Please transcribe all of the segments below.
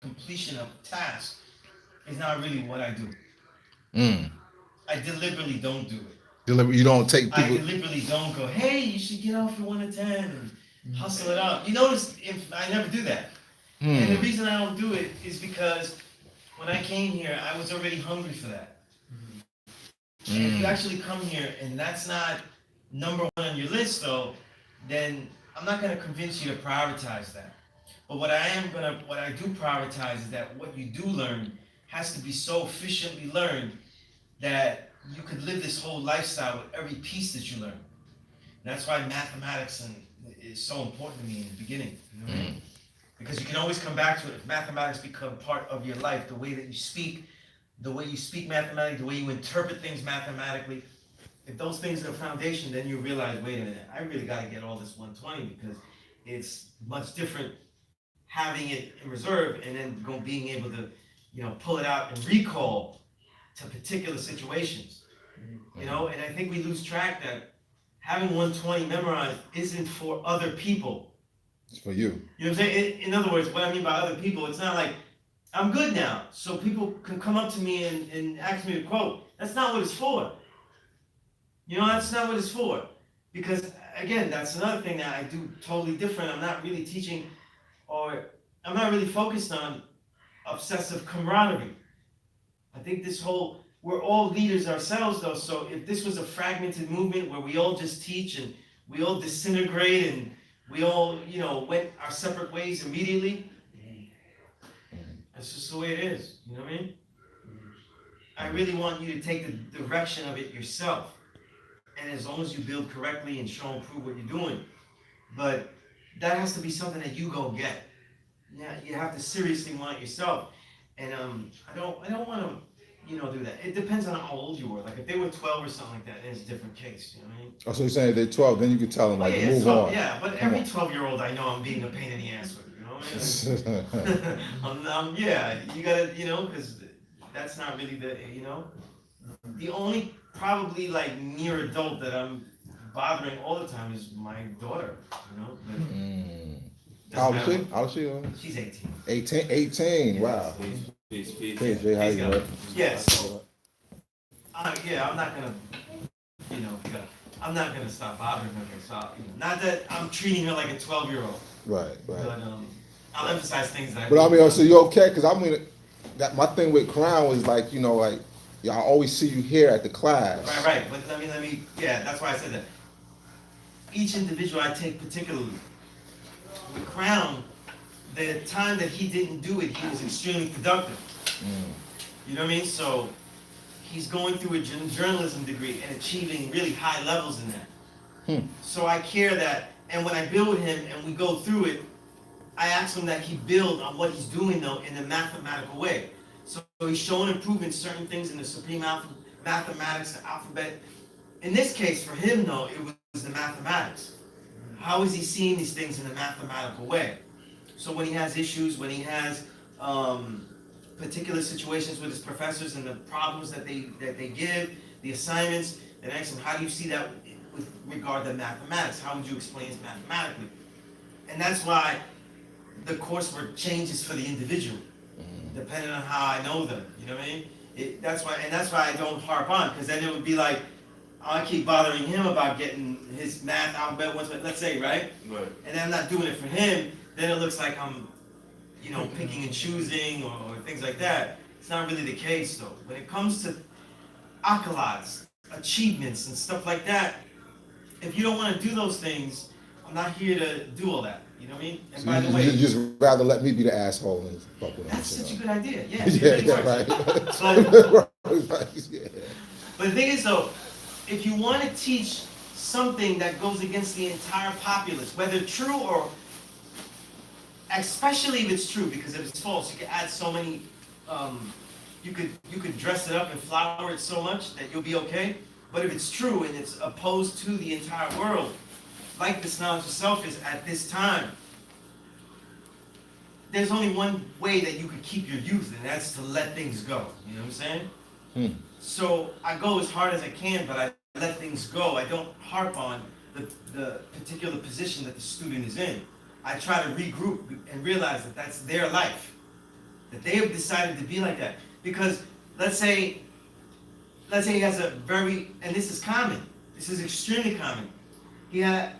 completion of tasks is not really what I do. Mm. I deliberately don't do it. You don't take I people. deliberately don't go, hey, you should get off your 1 to 10 and hustle it up. You notice if I never do that. And the Hmm. reason I don't do it is because when I came here, I was already hungry for that. And if you Mm. actually come here and that's not number one on your list, though, then I'm not going to convince you to prioritize that. But what I do prioritize is that what you do learn has to be so efficiently learned that you could live this whole lifestyle with every piece that you learn. And that's why is so important to me in the beginning. You know what I mean? Mm. Because you can always come back to it. If mathematics become part of your life, the way that you speak, the way you speak mathematically, the way you interpret things mathematically, if those things are the foundation, then you realize, wait a minute, I really got to get all this 120 because it's much different having it in reserve and then being able to, pull it out and recall to particular situations. And I think we lose track that having 120 memorized isn't for other people. It's for you. You know what I'm saying? In other words, what I mean by other people, it's not like I'm good now, so people can come up to me and ask me to quote. That's not what it's for. That's not what it's for. Because, again, that's another thing that I do totally different. I'm not really teaching, or I'm not really focused on obsessive camaraderie. I think we're all leaders ourselves, though, so if this was a fragmented movement where we all just teach and we all disintegrate and we all, went our separate ways immediately, that's just the way it is. You know what I mean? I really want you to take the direction of it yourself. And as long as you build correctly and show and prove what you're doing. But that has to be something that you go get. Yeah, you have to seriously want it yourself. And I don't want to, do that. It depends on how old you were. Like if they were 12 or something like that, then it's a different case. You know what I mean? Oh, so you're saying if they're 12, then you can tell them Oh like yeah, yeah, move 12, on. yeah. But Come every on. 12-year-old I know I'm being a pain in the ass with. You know what I mean? Yeah, you gotta, because that's not really the only probably like near adult that I'm bothering all the time is my daughter. But Mm. How doesn't old is matter. she? How old is she? She's 18. 18. 18. Wow. Hey, Jay, how Peace, you God. doing? Yes. Yeah, I'm not gonna, you know, I'm not gonna stop bothering her. So, not that I'm treating her like a 12-year-old, Right, right. but I'll emphasize things that I But I mean, believe so you okay? Because I mean, that my thing with Crown was like, like, yeah, I always see you here at the class. Right. But let me. Yeah, that's why I said that. Each individual I take particularly. With Crown, the time that he didn't do it, he was extremely productive. Mm. You know what I mean? So he's going through a journalism degree and achieving really high levels in that. Hmm. So I care that, and when I build with him and we go through it, I ask him that he build on what he's doing though in a mathematical way. So he's showing improvement certain things in the supreme mathematics, the alphabet. In this case, for him though, it was the mathematics. How is he seeing these things in a mathematical way? So when he has issues, when he has particular situations with his professors and the problems that they give, the assignments, then I ask him, how do you see that with regard to mathematics? How would you explain it mathematically? And that's why the coursework changes for the individual, depending on how I know them. You know what I mean? That's why I don't harp on, because then it would be like, I keep bothering him about getting his math alphabet once, let's say, right? Right. And then I'm not doing it for him, then it looks like I'm, picking and choosing or things like that. It's not really the case though. When it comes to accolades, achievements, and stuff like that, if you don't want to do those things, I'm not here to do all that. You know what I mean? And So by you, the way, you just rather let me be the asshole and fuck with that's such a shit good idea. Yeah, up. it Yeah, really yeah, works. right. So, Right, yeah. but the thing is though, if you want to teach something that goes against the entire populace, whether true or, especially if it's true, because if it's false, you can add so many, you could dress it up and flower it so much that you'll be okay. But if it's true and it's opposed to the entire world, like this knowledge of self is at this time, there's only one way that you could keep your youth, and that's to let things go. You know what I'm saying? Hmm. So I go as hard as I can, but I let things go. I don't harp on the particular position that the student is in. I try to regroup and realize that that's their life. that they have decided to be like that. Because let's say he has a very, and this is common, this is extremely common. He had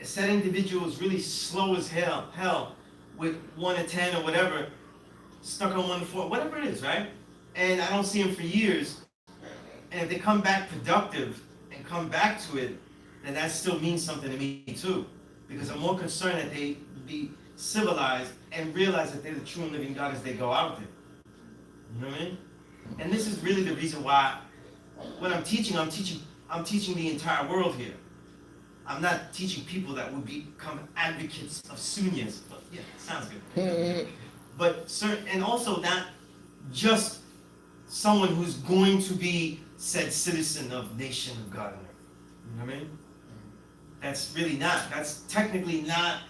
a set individual is really slow as hell, with 1 to 10 or whatever, stuck on 1 to 4, whatever it is, right? And I don't see him for years. And if they come back productive and come back to it, then that still means something to me too. Because I'm more concerned that they be civilized and realize that they're the true and living God as they go out there. You know what I mean? And this is really the reason why when I'm teaching the entire world here. I'm not teaching people that would become advocates of Sunez, but yeah, sounds good. But certain, and also not just someone who's going to be said citizen of nation of God on earth. You know what I mean? That's really not. That's technically not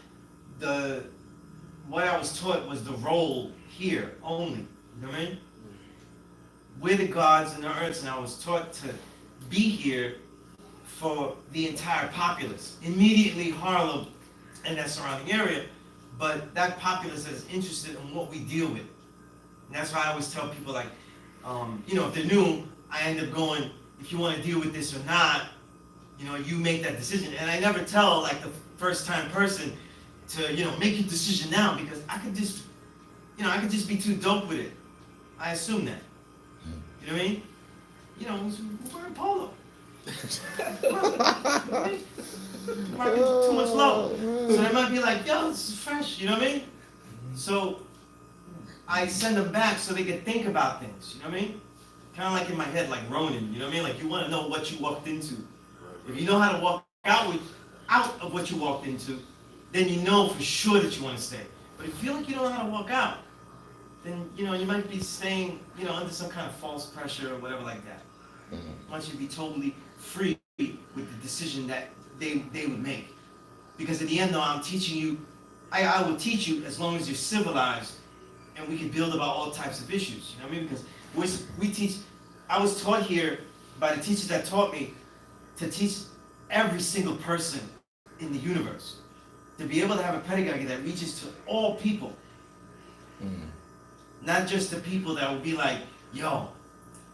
what I was taught was the role here only. You know what I mean? We're the gods and the earths, and I was taught to be here for the entire populace. Immediately Harlem and that surrounding area, but that populace is interested in what we deal with. And that's why I always tell people, like, if they're new, I end up going, if you want to deal with this or not, you make that decision. And I never tell, like, the first time person to, make your decision now, because I could just be too dope with it. I assume that. You know what I mean? We're wearing polo. Rocking too much low. So they might be like, yo, this is fresh, you know what I mean? So I send them back so they can think about things, you know what I mean? Kind of like in my head, like Ronin, you know what I mean? Like you want to know what you walked into. If you know how to walk out of what you walked into, then you know for sure that you want to stay. But if you feel like you don't know how to walk out, then you might be staying, under some kind of false pressure or whatever like that. I want you to be totally free with the decision that they would make. Because at the end, though, I'm teaching you, I will teach you as long as you're civilized, and we can build about all types of issues. You know what I mean? Because we teach, I was taught here by the teachers that taught me to teach every single person in the universe. To be able to have a pedagogy that reaches to all people. Not just the people that will be like, yo,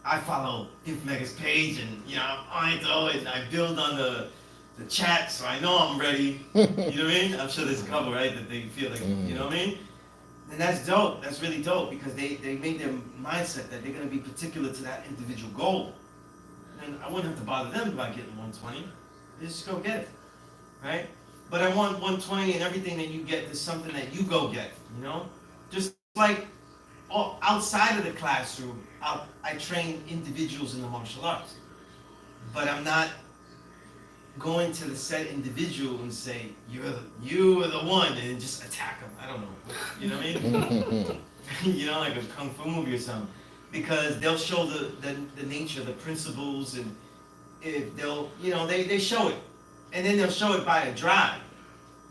I follow Infmega's page and I'm on it though, and I build on the chat, so I know I'm ready. You know what I mean? I'm sure there's a couple, right, that they feel like, you know what I mean? And that's dope. That's really dope because they made their mindset that they're gonna be particular to that individual goal. And I wouldn't have to bother them about getting 120. They just go get it, right? But I want 120 and everything that you get is something that you go get, Just like outside of the classroom, I train individuals in the martial arts, but I'm not going to the said individual and say, you are the one, and just attack them. I don't know. You know what I mean? Like a kung fu movie or something. Because they'll show the nature, the principles, and if they'll, they show it. And then they'll show it by a drive.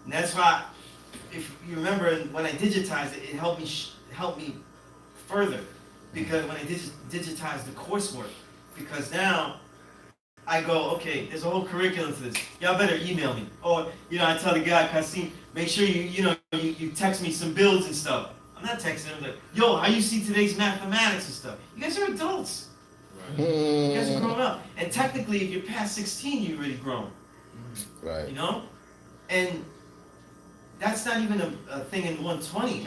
And that's why, if you remember, when I digitized it, it helped me further. Because when I digitized the coursework, because now I go, okay, there's a whole curriculum to this. Y'all better email me. Or, I tell the guy, Kasim, make sure you text me some builds and stuff. I'm not texting him like, yo, how you see today's mathematics and stuff? You guys are adults. Right. You guys are grown up. And technically, if you're past 16, you're already grown. Right. And that's not even a thing in 120,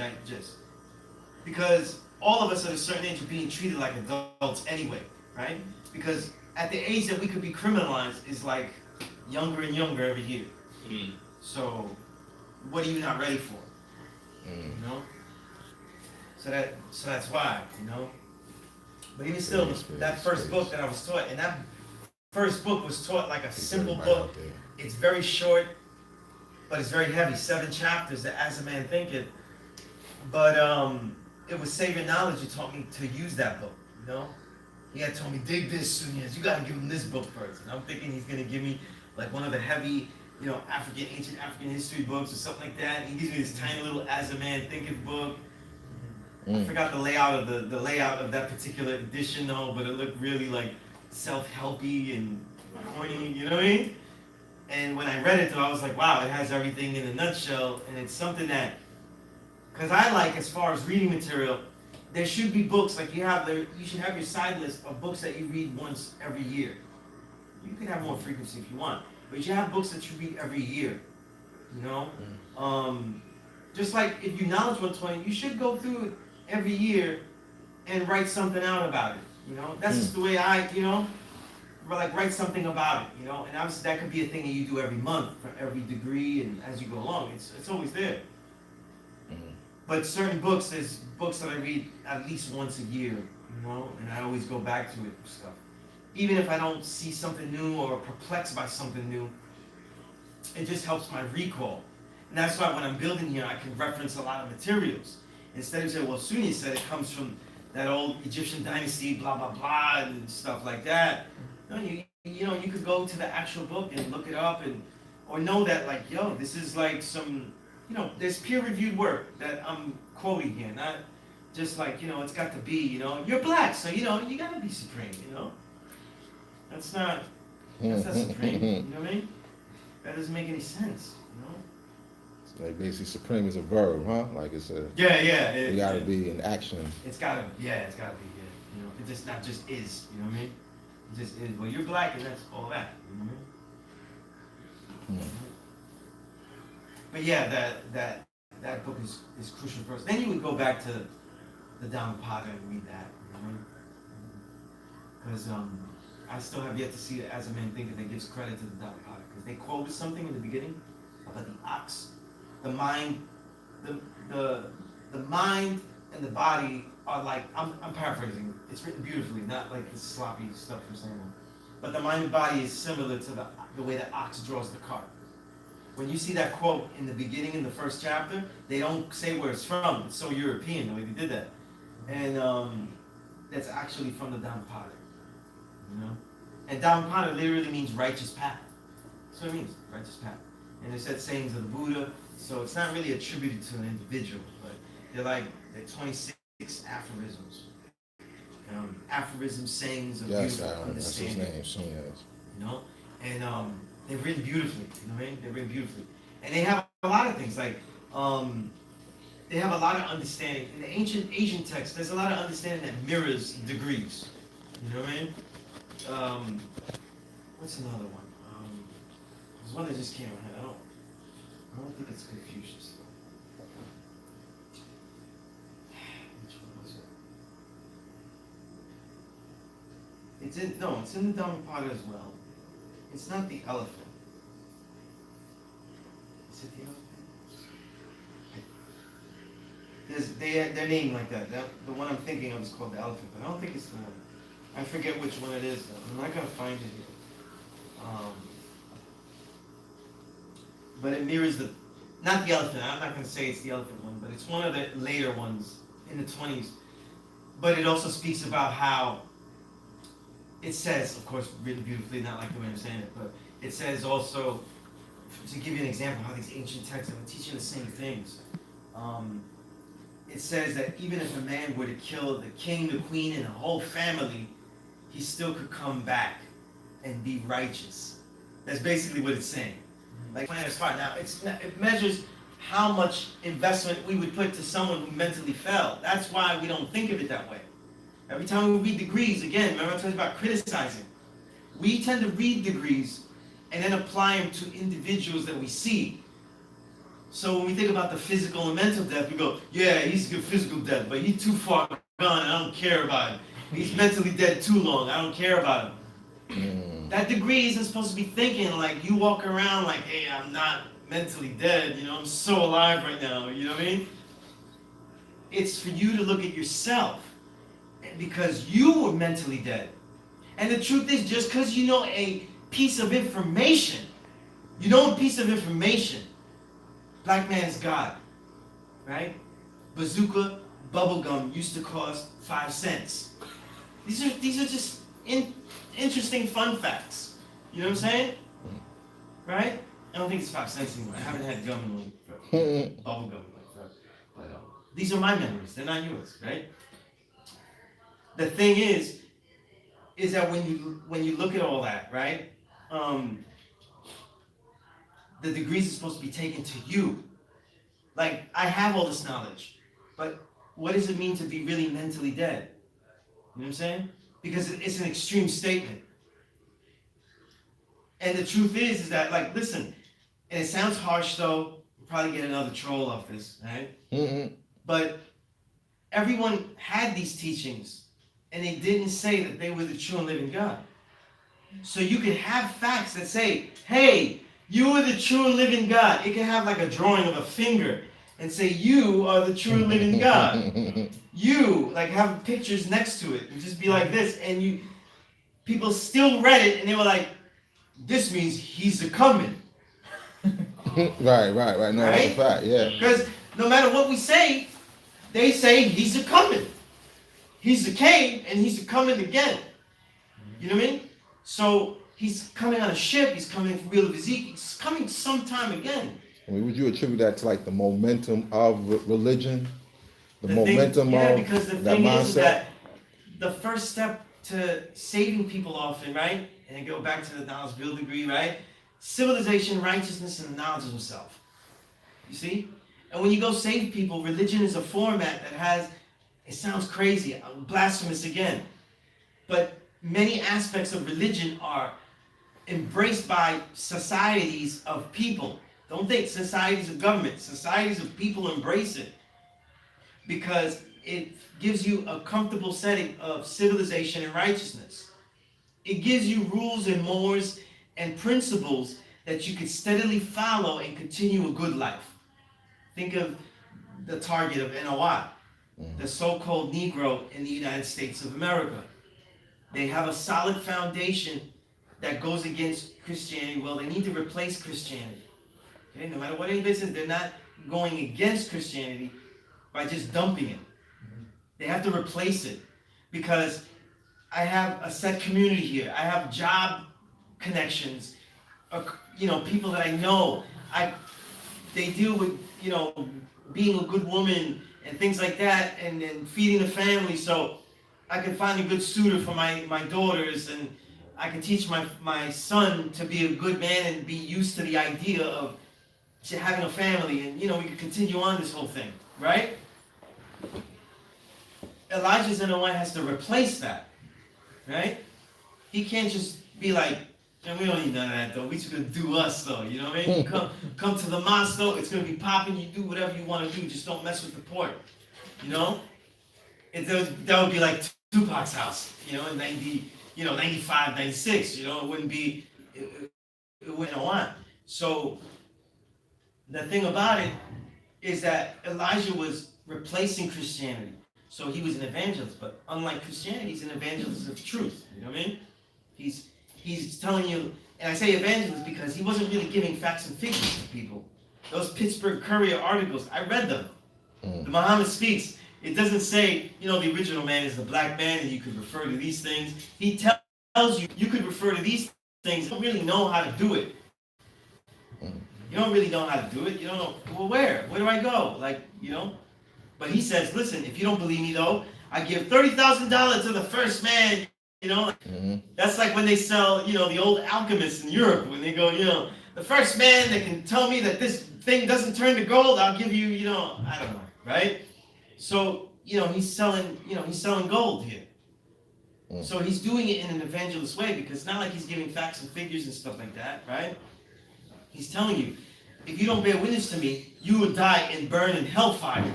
because all of us at a certain age are being treated like adults anyway, right? Because at the age that we could be criminalized is like younger and younger every year. So what are you not ready for? So that's why, But even still, that first book that I was taught, and that first book was taught like a simple book. It's very short, but it's very heavy. 7 chapters, the As a Man Thinketh. But it was Saving Knowledge who taught me to use that book, He had told me, dig this, Sunez. You got to give him this book first. And I'm thinking he's going to give me like one of the heavy, ancient African history books or something like that. He gives me this tiny little As a Man Thinketh book. I forgot the layout of that particular edition though, but it looked really like self-helpy and corny, you know what I mean? And when I read it though, I was like, wow, it has everything in a nutshell, and it's something that, because I like, as far as reading material, there should be books like you should have your side list of books that you read once every year. You can have more frequency if you want, but you should have books that you read every year. You know, just like if you knowledge 120, you should go through it every year and write something out about it. You know, that's just the way like write something about it. You know, and obviously that could be a thing that you do every month for every degree, and as you go along, it's always there. But certain books, there's books that I read at least once a year, you know, and I always go back to it and stuff. Even if I don't see something new or perplexed by something new, it just helps my recall. And that's why when I'm building here, I can reference a lot of materials. Instead of saying, well, Sunez said it comes from that old Egyptian dynasty, blah, blah, blah, and stuff like that. No, you could go to the actual book and look it up or know that, like, yo, this is like some, there's peer-reviewed work that I'm quoting here, not just like, it's got to be, you're black, so, you gotta be supreme, That's not supreme, you know what I mean? That doesn't make any sense, It's like basically supreme is a verb, huh? Like it's a... Yeah. It gotta be in action. It's gotta be, yeah. It just not just is, you know what I mean? It just is. Well, you're black and that's all that, you know what I mean? But yeah, that book is crucial for us. Then you would go back to the Dhammapada and read that, you know? Because I still have yet to see the As a Man Thinketh that gives credit to the Dhammapada. Because they quoted something in the beginning about the ox, the mind, the mind and the body are like, I'm paraphrasing, it's written beautifully, not like this sloppy stuff from saying. But the mind and body is similar to the way the ox draws the cart. When you see that quote in the beginning in the first chapter, they don't say where it's from. It's so European the way they did that. And that's actually from the Dhammapada. And Dhammapada literally means righteous path. That's what it means, righteous path. And it said sayings of the Buddha, so it's not really attributed to an individual, but they're 26 aphorisms. Aphorisms, sayings of beautiful understanding. That's his name, Sunez. And they're written beautifully, you know what I mean? They're written beautifully. And they have a lot of things, like, they have a lot of understanding. In the ancient Asian text, there's a lot of understanding that mirrors degrees. You know what I mean? What's another one? There's one that just came out. I don't think it's Confucius, though. Which one was it? It's in the Dhammapada as well. It's not the elephant. Is it the elephant? They're named like that. The one I'm thinking of is called the elephant, but I don't think it's the one. I forget which one it is, though. I'm not gonna find it here. But it mirrors not the elephant. I'm not gonna say it's the elephant one, but it's one of the later ones in the 20s. But it also speaks about how it says, of course, written beautifully, not like the way I'm saying it, but it says also, to give you an example of how these ancient texts are teaching the same things. It says that even if a man were to kill the king, the queen, and the whole family, he still could come back and be righteous. That's basically what it's saying. Like, plan is fine. Now, it measures how much investment we would put to someone who mentally fell. That's why we don't think of it that way. Every time we read degrees, again, remember I told you about criticizing. We tend to read degrees and then apply them to individuals that we see. So when we think about the physical and mental death, we go, yeah, he's a good physical death, but he's too far gone, I don't care about him. He's mentally dead too long, I don't care about him. That degree isn't supposed to be thinking like you walk around like, hey, I'm not mentally dead, I'm so alive right now, you know what I mean? It's for you to look at yourself because you were mentally dead. And the truth is, just because you know a piece of information, black man's God, right? Bazooka bubblegum used to cost 5 cents. These are just interesting fun facts. You know what I'm saying? Right? I don't think it's 5 cents anymore. I haven't had gum in forever. Bubblegum in forever. But these are my memories. They're not yours, right? The thing is that when you look at all that, right? The degrees are supposed to be taken to you. Like, I have all this knowledge, but what does it mean to be really mentally dead? You know what I'm saying? Because it's an extreme statement. And the truth is that, like, listen, and it sounds harsh though, we'll probably get another troll off this, right? But everyone had these teachings, and they didn't say that they were the true and living God. So you can have facts that say, hey, you are the true and living God. It can have like a drawing of a finger and say, you are the true and living God. You, like, have pictures next to it and just be like this. And people still read it and they were like, this means he's the coming. Right. No, right? that's a fact, yeah. Because no matter what we say, they say he's the coming. He's the came and he's the coming again. You know what I mean? So he's coming on a ship, he's coming for real physique, he's coming sometime again. I mean, would you attribute that to like the momentum of religion? Because the thing is that the first step to saving people often, right? And I go back to the knowledge build degree, right? Civilization, righteousness, and the knowledge of himself. You see? And when you go save people, religion is a format that has, it sounds crazy, blasphemous again, but many aspects of religion are embraced by societies of people. Don't think societies of government. Societies of people embrace it because it gives you a comfortable setting of civilization and righteousness. It gives you rules and mores and principles that you can steadily follow and continue a good life. Think of the target of NOI, the so-called Negro in the United States of America. They have a solid foundation that goes against Christianity. Well, they need to replace Christianity. Okay? No matter what anybody says, they're not going against Christianity by just dumping it. They have to replace it because I have a set community here. I have job connections, people that I know. They deal with, being a good woman and things like that, and feeding the family. So I can find a good suitor for my daughters, and I can teach my son to be a good man and be used to the idea of having a family, and we can continue on this whole thing, right? Elijah's NOI has to replace that, right? He can't just be like, we don't need none of that though. We just gonna do us though. You know what I mean? Come to the mosque though. It's gonna be popping. You do whatever you want to do. Just don't mess with the port. That would be like Tupac's house. In 95, 96. It wouldn't be. It wouldn't go on. So the thing about it is that Elijah was replacing Christianity. So he was an evangelist, but unlike Christianity, he's an evangelist of truth. You know what I mean? He's telling you, and I say evangelist because he wasn't really giving facts and figures to people. Those Pittsburgh Courier articles, I read them. The Muhammad Speaks. It doesn't say, the original man is the black man and you could refer to these things. He tells you could refer to these things. You don't really know how to do it. You don't really know how to do it. You don't know, well, where? Where do I go? But he says, listen, if you don't believe me though, I give $30,000 to the first man. That's like when they sell, the old alchemists in Europe, when they go, the first man that can tell me that this thing doesn't turn to gold, I'll give you, I don't know, right? So, he's selling gold here. So he's doing it in an evangelist way because it's not like he's giving facts and figures and stuff like that, right? He's telling you, if you don't bear witness to me, you will die and burn in hellfire.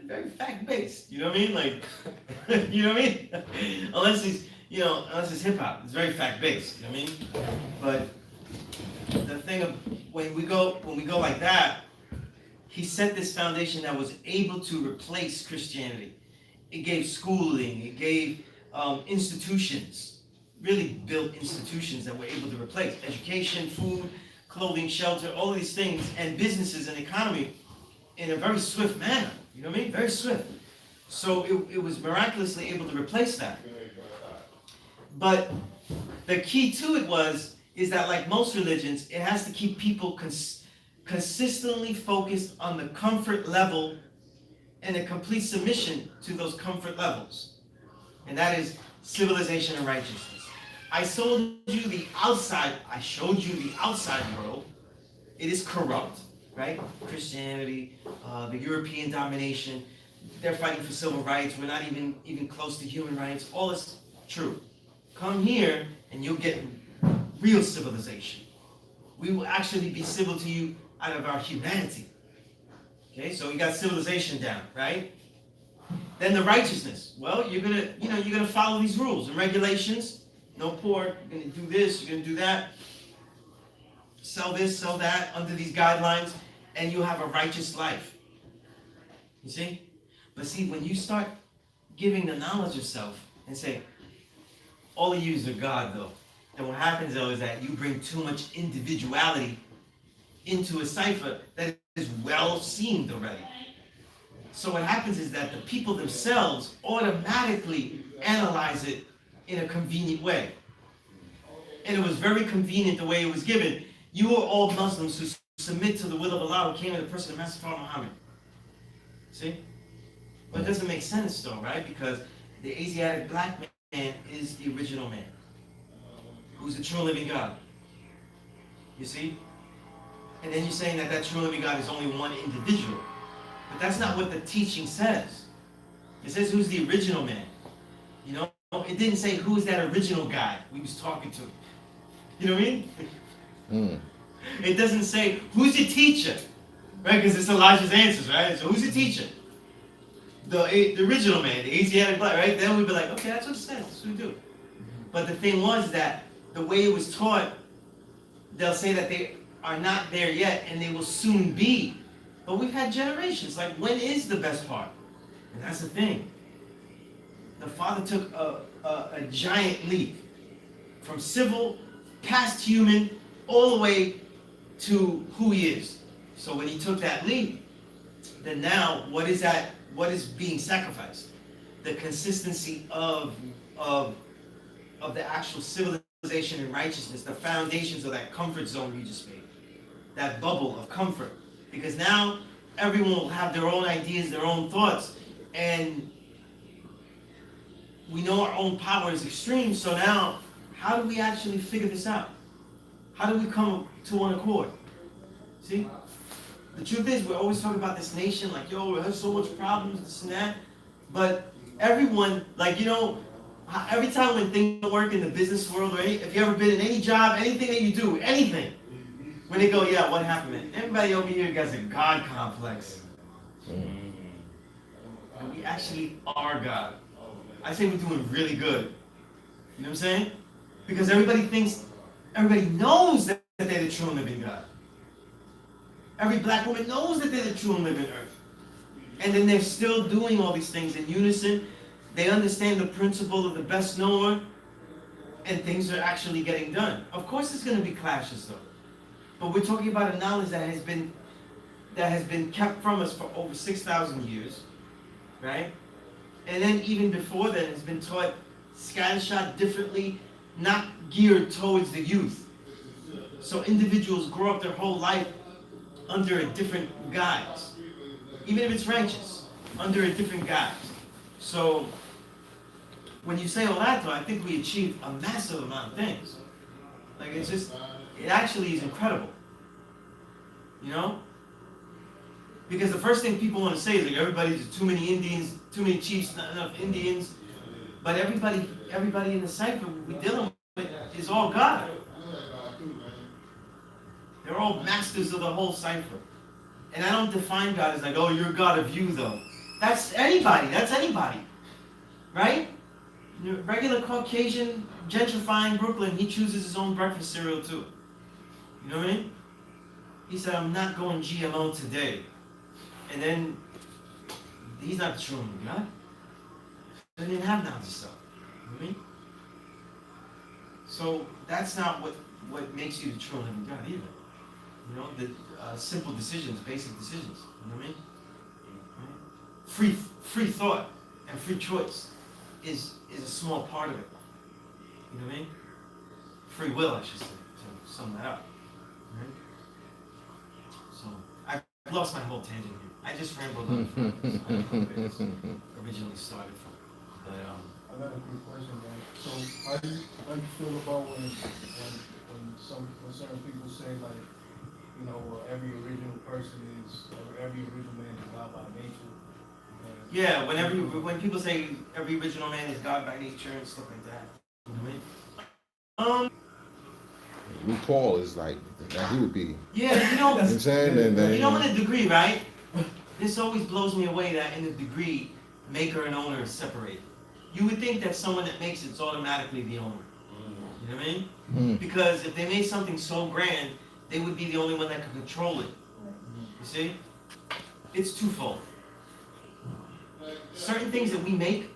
Very fact-based, you know what I mean? You know what I mean? Unless it's hip-hop, it's very fact-based, you know what I mean? But the thing of, when we go like that, he set this foundation that was able to replace Christianity. It gave schooling, it gave institutions, really built institutions that were able to replace education, food, clothing, shelter, all of these things, and businesses and economy in a very swift manner. You know what I mean? Very swift. So it was miraculously able to replace that. But the key to it is that like most religions, it has to keep people consistently focused on the comfort level and a complete submission to those comfort levels. And that is civilization and righteousness. I showed you the outside world. It is corrupt. Right? Christianity, the European domination, they're fighting for civil rights. We're not even close to human rights. All this true. Come here and you'll get real civilization. We will actually be civil to you out of our humanity. Okay, so we got civilization down, right? Then the righteousness. Well, you're gonna follow these rules and regulations. No pork. You're gonna do this. You're gonna do that. Sell this, sell that under these guidelines, and you have a righteous life. You see? But see, when you start giving the knowledge of self and say, all of you are God, though. And what happens, though, is that you bring too much individuality into a cipher that is well seamed already. So what happens is that the people themselves automatically analyze it in a convenient way. And it was very convenient the way it was given. You are all Muslims who submit to the will of Allah who came in the person of Master Muhammad. See? But it doesn't make sense though, right? Because the Asiatic black man is the original man, who's the true living God. You see? And then you're saying that that true living God is only one individual. But that's not what the teaching says. It says who's the original man. You know? It didn't say who's that original guy we was talking to. You know what I mean? It doesn't say who's your teacher. Right? Because it's Elijah's answers, right? So who's the teacher? The original man, the Asiatic black, right? Then we'd be like, okay, that's what it says. That's what we do. But the thing was that the way it was taught, they'll say that they are not there yet and they will soon be. But we've had generations. Like, when is the best part? And that's the thing. The Father took a giant leap from civil, past human, all the way to who he is. So when he took that leap, then now what is that? What is being sacrificed? The consistency of the actual civilization and righteousness, the foundations of that comfort zone you just made, that bubble of comfort. Because now everyone will have their own ideas, their own thoughts, and we know our own power is extreme. So now, how do we actually figure this out? How do we come to one accord? See? The truth is, we're always talking about this nation, like, yo, it has so much problems, this and that. But everyone, like, you know, every time when things don't work in the business world, right? If you ever been in any job, anything that you do, anything, when they go, yeah, what happened, man? Everybody over here has a God complex. And we actually are God. I say we're doing really good. You know what I'm saying? Because everybody knows that they're the true and living God. Every black woman knows that they're the true and living earth. And then they're still doing all these things in unison. They understand the principle of the best knower, and things are actually getting done. Of course there's going to be clashes though. But we're talking about a knowledge that has been kept from us for over 6,000 years. Right? And then even before then it's been taught scattershot differently, not geared towards the youth. So individuals grow up their whole life under a different guise, even if it's righteous, under a different guise. So when you say all that, though, I think we achieved a massive amount of things. Like, it actually is incredible. You know? Because the first thing people want to say is like, everybody's too many Indians, too many chiefs, not enough Indians. But everybody in the cipher we're dealing with is all God. They're all masters of the whole cipher. And I don't define God as like, oh, you're God of you, though. That's anybody. Right? Regular Caucasian gentrifying Brooklyn, he chooses his own breakfast cereal, too. You know what I mean? He said, I'm not going GMO today. And then, he's not the true God. They didn't have knowledge of stuff. You know what I mean? So, that's not what makes you the true living God either. You know, the simple decisions, basic decisions. You know what I mean? Right? Free thought and free choice is a small part of it. You know what I mean? Free will, I should say, to sum that up. Right? So I've lost my whole tangent here. I just rambled on from where it originally started from. But I got a quick question, man. So how do you feel about when certain people say like, you know, every original person is, every original man is God by nature? Yeah, when people say every original man is God by nature and stuff like that. You know what I mean? RuPaul is like, now he would be, Yeah, you know what I'm saying? And then, in a degree, right? This always blows me away that in a degree, maker and owner is separated. You would think that someone that makes it's automatically the owner. You know what I mean? Mm. Because if they made something so grand, they would be the only one that could control it. You see? It's twofold. Certain things that we make,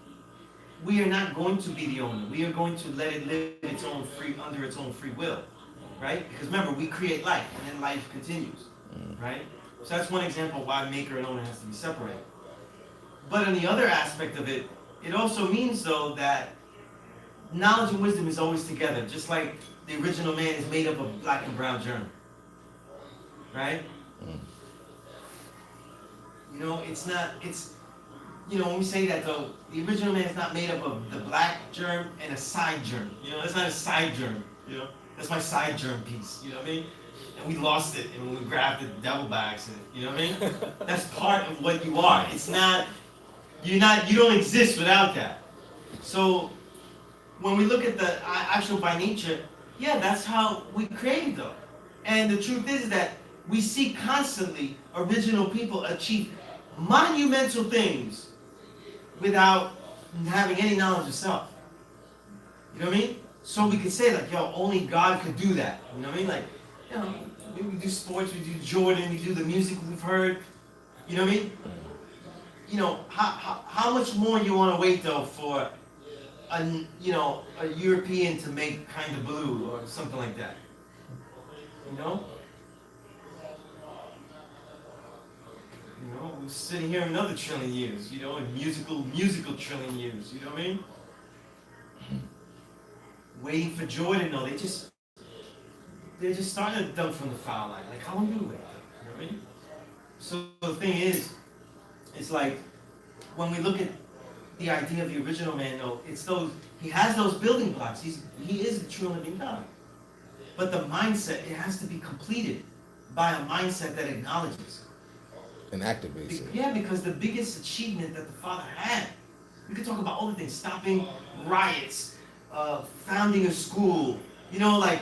we are not going to be the owner. We are going to let it live under its own free will. Right? Because remember, we create life, and then life continues. Right? So that's one example why maker and owner has to be separated. But on the other aspect of it, it also means, though, that knowledge and wisdom is always together, just like the original man is made up of black and brown germ. Right? You know, when we say that, though, the original man is not made up of the black germ and a side germ. You know, it's not a side germ. You know, that's my side germ piece. You know what I mean? And we lost it, and we grabbed it double by accident. You know what I mean? That's part of what you are. It's not, you don't exist without that. So, when we look at the actual by nature, yeah, that's how we created though. And the truth is that we see constantly original people achieve monumental things without having any knowledge of self. You know what I mean? So we could say like, yo, only God could do that. You know what I mean? Like, you know, we do sports, we do Jordan, we do the music we've heard. You know what I mean? You know, how much more you want to wait though for a European to make Kind of Blue or something like that? You know? You know, we're sitting here another trillion years, you know, in musical trillion years, you know what I mean? Waiting for Jordan, no, they're just starting to dunk from the foul line. Like, how long do we wait? You know what I mean? So the thing is, it's like, when we look at the idea of the original man, though, he has those building blocks. He is the true living God. But the mindset, it has to be completed by a mindset that acknowledges. and activates it. Yeah, because the biggest achievement that the Father had, we could talk about all the things, stopping riots, founding a school, you know, like,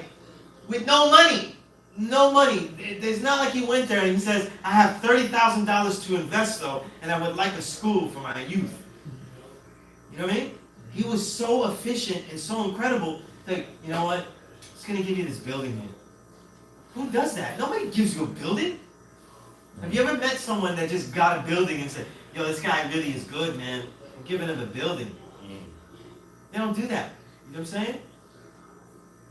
with no money. No money. There's not like he went there and he says, I have $30,000 to invest though, and I would like a school for my youth. You know what I mean? He was so efficient and so incredible that, you know what? It's going to give you this building here. Who does that? Nobody gives you a building. Have you ever met someone that just got a building and said, yo, this guy really is good, man. I'm giving him a building. They don't do that. You know what I'm saying?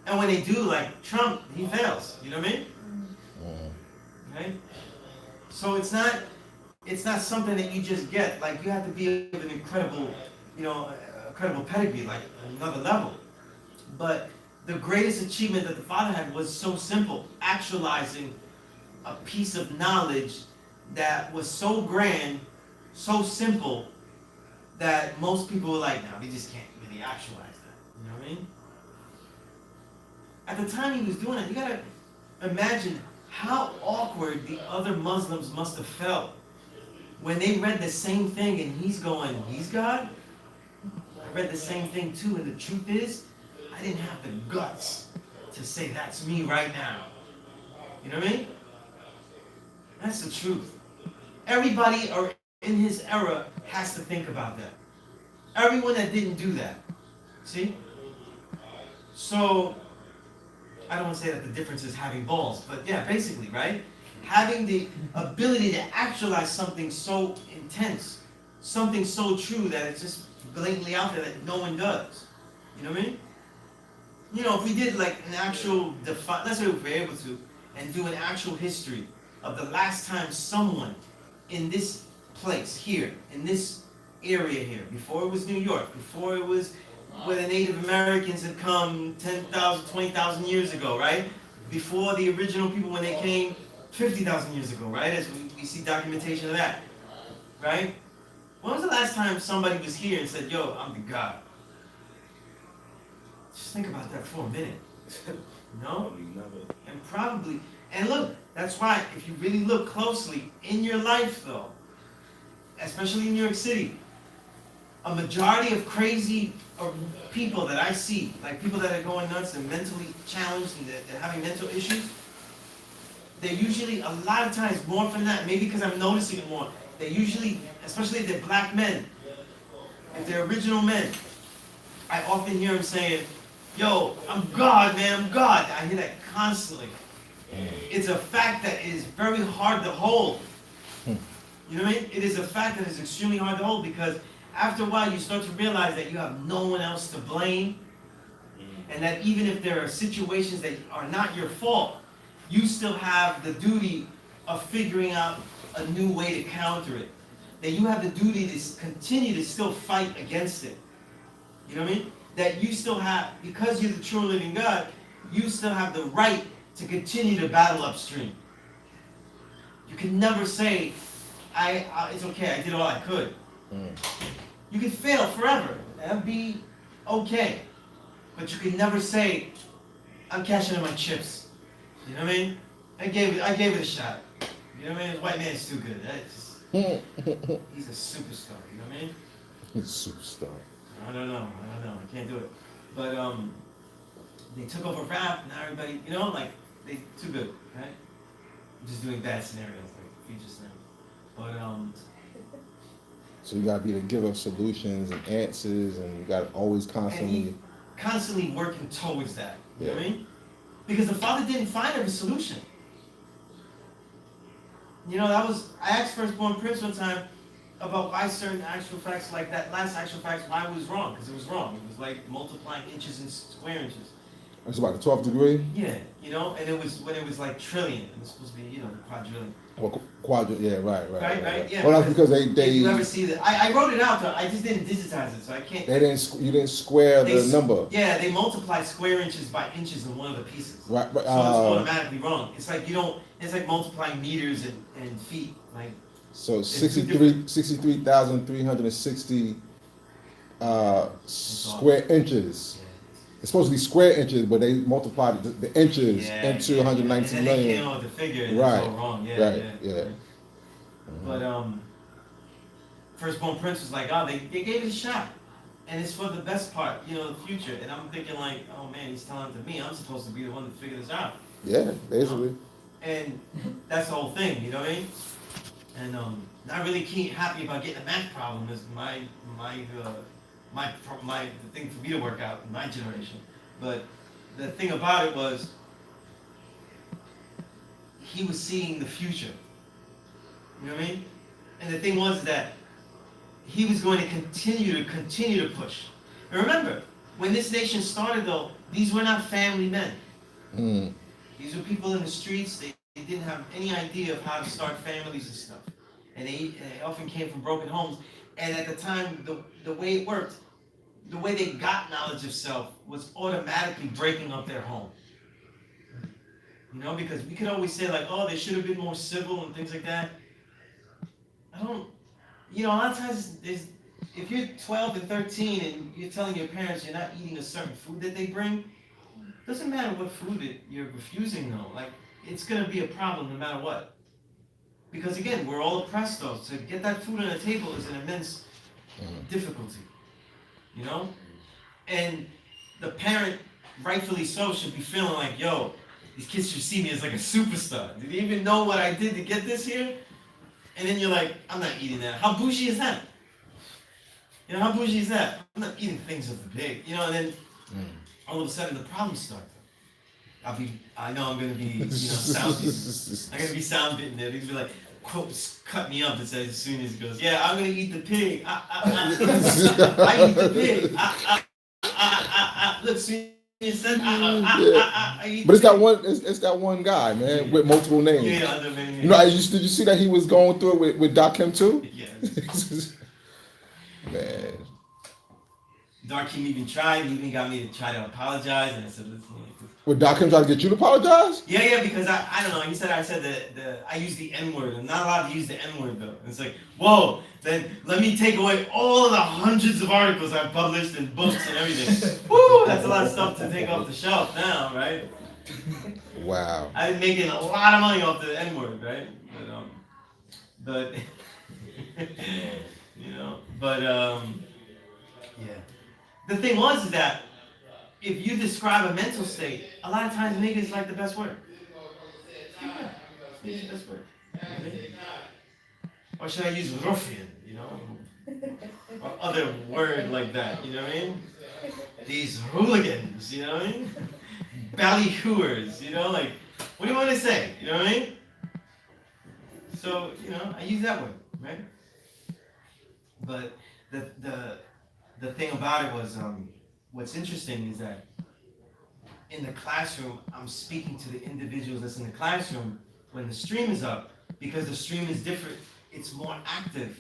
And when they do, like Trump, he fails. You know what I mean? Right? So it's not something that you just get. Like, you have to be of an incredible, incredible pedigree, like another level. But the greatest achievement that the Father had was so simple, actualizing a piece of knowledge that was so grand, so simple, that most people were like, no, we just can't really actualize that. You know what I mean? At the time he was doing it, you gotta imagine how awkward the other Muslims must have felt when they read the same thing and he's going, he's God? I read the same thing too, and the truth is, I didn't have the guts to say that's me right now. You know what I mean? That's the truth. Everybody in his era has to think about that. Everyone that didn't do that. See? So, I don't want to say that the difference is having balls, but yeah, basically, right? Having the ability to actualize something so intense, something so true that it's just blatantly out there that no one does. You know what I mean? You know, if we did like an actual, let's say if we're able to, and do an actual history of the last time someone in this place here, in this area here, before it was New York, before it was where the Native Americans had come 10,000, 20,000 years ago, right? Before the original people when they came 50,000 years ago, right? As we see documentation of that, right? When was the last time somebody was here and said, yo, I'm the God? Just think about that for a minute. No? And look, that's why if you really look closely in your life though, especially in New York City, a majority of crazy people that I see, like people that are going nuts and mentally challenged and they're having mental issues, they're usually, a lot of times, more from that, maybe because I'm noticing it more, they're usually, especially if they're black men, if they're original men, I often hear them saying, yo, I'm God, man, I'm God. I hear that constantly. It's a fact that is very hard to hold. You know what I mean? It is a fact that is extremely hard to hold because after a while you start to realize that you have no one else to blame and that even if there are situations that are not your fault, you still have the duty of figuring out a new way to counter it. That you have the duty to continue to still fight against it. You know what I mean? That you still have, because you're the true living God, you still have the right to continue to battle upstream. You can never say, it's okay, I did all I could. You can fail forever and be okay. But you can never say, I'm cashing in my chips. You know what I mean? I gave it a shot. You know what I mean? This white man's too good. He's a superstar. You know what I mean? He's a superstar. I don't know. I can't do it. But they took over rap. Now everybody, you know, like they too good, right? I'm just doing bad scenarios, like future scenarios. But So you gotta be the giver of solutions and answers, and you gotta always constantly working towards that. You know what I Yeah. mean? Because the father didn't find a solution. You know, I asked Firstborn Prince one time about why certain actual facts, like that last actual facts, why it was wrong, because it was wrong. It was like multiplying inches and square inches. It's about the 12th degree? Yeah, you know, and it was when it was like trillion, it was supposed to be, you know, quadrillion. Well, quadrant, yeah, right. Right, yeah. Well, that's because they If you ever see that, I wrote it out though, I just didn't digitize it, so I can't. you didn't square the number. Yeah, they multiply square inches by inches in one of the pieces. Right, So it's automatically wrong. It's like it's like multiplying meters and feet, like. So 63,360 square inches. Yeah. It's supposed to be square inches, but they multiplied the inches into 119 and then million. they came up with the figure and Right. it's all wrong. Yeah. Mm-hmm. But Firstborn Prince was like, oh, they gave it a shot. And it's for the best part, you know, the future. And I'm thinking like, oh man, he's telling it to me. I'm supposed to be the one to figure this out. Yeah, basically. And that's the whole thing, you know what I mean? And not really happy about getting a math problem is the thing for me to work out in my generation. But the thing about it was, he was seeing the future. You know what I mean? And the thing was that he was going to continue to push. And remember, when this nation started though, these were not family men. These were people in the streets. They didn't have any idea of how to start families and stuff. And they often came from broken homes. And at the time, the way it worked, the way they got knowledge of self was automatically breaking up their home. You know, because we could always say like, oh, they should have been more civil and things like that. A lot of times, if you're 12 and 13 and you're telling your parents you're not eating a certain food that they bring, doesn't matter what food you're refusing though. Like, it's gonna be a problem no matter what. Because again, we're all oppressed though. To get that food on the table is an immense difficulty. You know? And the parent, rightfully so, should be feeling like, yo, these kids should see me as like a superstar. Did they even know what I did to get this here? And then you're like, I'm not eating that. How bougie is that? You know, how bougie is that? I'm not eating things of the big. You know, and then all of a sudden the problems start. I know I'm gonna be, sound bitten. I'm gonna be sound bitten there. They're gonna be like, quote, cut me up and say as soon as he goes, yeah, I'm gonna eat the pig. I eat the pig. Look, soon as he said, I eat. But it's that one guy, man, with multiple names. Yeah, did you see that he was going through it with Dakim too? Yeah. Man. Darkim even tried. He even got me to try to apologize, and I said, listen. Would Dakim try to get you to apologize? Yeah, because I don't know. He said I said I used the N word. I'm not allowed to use the N word though. And it's like, whoa. Then let me take away all of the hundreds of articles I've published and books and everything. Woo! That's a lot of stuff to take off the shelf now, right? Wow. I've been making a lot of money off the N word, right? But You know, but yeah. The thing was is that if you describe a mental state, a lot of times nigga is like the best word. Yeah, it's the best word. You know what I mean? Or should I use ruffian? You know, or other word like that. You know what I mean? These hooligans. You know what I mean? Ballyhooers. You know, like what do you want to say? You know what I mean? So you know, I use that word, right? But the thing about it was, what's interesting is that in the classroom, I'm speaking to the individuals that's in the classroom when the stream is up, because the stream is different. It's more active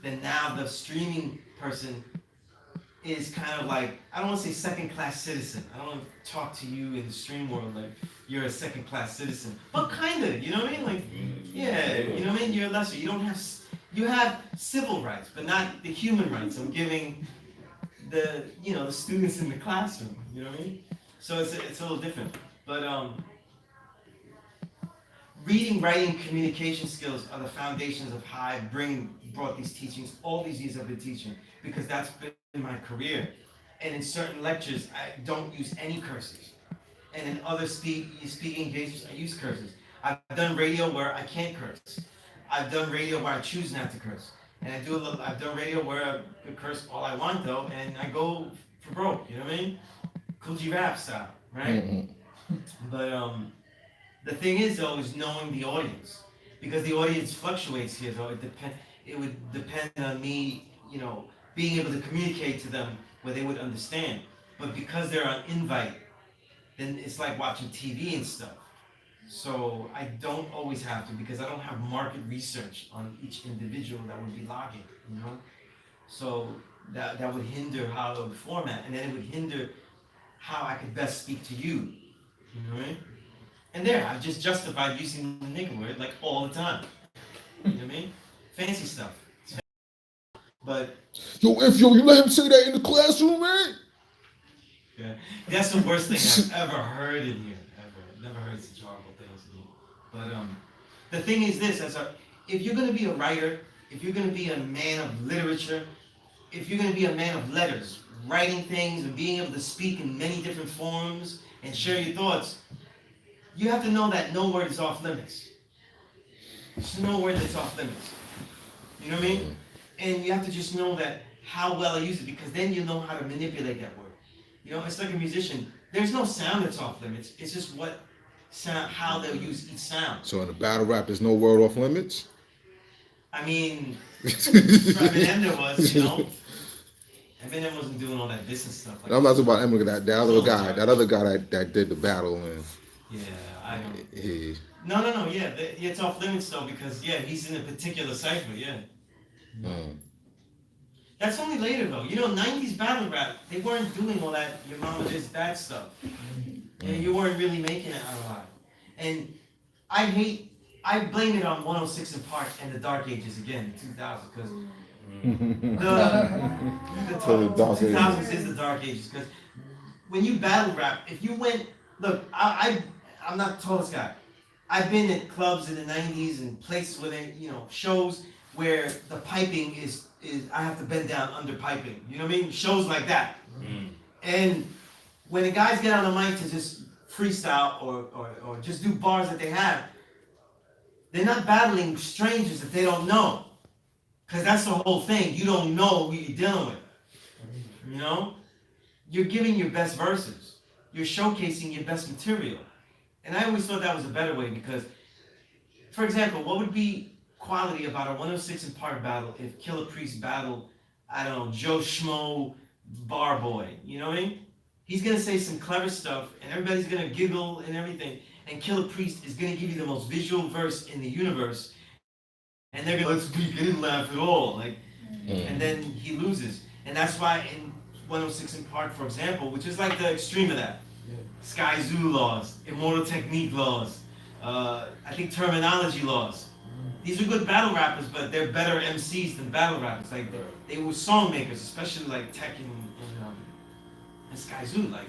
than now. The streaming person is kind of like, I don't want to say second class citizen. I don't want to talk to you in the stream world like you're a second class citizen, but kind of, you know what I mean? Like, yeah, you know what I mean? You're lesser. You don't have, you have civil rights, but not the human rights I'm giving the, you know, the students in the classroom. You know what I mean? So it's a little different. But reading, writing, communication skills are the foundations of how I brought these teachings. All these years I've been teaching, because that's been my career. And in certain lectures, I don't use any curses. And in other speaking engagements, I use curses. I've done radio where I can't curse. I've done radio where I choose not to curse. And I've done radio where I could curse all I want though, and I go for broke, you know what I mean? Cool G rap style, right? Mm-hmm. But the thing is though, is knowing the audience. Because the audience fluctuates here though. It would depend on me, you know, being able to communicate to them where they would understand. But because they're on invite, then it's like watching TV and stuff. So I don't always have to, because I don't have market research on each individual that would be logging, you know? So that would hinder how I would format, and then it would hinder how I could best speak to you, you know what I mean? And there, I've just justified using the nigga word like all the time, you know what I mean? Fancy stuff. But Yo, you let him say that in the classroom, man? yeah, that's the worst thing I've ever heard in here, ever. Never heard such horrible things in here. But the thing is this, if you're gonna be a writer, if you're gonna be a man of literature, if you're gonna be a man of letters, writing things and being able to speak in many different forms and share your thoughts, you have to know that no word is off limits. There's no word that's off limits. You know what I mean? And you have to just know that how well I use it, because then you know how to manipulate that word. You know, it's like a musician. There's no sound that's off limits. It's just what sound, how they'll use each sound. So in the battle rap, there's no word off limits? I mean, Eminem there was, you know. Eminem wasn't doing all that distance stuff. Like I'm not talking about Eminem, that other guy that did the battle, man. Yeah, I don't. No, yeah, it's off limits though, because yeah, he's in a particular cipher, yeah. That's only later though. You know, 90s battle rap, they weren't doing all that your mama just that stuff. And you weren't really making it out a lot. And I blame it on 106 in Park and the Dark Ages again, 2000, because the 2000s is the Dark Ages. Because when you battle rap, if you went, look, I'm not the tallest guy. I've been at clubs in the 90s and places where they, you know, shows where the piping is I have to bend down under piping. You know what I mean? Shows like that. And when the guys get on the mic to just freestyle or just do bars that they have, they're not battling strangers that they don't know. Because that's the whole thing. You don't know who you're dealing with. You know? You're giving your best verses. You're showcasing your best material. And I always thought that was a better way, because, for example, what would be quality about a 106 in Park battle if Killer Priest battled, I don't know, Joe Schmo bar boy, you know what I mean? He's gonna say some clever stuff and everybody's gonna giggle and everything, and Killer Priest is gonna give you the most visual verse in the universe, and they're gonna, let's speak, I didn't laugh at all, like, and then he loses. And that's why in 106 in Park, for example, which is like the extreme of that, Sky Zoo laws, Immortal Technique laws, I think terminology laws. These are good battle rappers, but they're better MCs than battle rappers. Like they were song makers, especially like Tech and Sky Zoo, like,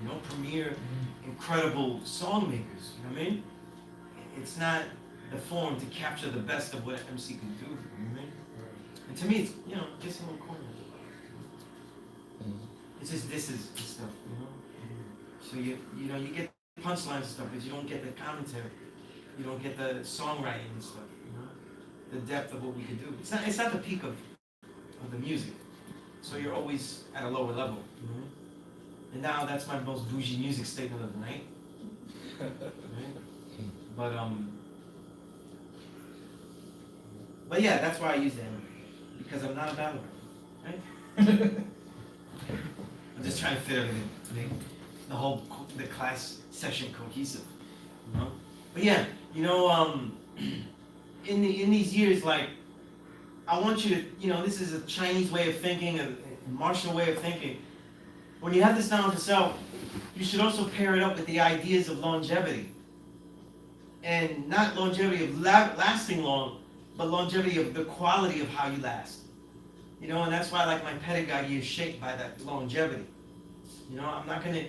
you know, premier, incredible song makers. You know what I mean? It's not the form to capture the best of what an MC can do. You know what I mean? to me, it's, you know, just a little corny. It's just this is stuff, you know. So you know you get punchlines and stuff, but you don't get the commentary. You don't get the songwriting and stuff, you know, the depth of what we could do. It's not the peak of the music. So you're always at a lower level, you know? And now that's my most bougie music statement of the night. Right? But yeah, that's why I use the anime. Because I'm not a battler, right? I'm just trying to fit everything to make the class session cohesive, you know? But yeah, you know, in these years, like, I want you to, you know, this is a Chinese way of thinking, a martial way of thinking. When you have this knowledge of self, you should also pair it up with the ideas of longevity. And not longevity of lasting long, but longevity of the quality of how you last. You know, and that's why, like, my pedagogy is shaped by that longevity. You know, I'm not gonna,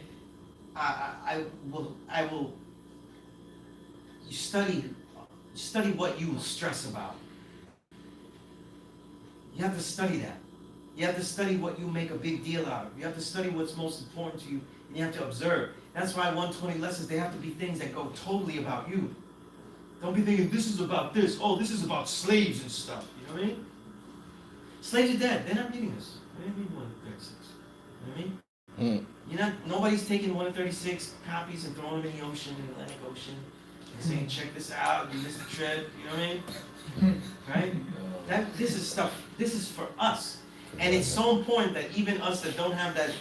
I will, you study what you will stress about. You have to study that. You have to study what you make a big deal out of. You have to study what's most important to you, and you have to observe. That's why 120 lessons, they have to be things that go totally about you. Don't be thinking, this is about this. Oh, this is about slaves and stuff. You know what I mean? Slaves are dead. They're not reading this. They didn't read 136. You know what I mean? You're not, nobody's taking 136 copies and throwing them in the ocean, in the Atlantic Ocean, and saying, check this out, you missed the tread. You know what I mean? Right? This is stuff, this is for us. And it's so important that even us that don't have that,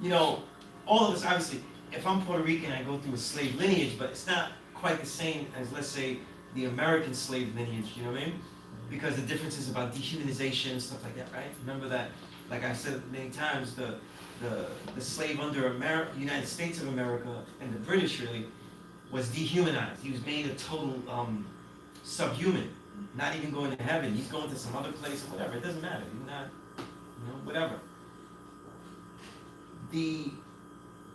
you know, all of us, obviously, if I'm Puerto Rican, I go through a slave lineage, but it's not quite the same as, let's say, the American slave lineage, you know what I mean? Because the difference is about dehumanization and stuff like that, right? Remember that, like I said many times, the slave under United States of America and the British really was dehumanized. He was made a total subhuman, not even going to heaven. He's going to some other place or whatever. It doesn't matter. He's not, you know, whatever.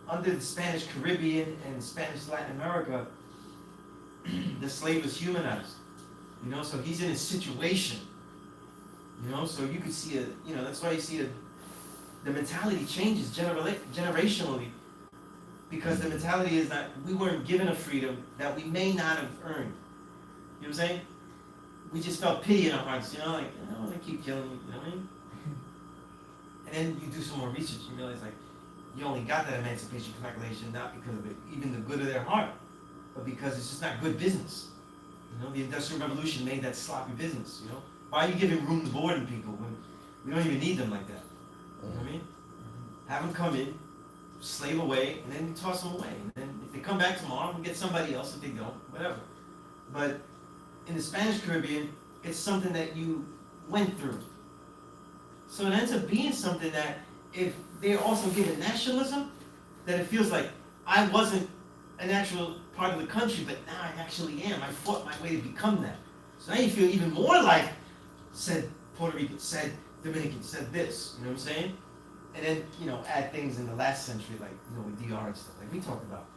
Under the Spanish Caribbean and Spanish Latin America, the slave was humanized. You know, so he's in a situation. You know, so you could see you know, that's why you see the mentality changes generationally, because the mentality is that we weren't given a freedom that we may not have earned. You know what I'm saying? We just felt pity in our hearts, you know, like, I don't want to keep killing you, you know what I mean? And then you do some more research, you realize, like, you only got that Emancipation Proclamation not because of even the good of their heart, but because it's just not good business. You know, the Industrial Revolution made that sloppy business, you know? Why are you giving room to boarding people when we don't even need them like that? You know what I mean? Have them come in, slave away, and then you toss them away. And then if they come back tomorrow, we get somebody else. If they don't, whatever. But in the Spanish Caribbean, it's something that you went through. So it ends up being something that if they're also given nationalism, that it feels like I wasn't an actual part of the country, but now I actually am. I fought my way to become that. So now you feel even more like, said Puerto Rican, said Dominican, said this, you know what I'm saying? And then, you know, add things in the last century, like, you know, with DR and stuff, like we talked about.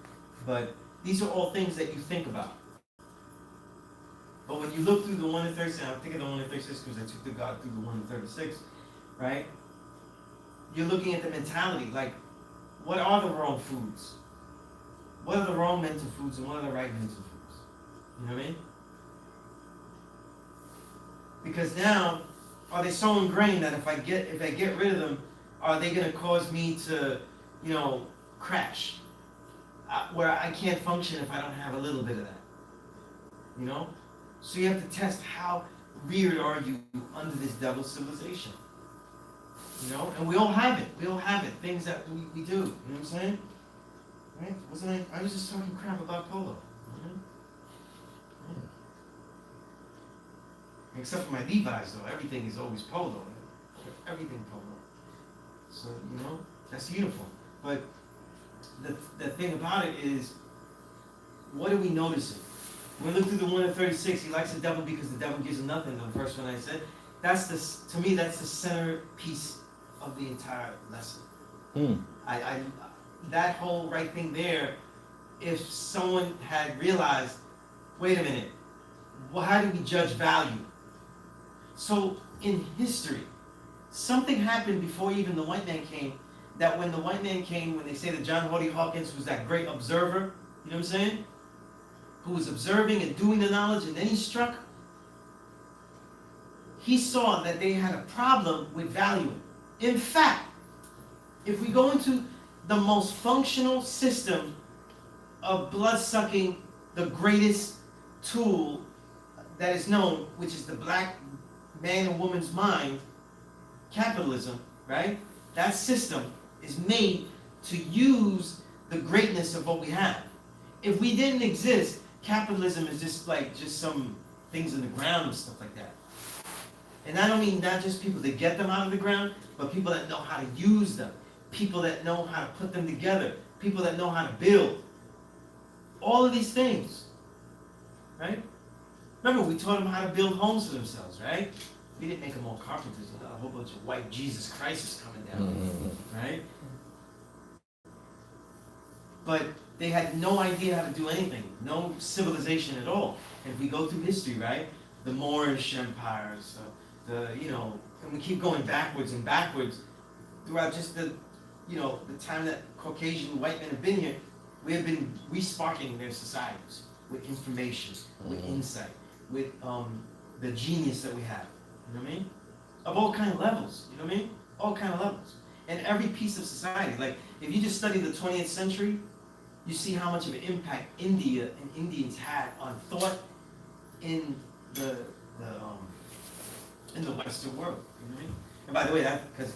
But these are all things that you think about. But when you look through the 1 in 36, I'm thinking the 1 in 36 because I took the God through the 1 in 36, right? You're looking at the mentality, like, what are the wrong foods? What are the wrong mental foods and what are the right mental foods? You know what I mean? Because now, are they so ingrained that if I get rid of them, are they going to cause me to, you know, crash? Where I can't function if I don't have a little bit of that. You know? So you have to test how reared are you under this double civilization. You know? And we all have it. We all have it. Things that we do. You know what I'm saying? Right? I was just talking crap about polo. Right? Yeah. Except for my Levi's, though. Everything is always polo. Everything polo. So, you know, that's the uniform. But the thing about it is, what are we noticing? When we look through the 1 in 36, he likes the devil because the devil gives him nothing, the first one I said. To me, that's the centerpiece of the entire lesson. That whole right thing there, if someone had realized, wait a minute, well, how do we judge value? So in history, something happened before even the white man came, that when the white man came, when they say that John Hodie Hawkins was that great observer, you know what I'm saying? Who was observing and doing the knowledge, and then he struck. He saw that they had a problem with valuing. In fact, if we go into the most functional system of blood-sucking, the greatest tool that is known, which is the black man and woman's mind, capitalism, right? That system is made to use the greatness of what we have. If we didn't exist, capitalism is just some things in the ground and stuff like that. And I don't mean not just people that get them out of the ground, but people that know how to use them, people that know how to put them together, people that know how to build. All of these things, right? Remember, we taught them how to build homes for themselves, right? We didn't make them all carpenters, a whole bunch of white Jesus Christ is coming down, right? But they had no idea how to do anything, no civilization at all. And if we go through history, right? The Moorish empires, and we keep going backwards and backwards throughout just the time that Caucasian white men have been here, we have been re-sparking their societies with information, with insight, with the genius that we have, you know what I mean? Of all kind of levels, you know what I mean? All kind of levels. And every piece of society, like if you just study the 20th century, you see how much of an impact India and Indians had on thought in the Western world, you know what I mean? And by the way, that because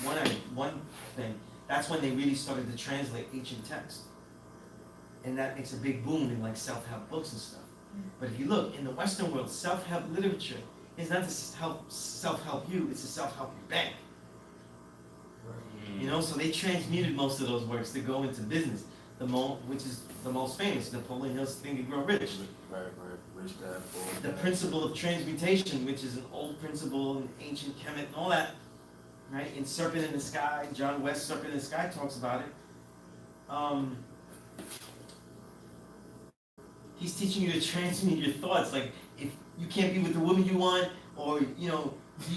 one thing, that's when they really started to translate ancient texts, and that makes a big boom in like self-help books and stuff. But if you look in the Western world, self-help literature is not to self-help you; it's to self-help your bank. You know, so they transmuted most of those works to go into business. Which is the most famous, Napoleon Hill's Think and Grow Rich. Right, rich dad, poor The dad. principle of transmutation, which is an old principle in ancient Kemet and all that, right? In Serpent in the Sky, John West, Serpent in the Sky talks about it. He's teaching you to transmute your thoughts. Like, if you can't be with the woman you want, or,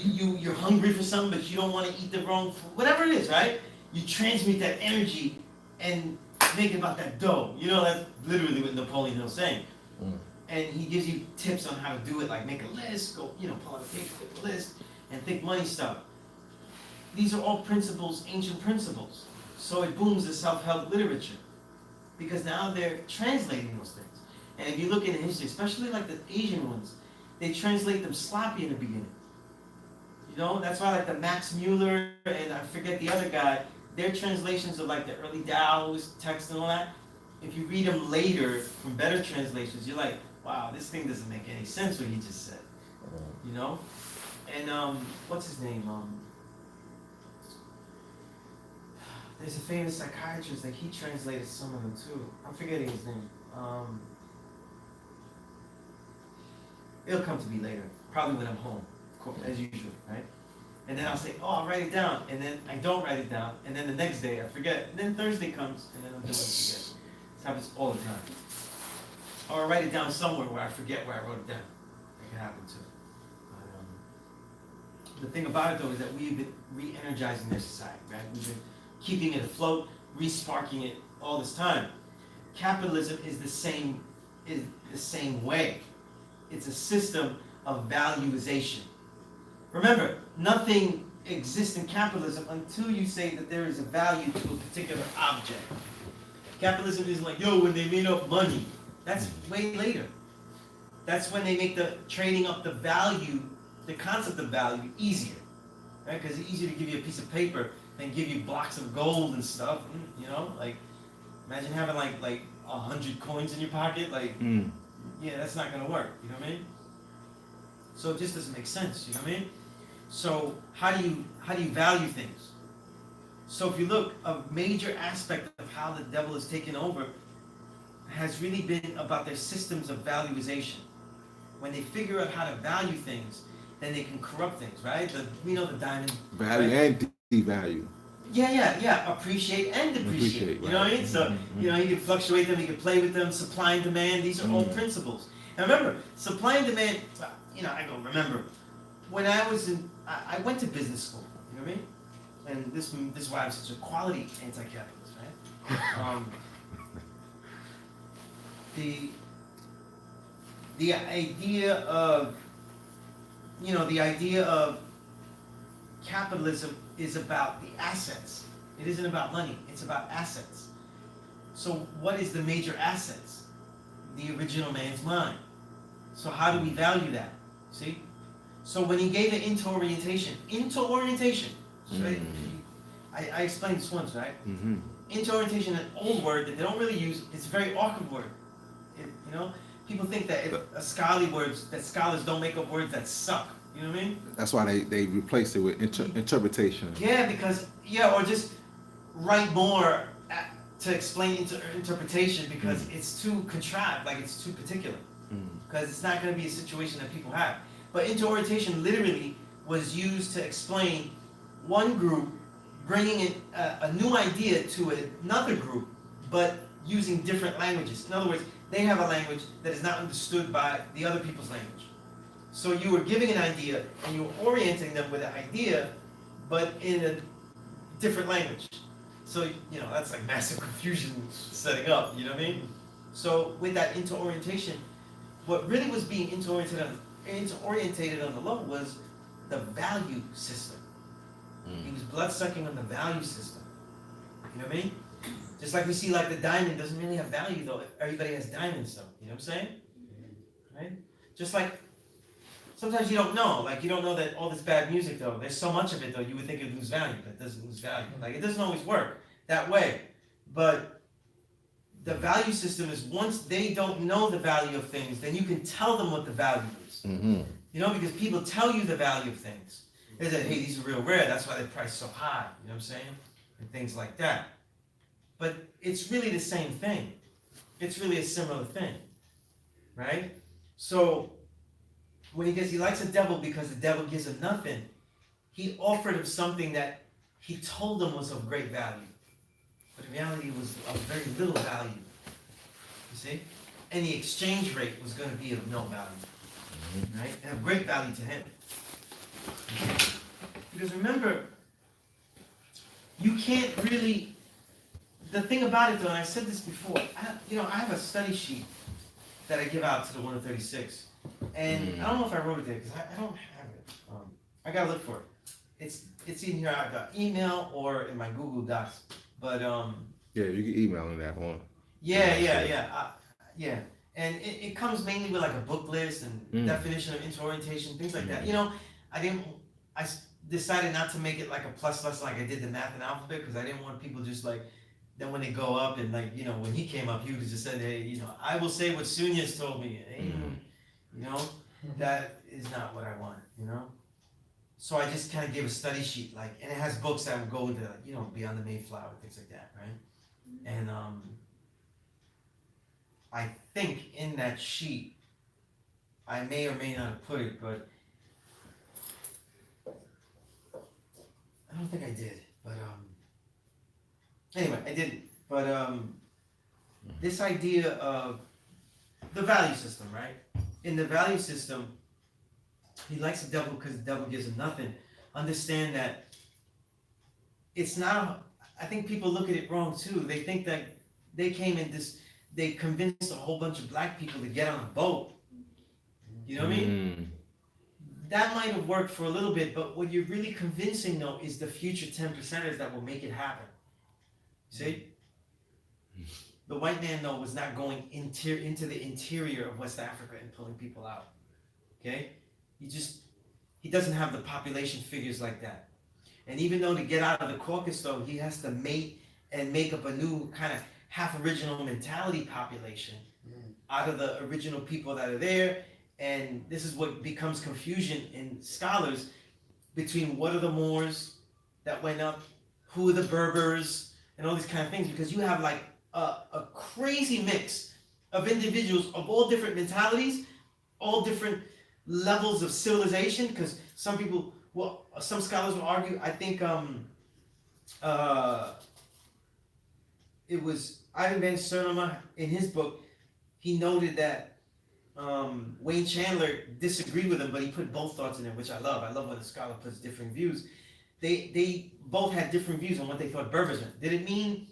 you're hungry for something, but you don't want to eat the wrong food, whatever it is, right? You transmute that energy and make it about that dough. That's literally what Napoleon Hill's saying. And he gives you tips on how to do it, like make a list, go, pull out a paper, make a list, and think money stuff. These are all principles, ancient principles. So it booms the self-help literature, because now they're translating those things. And if you look into history, especially like the Asian ones, they translate them sloppy in the beginning. That's why like the Max Mueller and I forget the other guy, their translations of like the early Taoist text and all that, if you read them later from better translations, you're like, wow, this thing doesn't make any sense what he just said. And what's his name? There's a famous psychiatrist, like he translated some of them too. I'm forgetting his name. It'll come to me later, probably when I'm home, as usual, right? And then I'll say, oh, I'll write it down, and then I don't write it down, and then the next day I forget, and then Thursday comes, and then I'm doing it again. This happens all the time. Or I write it down somewhere where I forget where I wrote it down. That can happen too. But, the thing about it though is that we've been re-energizing their society, right? We've been keeping it afloat, re-sparking it all this time. Capitalism is the same way. It's a system of valuization. Remember, nothing exists in capitalism until you say that there is a value to a particular object. Capitalism isn't like, when they made up money. That's way later. That's when they make the trading up the value, the concept of value, easier. Right? Because it's easier to give you a piece of paper than give you blocks of gold and stuff. Like, imagine having like 100 coins in your pocket. Yeah, that's not gonna work. You know what I mean? So it just doesn't make sense. You know what I mean? So how do you value things? So if you look, a major aspect of how the devil has taken over has really been about their systems of valuization. When they figure out how to value things, then they can corrupt things, right? We know the diamond. Value right? and devalue. Yeah. Appreciate and depreciate. You know what I mean? So, you can fluctuate them, you can play with them, supply and demand, these are all principles. And remember, supply and demand, remember, when I was I went to business school, you know what I mean? And this is why I'm such a quality anti-capitalist, right? The idea of, the idea of capitalism is about the assets. It isn't about money, it's about assets. So what is the major assets? The original man's mind. So how do we value that? See? So when he gave it into orientation, right? I explained this once, right? Mm-hmm. Into orientation, an old word that they don't really use, it's a very awkward word. People think that that scholars don't make up words that suck. You know what I mean? That's why they replaced it with interpretation. Yeah, or just write more to explain interpretation because it's too contrived, like it's too particular. Because it's not going to be a situation that people have. But interorientation literally was used to explain one group bringing in a new idea to another group, but using different languages. In other words, they have a language that is not understood by the other people's language. So you were giving an idea and you were orienting them with an idea, but in a different language. So, that's like massive confusion setting up, you know what I mean? So with that interorientation, what really was being interorientated on the low was the value system. He was blood-sucking on the value system. You know what I mean? Just like we see, like the diamond doesn't really have value though. Everybody has diamonds though. You know what I'm saying? Right? Just like sometimes you don't know. Like you don't know that all this bad music though. There's so much of it though. You would think it would lose value, but it doesn't lose value. Like it doesn't always work that way. But the value system is once they don't know the value of things, then you can tell them what the value is. Mm-hmm. Because people tell you the value of things. They say, hey, these are real rare. That's why they're priced so high. You know what I'm saying? And things like that. But it's really the same thing. It's really a similar thing, right? So when he likes a devil because the devil gives him nothing, he offered him something that he told him was of great value. But in reality, it was of very little value. You see? And the exchange rate was going to be of no value, right? And of great value to him. Because remember, you can't really. The thing about it, though, and I said this before, I have a study sheet that I give out to the 136, and I don't know if I wrote it there because I don't have it. I gotta look for it. It's in here either email or in my Google Docs. But Yeah, you can email me that one. Yeah. And it comes mainly with like a book list and definition of interorientation, things like that. I decided not to make it like a plus lesson like I did the math and alphabet because I didn't want people just like. Then when they go up and like, when he came up, he would have just said, hey, I will say what Sunez told me. Hey, that is not what I want, So I just kind of gave a study sheet, like, and it has books that would go into, Beyond the Mayflower, things like that, right? And I think in that sheet, I may or may not have put it, but I don't think I did, but anyway, I didn't. But this idea of the value system, right? In the value system, he likes the devil because the devil gives him nothing. Understand that it's not. I think people look at it wrong too. They think that they came in they convinced a whole bunch of black people to get on a boat. You know what I mean? That might have worked for a little bit, but what you're really convincing though is the future 10%ers that will make it happen. See? The white man though was not going into the interior of West Africa and pulling people out. Okay? He doesn't have the population figures like that. And even though to get out of the caucus though, he has to mate and make up a new kind of half original mentality population out of the original people that are there. And this is what becomes confusion in scholars between what are the Moors that went up, who are the Berbers, and all these kind of things, because you have like a crazy mix of individuals of all different mentalities, all different levels of civilization, because some scholars will argue, I think it was Ivan van Sertima in his book, he noted that Wayne Chandler disagreed with him, but he put both thoughts in there, which I love. I love when a scholar puts different views. They both had different views on what they thought Berbers meant. Did it mean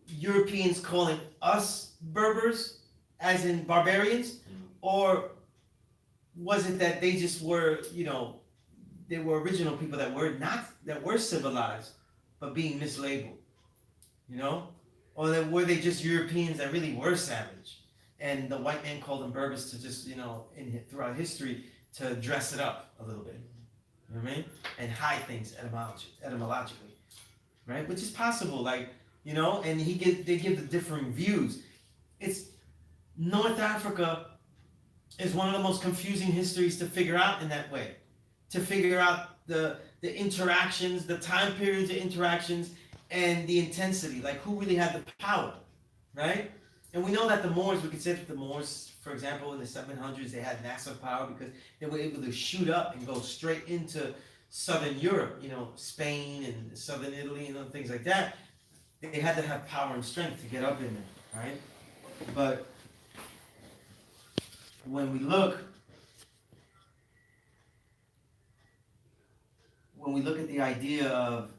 Europeans calling us Berbers, as in barbarians, or was it that they just were, they were original people that were civilized, but being mislabeled, or that were they just Europeans that really were savage, and the white man called them Berbers to just, throughout history to dress it up a little bit, you know what I mean, and hide things etymologically, right? Which is possible, like. And they give the differing views. It's North Africa is one of the most confusing histories to figure out in that way. To figure out the interactions, the time periods of interactions, and the intensity, like who really had the power, right? And we know that the Moors, we could say that the Moors, for example, in the 700s, they had massive power because they were able to shoot up and go straight into Southern Europe, Spain and Southern Italy and things like that. They had to have power and strength to get up in there, right? But when we look at the idea of,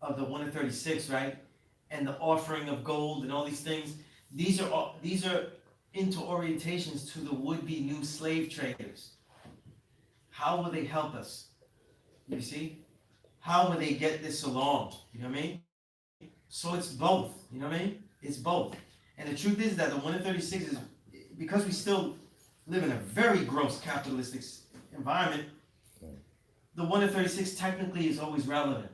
of the 1 in 36, right, and the offering of gold and all these things, these are into orientations to the would-be new slave traders. How will they help us? You see? How will they get this along? You know what I mean? So it's both. You know what I mean? It's both. And the truth is that the 1 in 36 is, because we still live in a very gross capitalistic environment, the 1 in 36 technically is always relevant.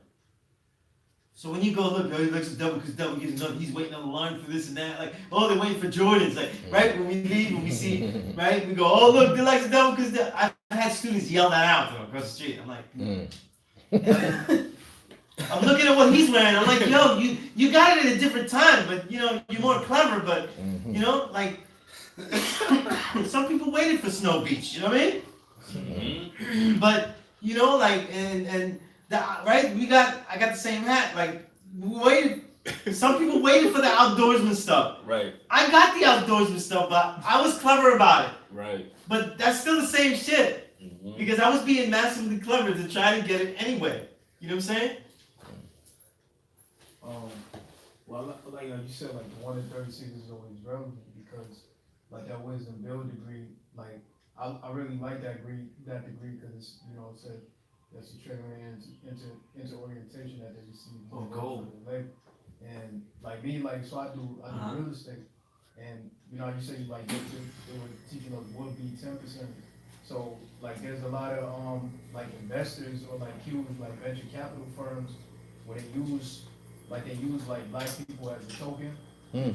So when you go look, he likes a double because double gives another, he's waiting on the line for this and that, like, oh, they're waiting for Jordans, like, right? When we leave, when we see, right? We go, oh, look, they like a double because I've had students yell that out across the street. I'm like, I'm looking at what he's wearing. I'm like, yo, you got it at a different time, but you're more clever. But like some people waited for Snow Beach. You know what I mean? But like and right, I got the same hat. Like we waited. Some people waited for the outdoorsman stuff. Right. I got the outdoorsman stuff, but I was clever about it. Right. But that's still the same shit. Because I was being massively clever to try to get it anyway. You know what I'm saying? Well, like you said, like the 1 in 36 is always relevant because, like that wisdom build degree, like I really like that degree because it's it said that's a training into orientation that they receive. Oh, gold. And like me, like so I do real estate, and you say like they were teaching us would be 10%. So like there's a lot of like investors or like huge like venture capital firms where they use black people as a token,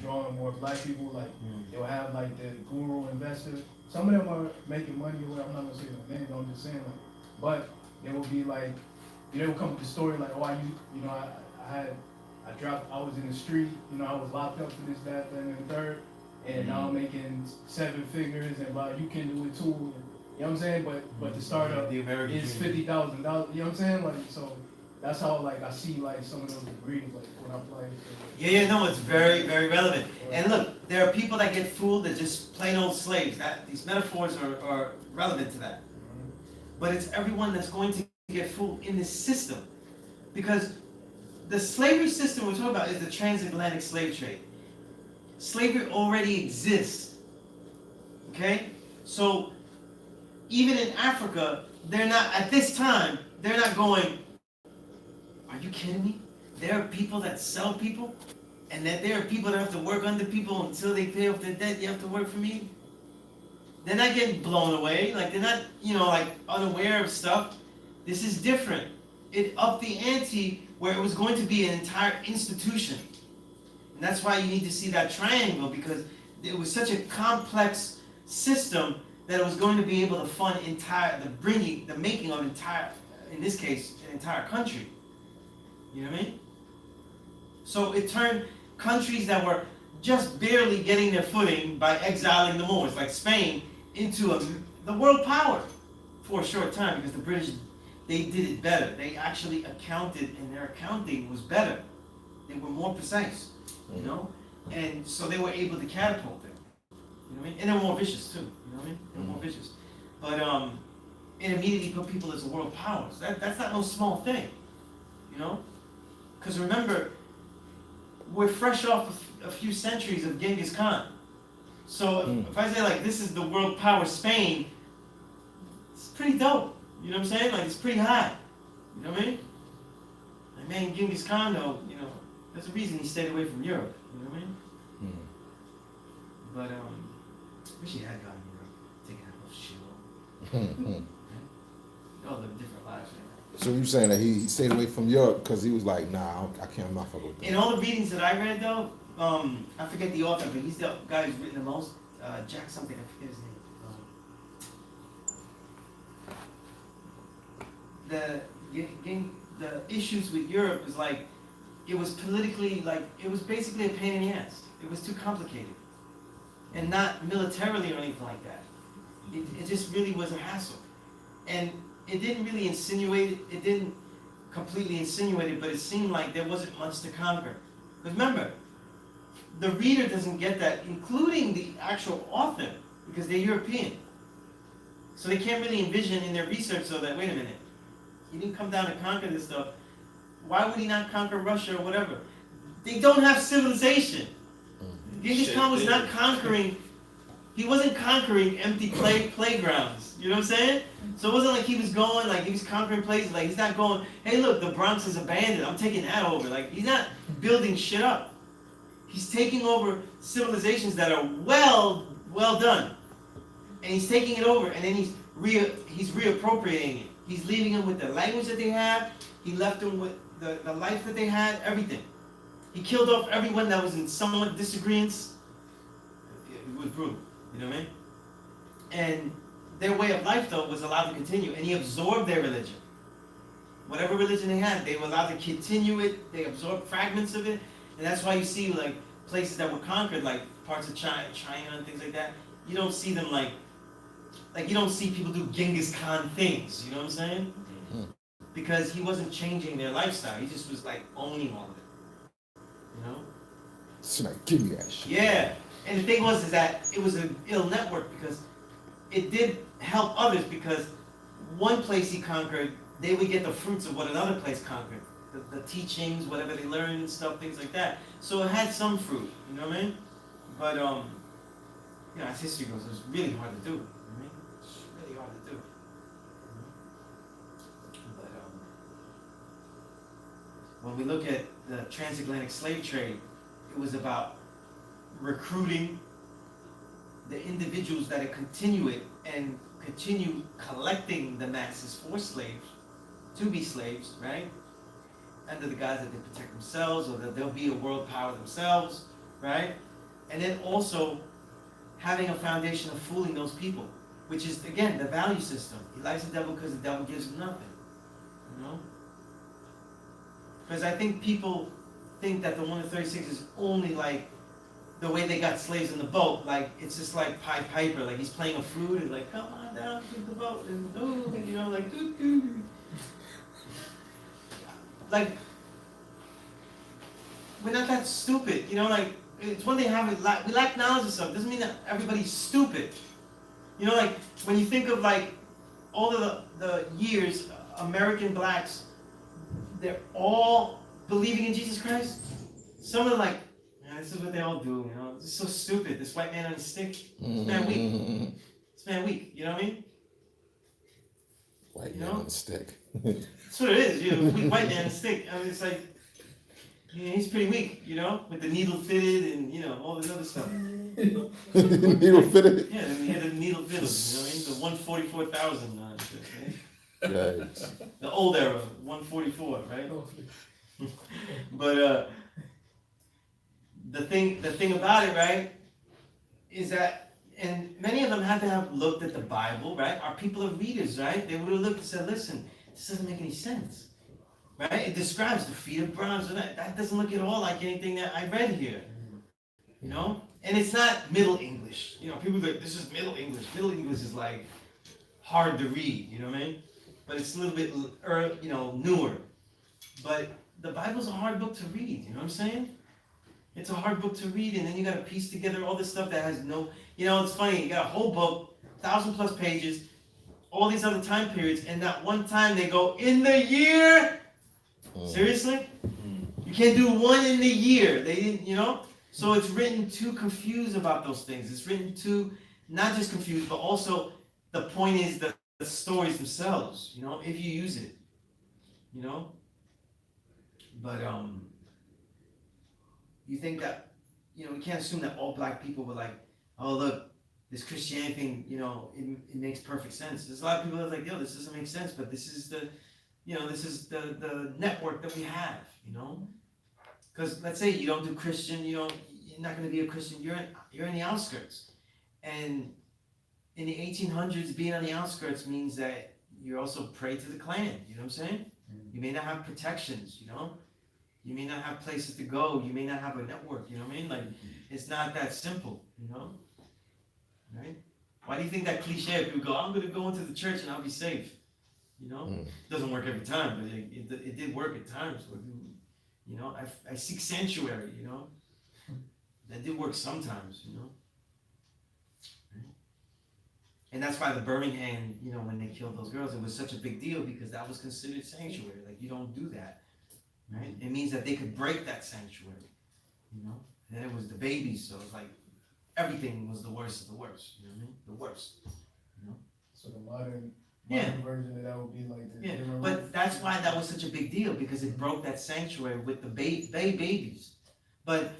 drawing more black people. Like they'll have like the guru investor. Some of them are making money or whatever. I'm not gonna say no names. I'm just saying like, but they will be like, they will come with the story like, oh I was in the street, I was locked up for this, that, and the third, and now I'm making 7 figures, and you can do it too. You know what I'm saying? But the startup is $50,000. You know what I'm saying? Like so, that's how like I see like some of those degrees like when I play. Yeah, no, it's very, very relevant. And look, there are people that get fooled that just plain old slaves. These metaphors are relevant to that. But it's everyone that's going to get fooled in this system, because the slavery system we're talking about is the transatlantic slave trade. Slavery already exists. Okay, so even in Africa, they're not at this time. They're not going, are you kidding me? There are people that sell people, and that there are people that have to work under people until they pay off their debt. You have to work for me. They're not getting blown away. Like they're not, like unaware of stuff. This is different. It upped the ante where it was going to be an entire institution, and that's why you need to see that triangle, because it was such a complex system that it was going to be able to fund the making of entire, in this case, an entire country. You know what I mean? So it turned countries that were just barely getting their footing by exiling the Moors, like Spain, into the world power for a short time, because the British, they did it better. They actually accounted, and their accounting was better. They were more precise, and so they were able to catapult it. You know what I mean? And they were more vicious too. You know what I mean? They were more vicious. But it immediately put people as world powers. That's not no small thing. You know? Because remember, we're fresh off a few centuries of Genghis Khan. So if I say like this is the world power Spain, it's pretty dope. You know what I'm saying? Like it's pretty high. You know what I mean? Like man, Genghis Khan though, you know, there's a reason he stayed away from Europe. You know what I mean? But wish he had gone to Europe, taking that little shit. All the different lives, man. So you saying that he stayed away from Europe because he was like, nah, I can't, I'm not fucking with that. In all the readings that I read though, I forget the author, but he's the guy who's written the most. Jack something, I forget his name. The issues with Europe was like, it was politically like, it was basically a pain in the ass. It was too complicated. And not militarily or anything like that. It just really was a hassle. And it didn't really insinuate it, it didn't completely insinuate it, but it seemed like there wasn't much to conquer. Because remember, the reader doesn't get that, including the actual author, because they're European. So they can't really envision in their research so that, wait a minute, he didn't come down to conquer this stuff. Why would he not conquer Russia or whatever? They don't have civilization. Genghis Khan was not conquering, he wasn't conquering empty playgrounds. You know what I'm saying? So it wasn't like he was going, like he was conquering places, like he's not going, hey look, the Bronx is abandoned, I'm taking that over. Like he's not building shit up. He's taking over civilizations that are well done. And he's taking it over and then he's reappropriating it. He's leaving them with the language that they have, he left them with the life that they had, everything. He killed off everyone that was in somewhat disagreements. It was brutal, you know what I mean? And their way of life, though, was allowed to continue, and he absorbed their religion. Whatever religion they had, they were allowed to continue it, they absorbed fragments of it, and that's why you see, like, places that were conquered, like parts of China and things like that, you don't see them like you don't see people do Genghis Khan things, you know what I'm saying? Because he wasn't changing their lifestyle, he just was, like, owning all of it. You know? It's like, give me that shit. Yeah, and the thing was is that it was an ill network because it did help others because one place he conquered, they would get the fruits of what another place conquered. The teachings, whatever they learned and stuff, things like that. So it had some fruit, you know what I mean? But, you know, as history goes, it was really hard to do. You know what I mean? It's really hard to do. But, when we look at the transatlantic slave trade, it was about recruiting the individuals that continue it and continue collecting the masses for slaves, to be slaves, right? Under the guise that they protect themselves or that they'll be a world power themselves, right? And then also having a foundation of fooling those people, which is, again, the value system. He likes the devil because the devil gives him nothing, you know? Because I think people think that the 1 to 36 is only like the way they got slaves in the boat, like it's just like Pied Piper, like he's playing a flute and like, come on down to the boat, and oh, you know, like, doo, doo. Like, we're not that stupid, you know, like, it's one thing having, we lack knowledge of something, doesn't mean that everybody's stupid. You know, like, when you think of like, all of the years, American blacks, they're all believing in Jesus Christ. Some are like, man, this is what they all do, you know, this is so stupid, this white man on a stick, this man weak. This man weak, you know what I mean? White man on a stick. That's what it is, you know, weak white man on a stick. I mean, it's like, yeah, he's pretty weak, you know, with the needle fitted and, you know, all this other stuff. Needle fitted? Yeah, he had a needle fitted, you know what I mean? The 144,000 shit, right? Right. The old era, 144, right? But the thing about it, right, is that, and many of them had to have looked at the Bible, right? Our people are readers, right? They would have looked and said, listen, this doesn't make any sense, right? It describes the feet of bronze, and that doesn't look at all like anything that I read here, you know? And it's not Middle English. You know, people think this is Middle English. Middle English is like hard to read, you know what I mean? But it's a little bit, you know, newer. But the Bible's a hard book to read, you know what I'm saying? It's a hard book to read, and then you gotta piece together all this stuff that has no, it's funny, you got a whole book, 1,000+ pages, all these other time periods, and not one time they go, in the year? Seriously? You can't do one in the year, they didn't, So it's written to confuse about those things, it's written to, not just confuse, but also, the point is the stories themselves, if you use it, But, you think that, we can't assume that all black people were like, oh look, this Christianity thing, it makes perfect sense. There's a lot of people that are like, yo, this doesn't make sense, but this is the network that we have, Because let's say you don't do Christian, you're not gonna be a Christian, you're in the outskirts. And in the 1800s, being on the outskirts means that you're also prey to the Klan, you know what I'm saying? You may not have protections, You may not have places to go, you may not have a network, you know what I mean? Like, it's not that simple, Right? Why do you think that cliche, people go, I'm gonna go into the church and I'll be safe, Doesn't work every time, but it did work at times. I seek sanctuary, That did work sometimes, Right? And that's why the Birmingham, when they killed those girls, it was such a big deal because that was considered sanctuary. Like, you don't do that. Right? It means that they could break that sanctuary, And then it was the babies, so it's like everything was the worst of the worst, you know what I mean? The worst, So the modern Yeah. version of that would be like the Yeah, different but rules. that's why that was such a big deal because it broke that sanctuary with the babies. But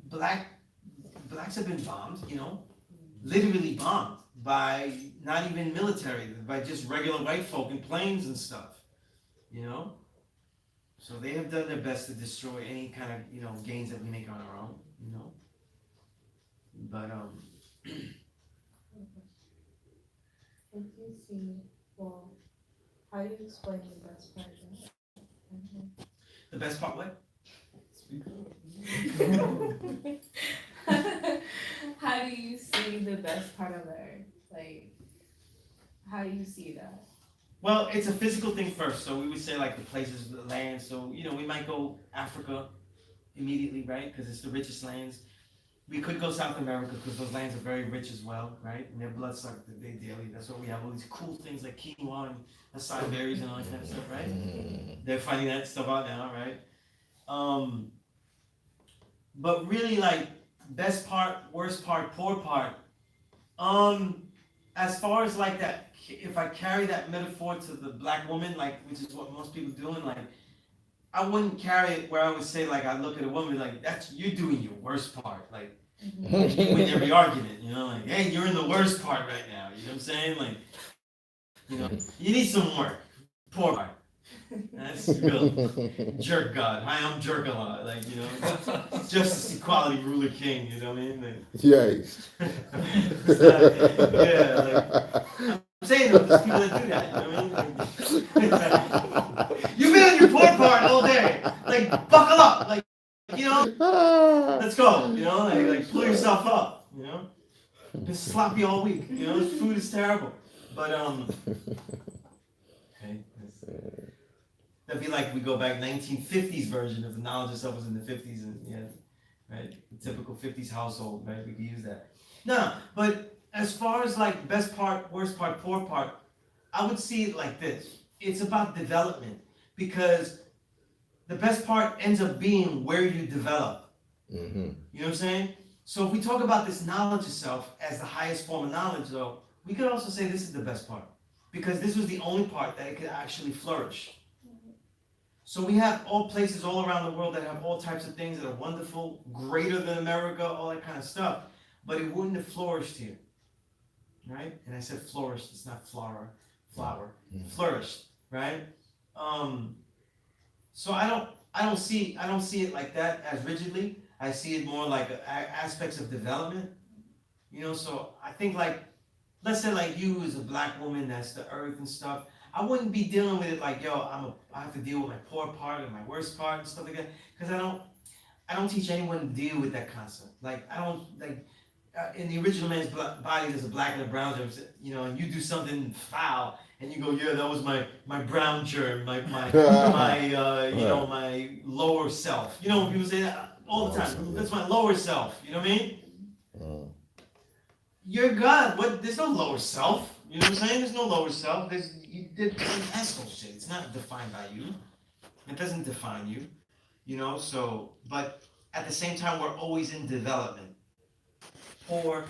blacks have been bombed, literally bombed by not even military, by just regular white folk in planes and stuff, So they have done their best to destroy any kind of, gains that we make on our own, But, If you see, well, how do you explain the best part of it? the best part, what? Speak up. How do you see the best part of there? Like, how do you see that? Well, it's a physical thing first, so we would say like the places, the land, so, we might go Africa immediately, right, because it's the richest lands. We could go South America, because those lands are very rich as well, right, and their blood sucked daily, that's why we have all these cool things like quinoa and acai berries and all that kind of stuff, right? They're finding that stuff out now, right? But really, like, best part, worst part, poor part, as far as like that, if I carry that metaphor to the black woman, like, which is what most people doing, like, I wouldn't carry it where I would say, like, I look at a woman like, you're doing your worst part, like, you win every argument, like, hey, you're in the worst part right now, you know what I'm saying, like, you need some work, poor part. That's real jerk God. Hi, I'm jerk a lot. Like, justice, equality, ruler, king. You know what I mean? Like, Yes. I'm saying there's people that do that. You know what I mean? You've been on your poor part all day. Like, buckle up. Like, let's go. Like pull yourself up. Been sloppy all week. Food is terrible. But okay. That'd be like we go back 1950s version of the knowledge of self was in the 50s and right? The typical 50s household, right? We could use that. No, but as far as like best part, worst part, poor part, I would see it like this. It's about development because the best part ends up being where you develop. Mm-hmm. You know what I'm saying? So if we talk about this knowledge of self as the highest form of knowledge, though, we could also say this is the best part because this was the only part that it could actually flourish. So we have all places all around the world that have all types of things that are wonderful, greater than America, all that kind of stuff, but it wouldn't have flourished here, right? And I said flourished, it's not flower, flourished, right? So I don't see it like that as rigidly. I see it more like aspects of development, So I think like, let's say like you as a black woman, that's the earth and stuff. I wouldn't be dealing with it like, yo, I have to deal with my poor part and my worst part and stuff like that, because I don't teach anyone to deal with that concept. Like, I don't, like, in the original man's body, there's a black and a brown, and you do something foul, and you go, yeah, that was my brown germ, my you know, my lower self. You know, people say that all the time. That's my lower self. You know what I mean? You're God. What? There's no lower self. You know what I'm saying? There's no lower self. That's bullshit. It's not defined by you. It doesn't define you. You know. So, but at the same time, we're always in development. Or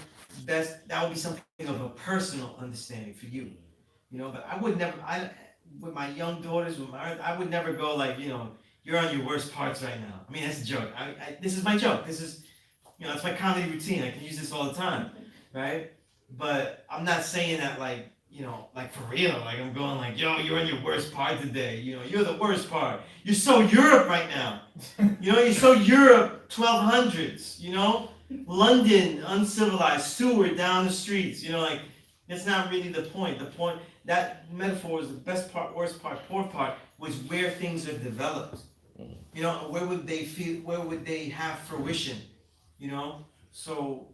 that would be something of a personal understanding for you. You know. But I would never. With my young daughters, I would never go like, you know, you're on your worst parts right now. I mean, that's a joke. This is my joke. This is, you know, it's my comedy routine. I can use this all the time, right? But I'm not saying that like, you know, like for real. Like I'm going like, yo, you're on your worst part today. You know, you're the worst part. You're so Europe right now. You know, you're so Europe 1200s. You know, London, uncivilized, sewer down the streets. You know, like that's not really the point. The point, that metaphor is the best part, worst part, poor part, was where things are developed. You know, where would they feel? Where would they have fruition? You know, so,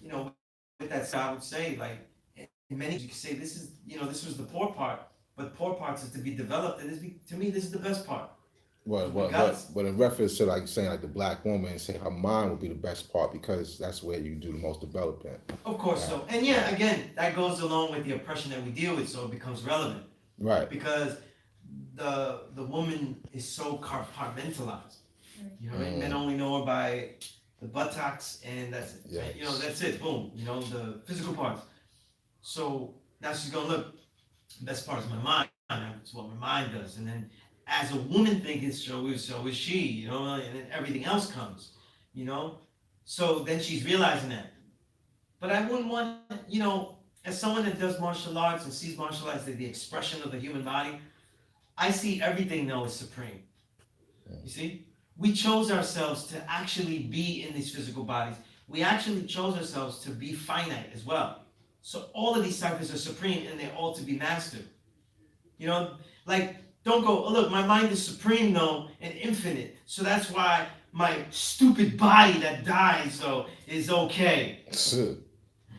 you know, with that, I would say, like, in many, you could say this is, you know, this was the poor part, but poor parts is to be developed, and to me, this is the best part. But in reference to like saying like the black woman, saying her mind would be the best part because that's where you do the most development. Of course, so, and yeah, again, that goes along with the oppression that we deal with, so it becomes relevant. Right. Because the woman is so compartmentalized. You know, men only know her by the buttocks, and that's it. Yes. Right? You know, that's it. Boom. You know, the physical parts. So now she's going, look, the best part is my mind. That's what my mind does. And then as a woman thinking, so is she, you know, and then everything else comes, you know. So then she's realizing that. But I wouldn't want, you know, as someone that does martial arts and sees martial arts as the expression of the human body, I see everything now as supreme. You see? We chose ourselves to actually be in these physical bodies. We actually chose ourselves to be finite as well. So all of these ciphers are supreme and they're all to be mastered. You know, like, don't go, oh look, my mind is supreme though and infinite. So that's why my stupid body that dies though is okay.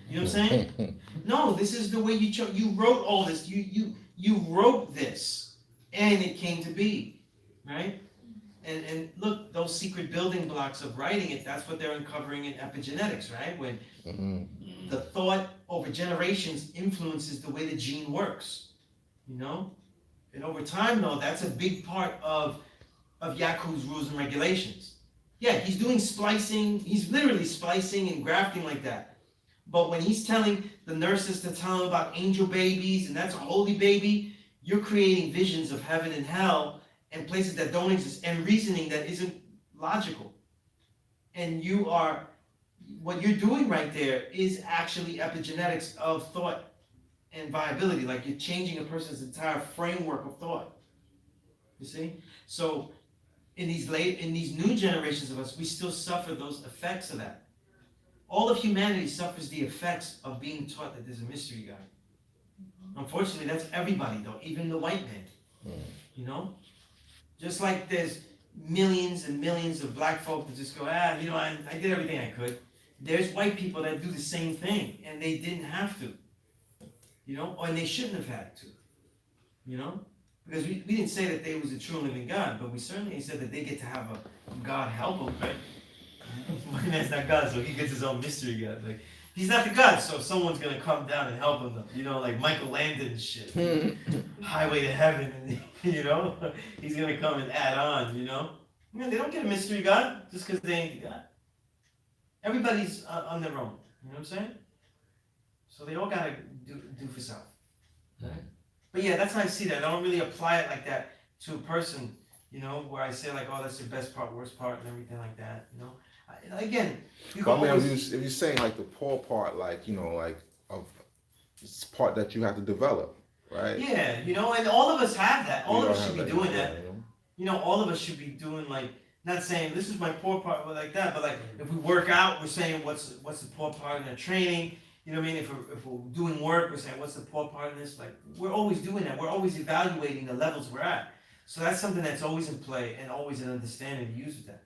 You know what I'm saying? No, this is the way you chose. You wrote all this. You wrote this, and it came to be, right? And look, those secret building blocks of writing it. That's what they're uncovering in epigenetics, right? When the thought over generations influences the way the gene works, you know. And over time, though, that's a big part of Yaku's rules and regulations. Yeah, he's doing splicing. He's literally splicing and grafting like that. But when he's telling the nurses to tell him about angel babies, and that's a holy baby, you're creating visions of heaven and hell and places that don't exist and reasoning that isn't logical. And what you're doing right there is actually epigenetics of thought and viability. Like you're changing a person's entire framework of thought. You see? So in these new generations of us, we still suffer those effects of that. All of humanity suffers the effects of being taught that there's a mystery God. Unfortunately, that's everybody though, even the white man. You know? Just like there's millions and millions of black folk that just go, you know, I did everything I could. There's white people that do the same thing, and they didn't have to. You know? And they shouldn't have had to. You know? Because we didn't say that they was a true and living God, but we certainly said that they get to have a God help them, right? My man's not God, so he gets his own mystery God. Like, he's not the God, so someone's gonna come down and help him. You know, like Michael Landon and shit. Highway to Heaven, and you know, he's gonna come and add on. You know, they don't get a mystery God just because they ain't the God. Everybody's on their own. You know what I'm saying? So they all gotta do for self. Right? But yeah, that's how I see that. I don't really apply it like that to a person. You know, where I say like, oh, that's the best part, worst part, and everything like that. You know. Again, you can if you're saying like the poor part, like, you know, like of it's part that you have to develop, right? Yeah, you know, and all of us have that. All of us should be doing that. You know? You know, all of us should be doing like, not saying this is my poor part like that, but like if we work out, we're saying what's the poor part in our training. You know what I mean? If we're doing work, we're saying what's the poor part in this. Like we're always doing that. We're always evaluating the levels we're at. So that's something that's always in play and always an understanding to use with that.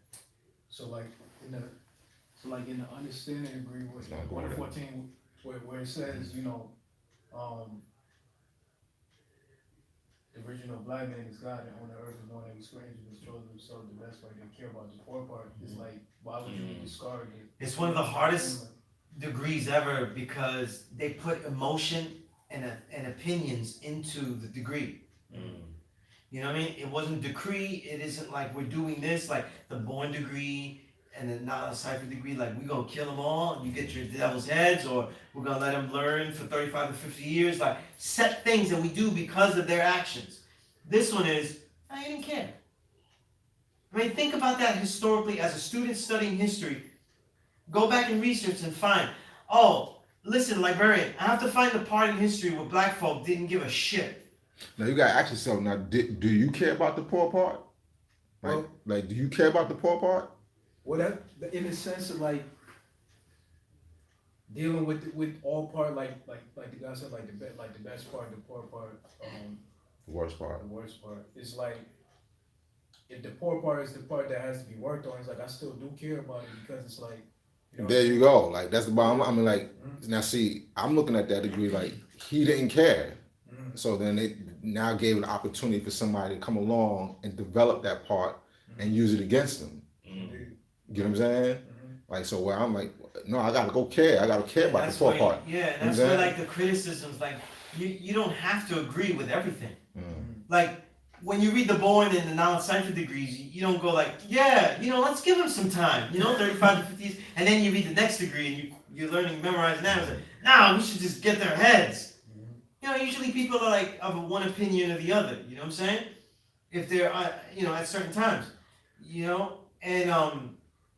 So like in the understanding agreement with 114, where it says, you know, the original black man is God and on the earth is one that was created was chosen to serve the best part. They care about the poor part. It's like, why would you discard it? It's one of the hardest degrees ever because they put emotion and opinions into the degree. You know what I mean? It wasn't decree. It isn't like we're doing this, like the born degree and the non-cipher degree, like we're gonna kill them all, you get your devil's heads, or we're gonna let them learn for 35 to 50 years, like set things that we do because of their actions. This one is, I didn't care. I mean, think about that historically as a student studying history. Go back and research and find, oh, listen, librarian, I have to find the part in history where black folk didn't give a shit. Now you gotta ask yourself, now, do you care about the poor part? Like, do you care about the poor part? Well, that in the sense of like dealing with all part, like the guy said, like the best part, the poor part, The worst part. the worst part. It's like if the poor part is the part that has to be worked on, it's like I still do care about it because it's like, you know. There you go. Like that's the bottom. I mean, like now, see, I'm looking at that degree like he didn't care. So then they now gave an opportunity for somebody to come along and develop that part and use it against them. You know what I'm saying? Like, so where I'm like, no, I gotta go care. I gotta care about the poor part. Yeah, that's where like the criticisms, like you don't have to agree with everything. Like when you read the born and the non-cipher degrees, you don't go like, yeah, you know, let's give them some time, you know, 35 to 50s, and then you read the next degree and you're learning, memorizing that. It's like, nah, we should just get their heads. You know, usually people are like of one opinion or the other. You know what I'm saying? If they're, you know, at certain times, you know, and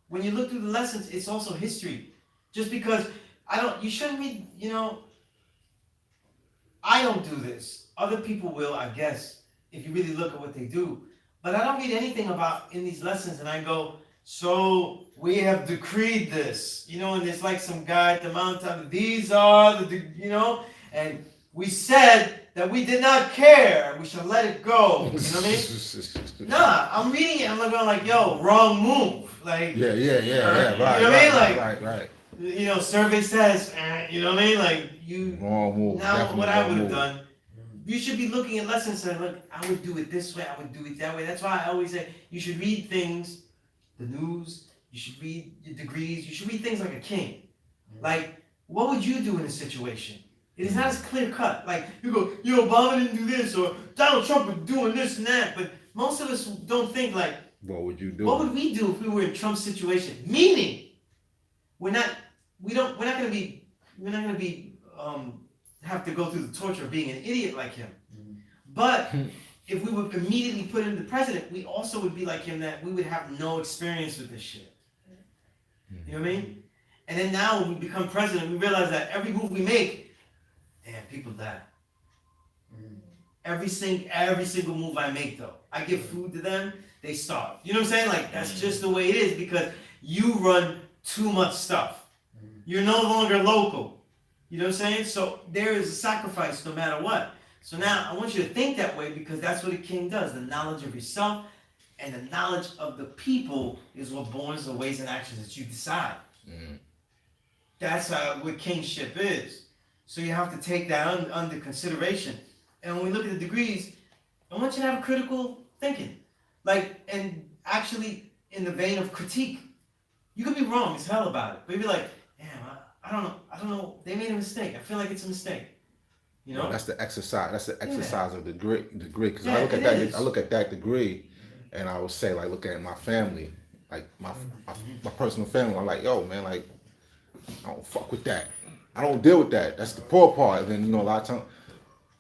when you look through the lessons, it's also history. Just because you shouldn't read, you know, I don't do this. Other people will, I guess, if you really look at what they do. But I don't read anything about in these lessons and I go, so we have decreed this, you know, and it's like some guy at the mountain, these are the, you know, and we said that we did not care. We should let it go. You know what I mean? Nah, I'm reading it. I'm going like, yo, wrong move. Like, Yeah. Right. You know what I mean? Like, right. You know, survey says, you know what I mean? Like, Wrong move. now what I would have move. done, you should be looking at lessons saying, look, I would do it this way. I would do it that way. That's why I always say you should read things, the news. You should read your degrees. You should read things like a king. Like, what would you do in a situation? It is not as clear cut. Like, you go, yo, Obama didn't do this, or Donald Trump was doing this and that. But most of us don't think like, what would you do? What would we do if we were in Trump's situation? Meaning, we're not gonna be, have to go through the torture of being an idiot like him. But if we would immediately put him the president, we also would be like him, that we would have no experience with this shit. You know what I mean? And then now when we become president, we realize that every move we make, damn, people die. Every single move I make, though, I give food to them, they starve. You know what I'm saying? Like, that's just the way it is because you run too much stuff. You're no longer local. You know what I'm saying? So there is a sacrifice no matter what. So now I want you to think that way because that's what a king does. The knowledge of yourself and the knowledge of the people is what borns the ways and actions that you decide. That's what kingship is. So you have to take that under consideration. And when we look at the degrees, I want you to have critical thinking. Like, and actually in the vein of critique. You could be wrong as hell about it. But you'd be like, damn, I don't know. They made a mistake. I feel like it's a mistake. You know? That's the exercise. That's the exercise of the degree. Because Yeah, I look at that degree, and I would say, like, looking at my family, like my personal family. I'm like, yo, man, like, I don't fuck with that. I don't deal with that. That's the poor part. And then, you know, a lot of times,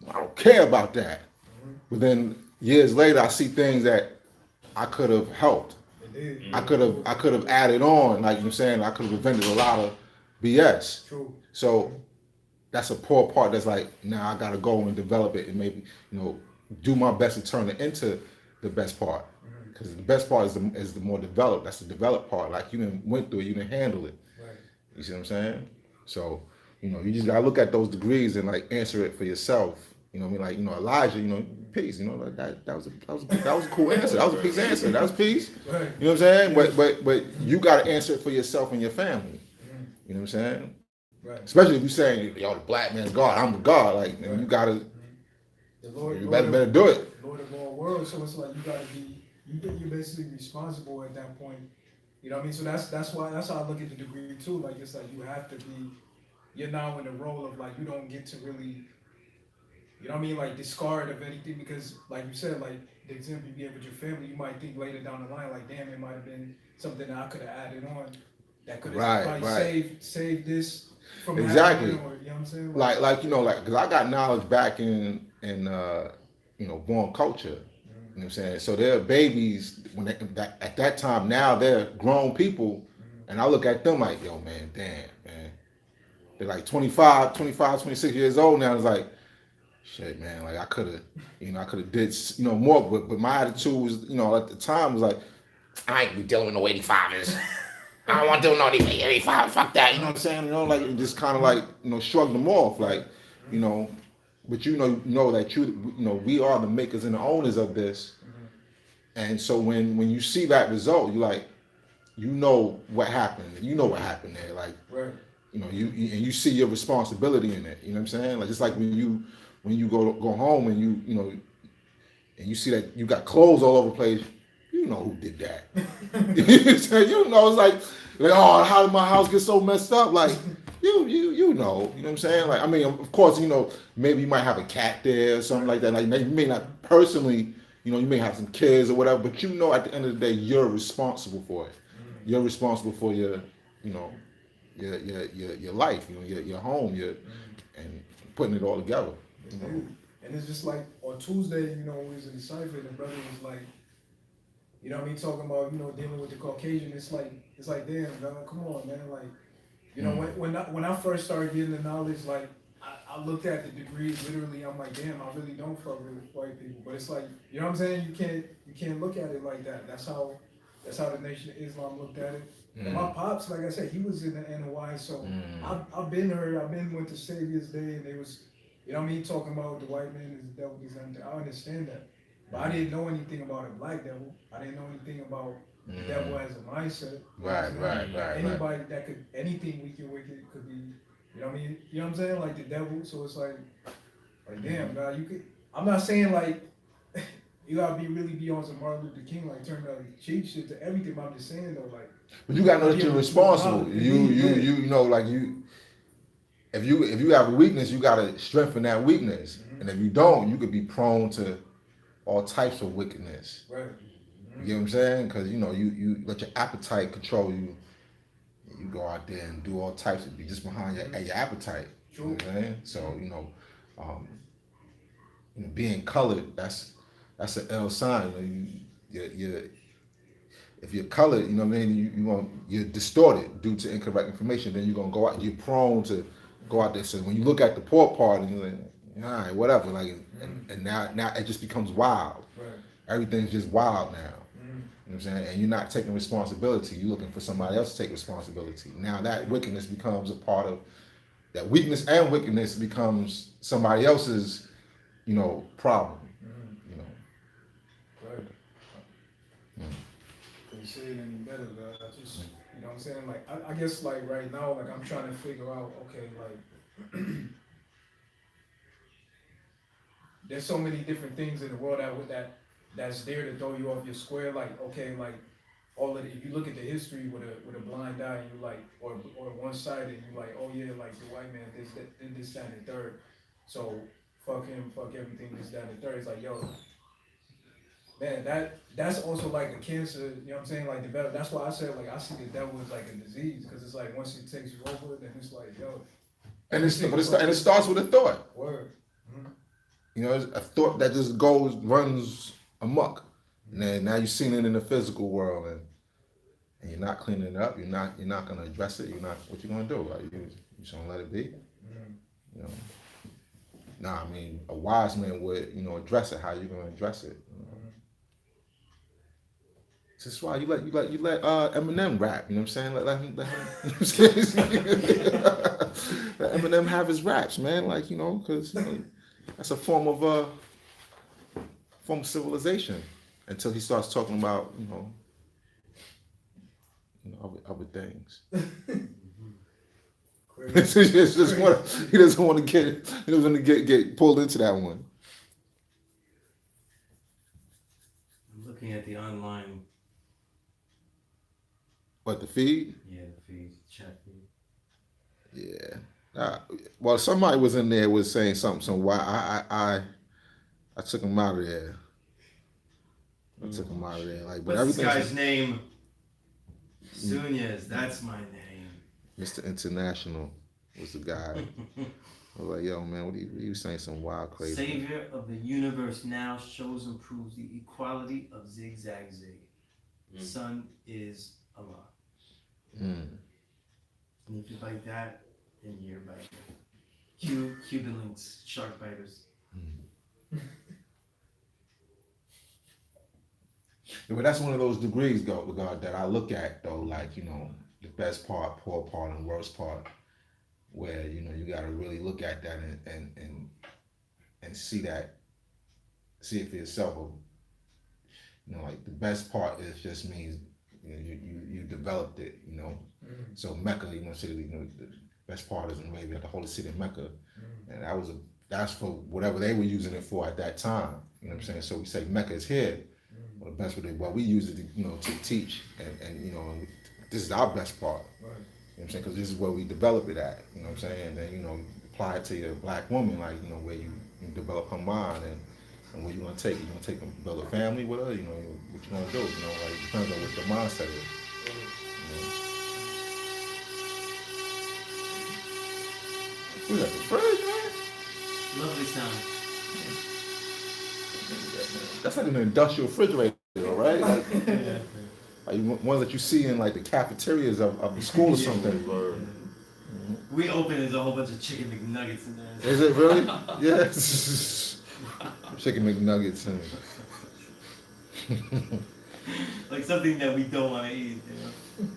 I don't care about that. But then years later, I see things that I could have helped. I could have added on, like you're saying, I could have prevented a lot of BS. True. So that's a poor part that's like, now I gotta go and develop it and maybe, you know, do my best to turn it into the best part. Because the best part is the more developed. That's the developed part. Like you didn't went through it, you didn't handle it. Right. You see what I'm saying? So, you know, you just gotta look at those degrees and like answer it for yourself. You know what I mean? Like, you know, Elijah, you know, peace, you know, like that was a cool answer. That was a peace answer. That was peace. Right. You know what I'm saying? But you gotta answer it for yourself and your family. You know what I'm saying? Right. Especially if you're saying, yo, the black man's God, I'm the God. Like, you gotta the Lord, You Lord better do it. Lord of all worlds. So it's like you gotta be, you're basically responsible at that point. You know what I mean? So that's why, that's how I look at the degree too. Like it's like you have to be, you're now in the role of like you don't get to really, you know what I mean, like discard of anything, because like you said, like the example you gave with your family, you might think later down the line, like damn, it might have been something that I could have added on that could have Right, probably right. saved this from Exactly. happening, or you know what I'm saying? Like you know, like because I got knowledge back in you know, born culture. You know what I'm saying? So they're babies when they at that time. Now they're grown people, and I look at them like, yo, man, damn, man. They're like 25, 26 years old now. It's like, shit, man. Like I could have, you know, I could have did, you know, more. But my attitude was, you know, at the time was like, I ain't be dealing with no 85ers. I don't want to do no 85. Fuck that. You know what I'm saying? You know, like just kind of like, you know, shrug them off, like, you know. But you know that you know, we are the makers and the owners of this. And so when you see that result, you like, you know what happened. You know what happened there. Like, Right. you know, and you see your responsibility in it. You know what I'm saying? Like, just like when you go home and you know, and you see that you got clothes all over the place, you know who did that. You know, it's like, oh, how did my house get so messed up? Like, you know what I'm saying? Like, I mean, of course, you know, maybe you might have a cat there or something like that. Like, you may not personally, you know, you may have some kids or whatever, but you know, at the end of the day, you're responsible for it. You're responsible for your, you know, your life, you know, your home, and putting it all together. You know? And it's just like on Tuesday, you know, when we was in the cipher, the brother was like, you know what I mean, talking about, you know, dealing with the Caucasian. It's like damn, God, come on, man. Like, you know, when I first started getting the knowledge, like I looked at the degrees literally. I'm like, damn, I really don't fuck with white people. But it's like, you know what I'm saying? You can't look at it like that. That's how the Nation of Islam looked at it. And my pops, like I said, he was in the NOI, so I've been went to Savior's Day, and they was, you know what I mean, talking about the white man is the devil. I understand that. But I didn't know anything about a black devil. I didn't know anything about the devil as a mindset. Right. Anybody that could, anything wicked could be, you know what I mean? You know what I'm saying? Like the devil. So it's like damn, God, you could. I'm not saying like you gotta really be on some Martin Luther King, like turn the cheap shit to everything. But I'm just saying though, like. But you gotta know that you're responsible. You know, like you. If you have a weakness, you gotta strengthen that weakness. And if you don't, you could be prone to all types of wickedness. Right. You know what I'm saying? Because you know you let your appetite control you. You go out there and do all types of, be just behind your appetite. You know what I'm saying? So you know, being colored, that's an L sign. You know, you if you're colored, you know what I mean. You're distorted due to incorrect information. Then you're gonna go out. You're prone to go out there. So when you look at the poor part, and you're like, all right, whatever. Like, and now it just becomes wild. Right. Everything's just wild now. You know what I'm saying? And you're not taking responsibility. You're looking for somebody else to take responsibility. Now that wickedness becomes a part of that weakness, and wickedness becomes somebody else's, you know, problem. You know. Right. Can you say it any better, God? I just, you know what I'm saying? Like, I guess like right now, like I'm trying to figure out, okay, like there's so many different things in the world that's there to throw you off your square. Like, okay, like all of the, if you look at the history with a blind eye, and you like, or one sided, and you like, oh yeah, like the white man this, that, and the third. So fuck him, fuck everything, this, that, and the third. It's like, yo, man, that's also like a cancer. You know what I'm saying? Like develop. That's why I said like I see the devil as like a disease, because it's like once it takes you over, then it's like, yo. And it starts with a thought. Word. You know, a thought that just runs amok. And then now you've seen it in the physical world, and you're not cleaning it up. You're not gonna address it. What you gonna do? Like you just gonna let it be? You know. Nah, I mean, a wise man would, you know, address it. How you gonna address it? You know? This is why you let Eminem rap. You know what I'm saying? Let him. Let Eminem have his raps, man. Like, you know, because that's a form of civilization. Until he starts talking about, you know, other things. He doesn't want to get pulled into that one. looking at the online. But the feed, Yeah, the feed, chat feed. yeah. Well, somebody was in there was saying something. So why I took him out of there. I took him out of there. Like, but What's this everything's guy's name? Sunez, that's my name. Mr. International was the guy. I was like, yo, man, what are you saying? Some wild, crazy. Savior of the universe now shows and proves the equality of zigzag zig. Sun is Allah. Mm. And if you like that, then you're right. Cuban links, shark biters. Yeah, but that's one of those degrees, God, that I look at though, like, you know, the best part, poor part, and worst part, where, you know, you got to really look at that and see it for yourself. You know, like the best part is just means, you know, you developed it, you know. So Mecca, you know, the best part is maybe the holy city of Mecca, and that's for whatever they were using it for at that time. You know what I'm saying? So we say Mecca is here. Well, the best way, well, we use it, you know, to teach, and you know, this is our best part. Right. You know what I'm saying? Because this is where we develop it at. You know what I'm saying? And then, you know, apply it to your black woman, like, you know, where you develop her mind and where you want to take it. You want to take them, build a family with her. You know, what you want to do. You know, like, it depends on what your mindset is. You know? Who's at the fridge, man? Lovely sound. That's like an industrial refrigerator, right? Like, Yeah. like ones that you see in like the cafeterias of the school or something. We open, there's a whole bunch of chicken McNuggets in there. Is it really? Yes. Chicken McNuggets and Like something that we don't want to eat, you know?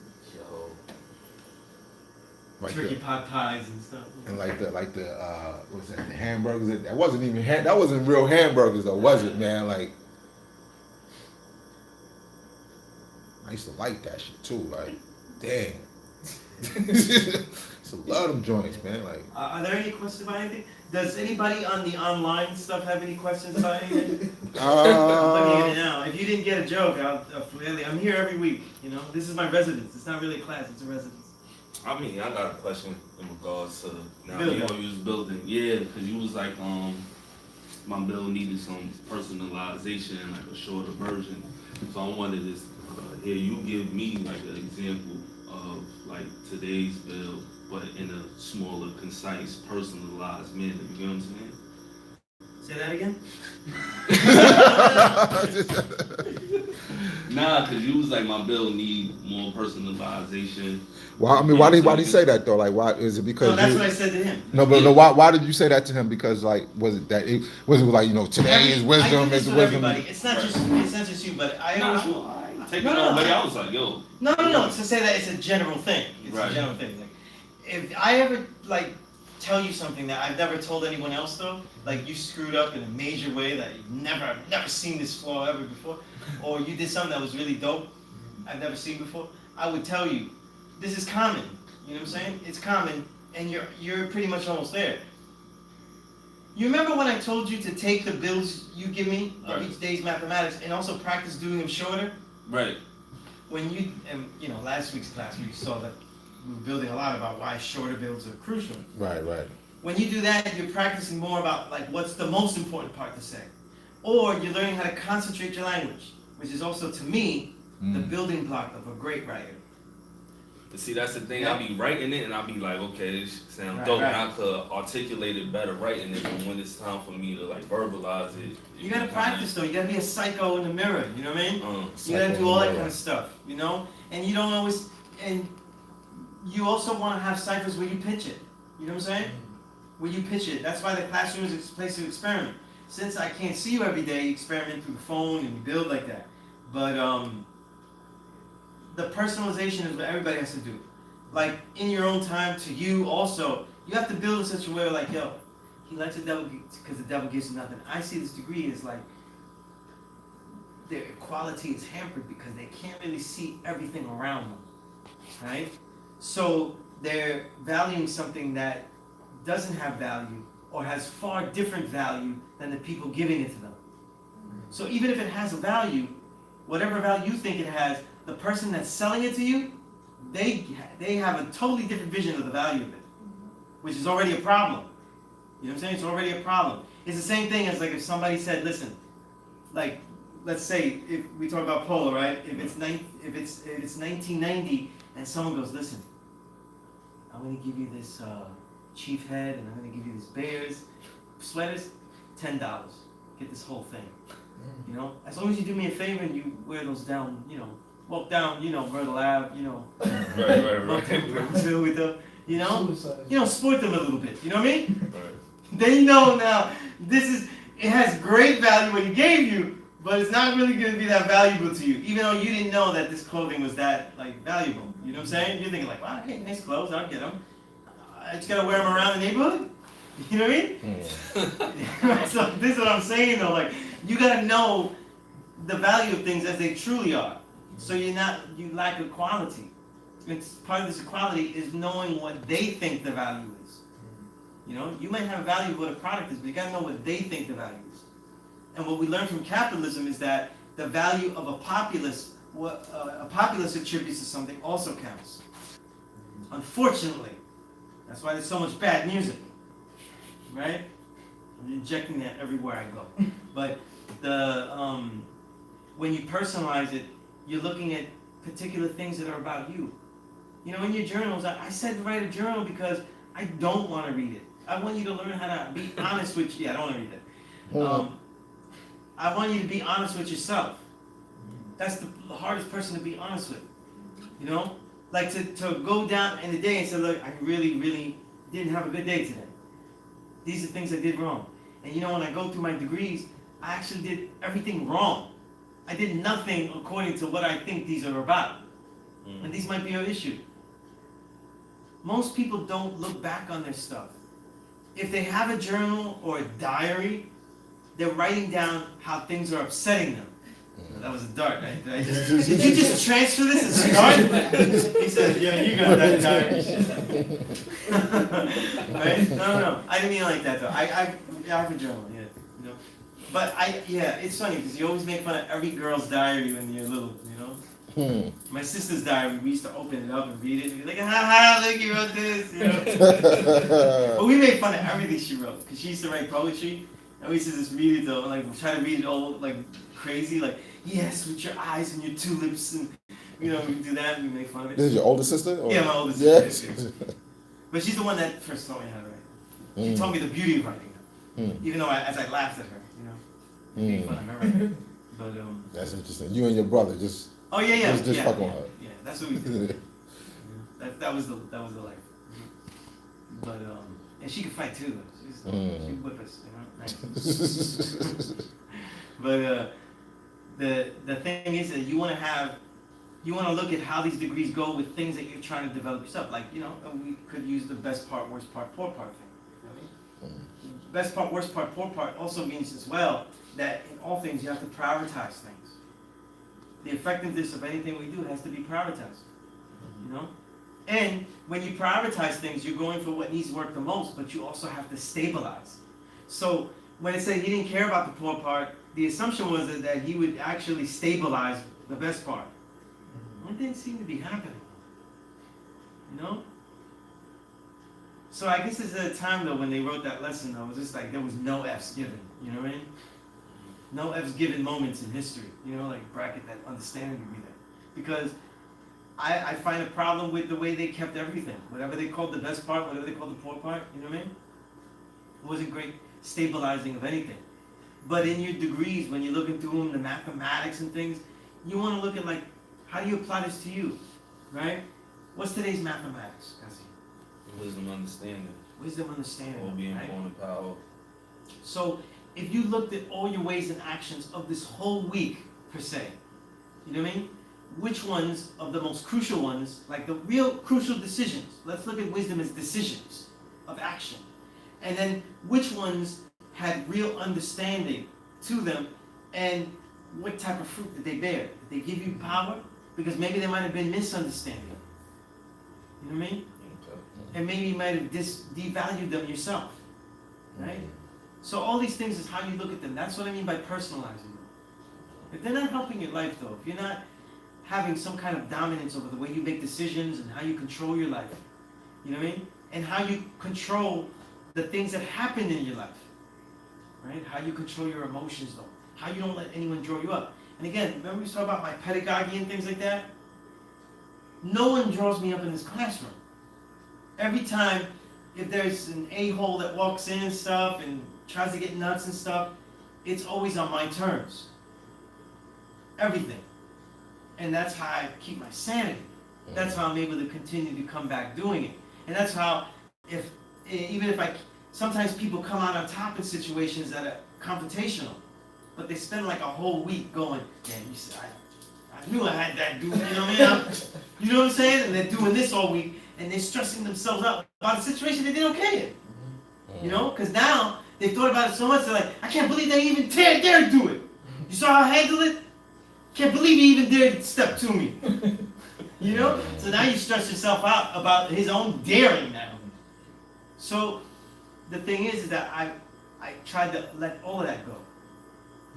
like Turkey the, pot pies and stuff. and like the what's that? The hamburgers. That wasn't even that wasn't real hamburgers though, was it, man? Like I used to like that shit too. Like, damn. So love them joints, man. Like, Are there any questions about anything? Does anybody on the online stuff have any questions about anything? Let me get it now. If you didn't get a joke, I'm here every week. You know, this is my residence. It's not really a class; it's a residence. I mean, I got a question in regards to now Building. you know you was building, yeah, because you was like, my build needed some personalization, like a shorter version. So I wanted this. Here, you give me like an example of like today's build, but in a smaller, concise, personalized manner. You know what I'm saying? Say that again. Nah, cause you was like my build need more personalization. well, I mean, why did he say that though? Like, why is it because? No, that's what I said to him. No, but no, why did you say that to him? Because like, was it like, you know, today is wisdom, I do this is with wisdom. everybody. It's not just you, but I always. I take No, it no, on, but I- I was like, yo. No. It's to say that it's a general thing. It's Right. a general thing. Like, if I ever like tell you something that I've never told anyone else though, like you screwed up in a major way that you've never seen this flaw ever before, or you did something that was really dope I've never seen before, I would tell you, this is common. You know what I'm saying? It's common, and you're pretty much almost there. You remember when I told you to take the bills you give me of each day's mathematics and also practice doing them shorter? Right. When you, and you know, last week's class we saw that we were building a lot about why shorter builds are crucial. Right. When you do that, you're practicing more about like what's the most important part to say. Or you're learning how to concentrate your language, which is also to me, the building block of a great writer. But see, that's the thing. I'll be writing it and I'll be like, okay, this sounds Right, dope. right. And I could articulate it better writing it. But when it's time for me to like verbalize it, You gotta practice though, you gotta be a psycho in the mirror, you know what I mean? You Psycho gotta do all in the that kind mirror. of stuff, you know? And you don't always, and you also wanna have ciphers where you pitch it, you know what I'm saying? Where you pitch it, that's why the classroom is a place to experiment. Since I can't see you every day, you experiment through the phone and you build like that. But the personalization is what everybody has to do. Like in your own time, to you also, you have to build in such a way where like, yo, he lets the devil because the devil gives him nothing. I see this degree as like their equality is hampered because they can't really see everything around them, right? So they're valuing something that doesn't have value or has far different value than the people giving it to them. So even if it has a value, whatever value you think it has, the person that's selling it to you, they have a totally different vision of the value of it, which is already a problem. You know what I'm saying? It's already a problem. It's the same thing as like if somebody said, listen, like let's say if we talk about polo, right? If it's 1990 and someone goes, listen, I'm gonna give you this chief head and I'm gonna give you this Bears sweaters, $10. Get this whole thing. You know, as long as you do me a favor and you wear those down, you know, walk down, you know, Myrtle Ave, you know, walk down Brownsville with them, you know, sport them a little bit. You know what I mean? They know now it has great value what he gave you, but it's not really going to be that valuable to you, even though you didn't know that this clothing was that like valuable. You know what I'm saying? You're thinking like, wow, okay, nice clothes, I'll get them. I just gotta wear them around the neighborhood. You know what I mean? So this is what I'm saying though, like you gotta know the value of things as they truly are. So you lack equality. It's part of this equality is knowing what they think the value is. You know, you might have a value of what a product is, but you gotta know what they think the value is. And what we learn from capitalism is that the value of a populace, what a populace attributes to something also counts. Unfortunately, that's why there's so much bad music, right? I'm injecting that everywhere I go. But when you personalize it, you're looking at particular things that are about you. You know, in your journals, I said to write a journal because I don't want to read it. I want you to learn how to be honest with you. I don't want to read it. I want you to be honest with yourself. That's the hardest person to be honest with. You know? Like to go down in the day and say, look, I really, really didn't have a good day today. These are things I did wrong. And you know, when I go through my degrees, I actually did everything wrong. I did nothing according to what I think these are about. And these might be your issue. Most people don't look back on their stuff. If they have a journal or a diary, they're writing down how things are upsetting them. That was a dart, right? Did you just transfer this and start? He said, yeah, you got that diary. Right? No. I didn't mean it like that though. I have a journal, yeah. You know? But it's funny because you always make fun of every girl's diary when you're little, you know? My sister's diary, we used to open it up and read it and be like, haha, look, you wrote this, you know? But we made fun of everything she wrote because she used to write poetry. And we used to just read it though, like try to read it all like crazy, like, yes, with your eyes and your tulips, and you know, we do that and we make fun of it. This is your older sister? Or? Yeah, my older sister. Yes. But she's the one that first taught me how to write. She told me the beauty of writing. Even though as I laughed at her, you know, made fun of her writing. But that's interesting. You and your brother just just fuck on her. Yeah, that's what we did. that was the life. But and she could fight too. She'd whip us, you know. Nice. But the thing is that you want to look at how these degrees go with things that you're trying to develop yourself. Like, you know, we could use the best part, worst part, poor part thing. You know what I mean? Best part, worst part, poor part also means as well that in all things you have to prioritize things. The effectiveness of anything we do has to be prioritized. You know? And when you prioritize things, you're going for what needs to work the most, but you also have to stabilize. So when it said he didn't care about the poor part, the assumption was that he would actually stabilize the best part. That didn't seem to be happening. You know? So I guess it's at a time though when they wrote that lesson though, it was just like there was no F's given. You know what I mean? No F's given moments in history. You know, like bracket that understanding would be there. Because I find a problem with the way they kept everything. Whatever they called the best part, whatever they called the poor part, you know what I mean? It wasn't great stabilizing of anything. But in your degrees, when you're looking through them, the mathematics and things, you want to look at like, how do you apply this to you, right? What's today's mathematics, Cassie? Wisdom, understanding. Wisdom, understanding. All being right? born of power. So if you looked at all your ways and actions of this whole week, per se, you know what I mean? Which ones of the most crucial ones, like the real crucial decisions, let's look at wisdom as decisions of action. And then which ones had real understanding to them, and what type of fruit did they bear? Did they give you power? Because maybe there might have been misunderstanding. You know what I mean? Okay. And maybe you might have devalued them yourself. Right? So all these things is how you look at them. That's what I mean by personalizing them. if they're not helping your life though, if you're not having some kind of dominance over the way you make decisions and how you control your life, you know what I mean? And how you control the things that happen in your life, right? How you control your emotions though, how you don't let anyone draw you up. And again, remember we talked about my pedagogy and things like that? No one draws me up in this classroom. Every time, if there's an a-hole that walks in and stuff and tries to get nuts and stuff, it's always on my terms. Everything. And that's how I keep my sanity. That's how I'm able to continue to come back doing it. And that's how, even if sometimes people come out on top in situations that are confrontational, but they spend like a whole week going, man, you said, I knew I had that dude, you know what I mean? You know what I'm saying? And they're doing this all week, and they're stressing themselves out about a situation they didn't okay it. You know? Because now, they thought about it so much, they're like, I can't believe they even dare do it. You saw how I handled it? Can't believe he even dared step to me. You know? So now you stress yourself out about his own daring now. So the thing is that I tried to let all of that go.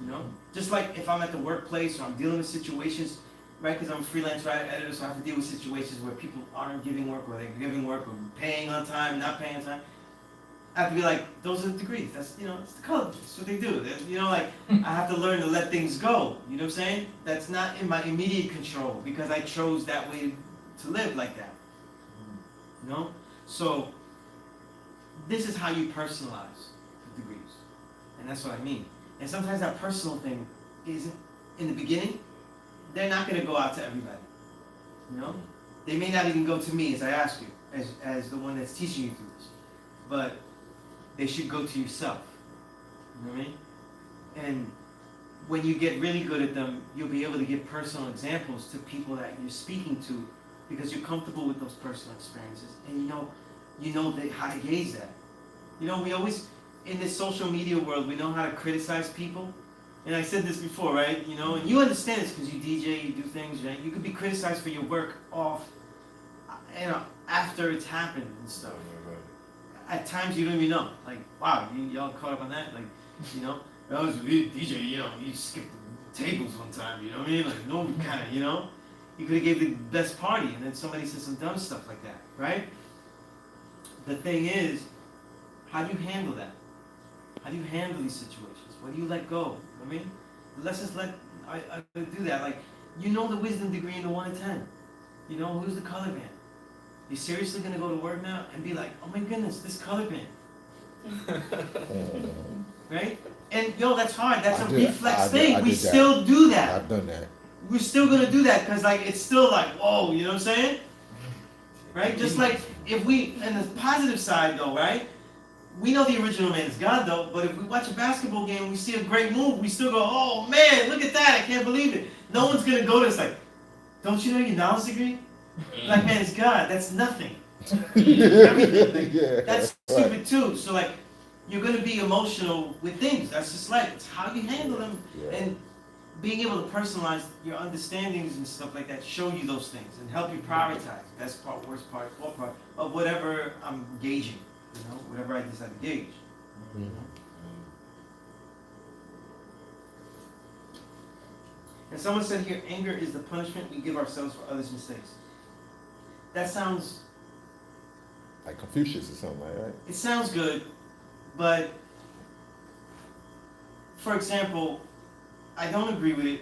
You know? Just like if I'm at the workplace or I'm dealing with situations, right? Because I'm a freelance writer, editor, so I have to deal with situations where people aren't giving work or they're giving work or paying on time, not paying on time. I have to be like, those are the degrees. That's, you know, it's the color. That's what they do. You know, like, I have to learn to let things go. You know what I'm saying? That's not in my immediate control because I chose that way to live like that. You know? So, this is how you personalize the degrees. And that's what I mean. And sometimes that personal thing isn't, in the beginning, they're not going to go out to everybody. You know? They may not even go to me as I ask you, as the one that's teaching you through this. But they should go to yourself. You know what I mean? And when you get really good at them, you'll be able to give personal examples to people that you're speaking to because you're comfortable with those personal experiences. And you know how to gauge that. You know, we always, in this social media world, we know how to criticize people. And I said this before, right? You know, and you understand this because you DJ, you do things, right? You could be criticized for your work after it's happened and stuff. At times you don't even know. Like, wow, y'all caught up on that? Like, you know, that was DJ, you know, he skipped the tables one time, you know what I mean? Like, no kind of, you know? He could have gave the best party and then somebody said some dumb stuff like that, right? The thing is, how do you handle that? How do you handle these situations? What do you let go? You know what I mean? Let's just I do that. Like, you know the wisdom degree in the 1 to 10. You know, who's the color band? You seriously gonna go to work now and be like, oh my goodness, this color band. Right? And that's hard. That's a reflex thing. We still do that. I've done that. We're still gonna do that because like it's still like, whoa, you know what I'm saying? Right? Just like if we, and the positive side though, right? We know the original man is God though, but if we watch a basketball game and we see a great move, we still go, oh man, look at that, I can't believe it. No one's gonna go to this like, don't you know your knowledge degree? Like, man, it's God, that's nothing. Everything. Like, that's stupid too. So like, you're gonna be emotional with things. That's just like, it's how you handle them. And being able to personalize your understandings and stuff like that, show you those things and help you prioritize. Best part, worst part, fourth part of whatever I'm gauging. You know, whatever I decide to gauge. Mm-hmm. And someone said here, anger is the punishment we give ourselves for others' mistakes. That sounds like Confucius or something like that. It sounds good, but for example, I don't agree with it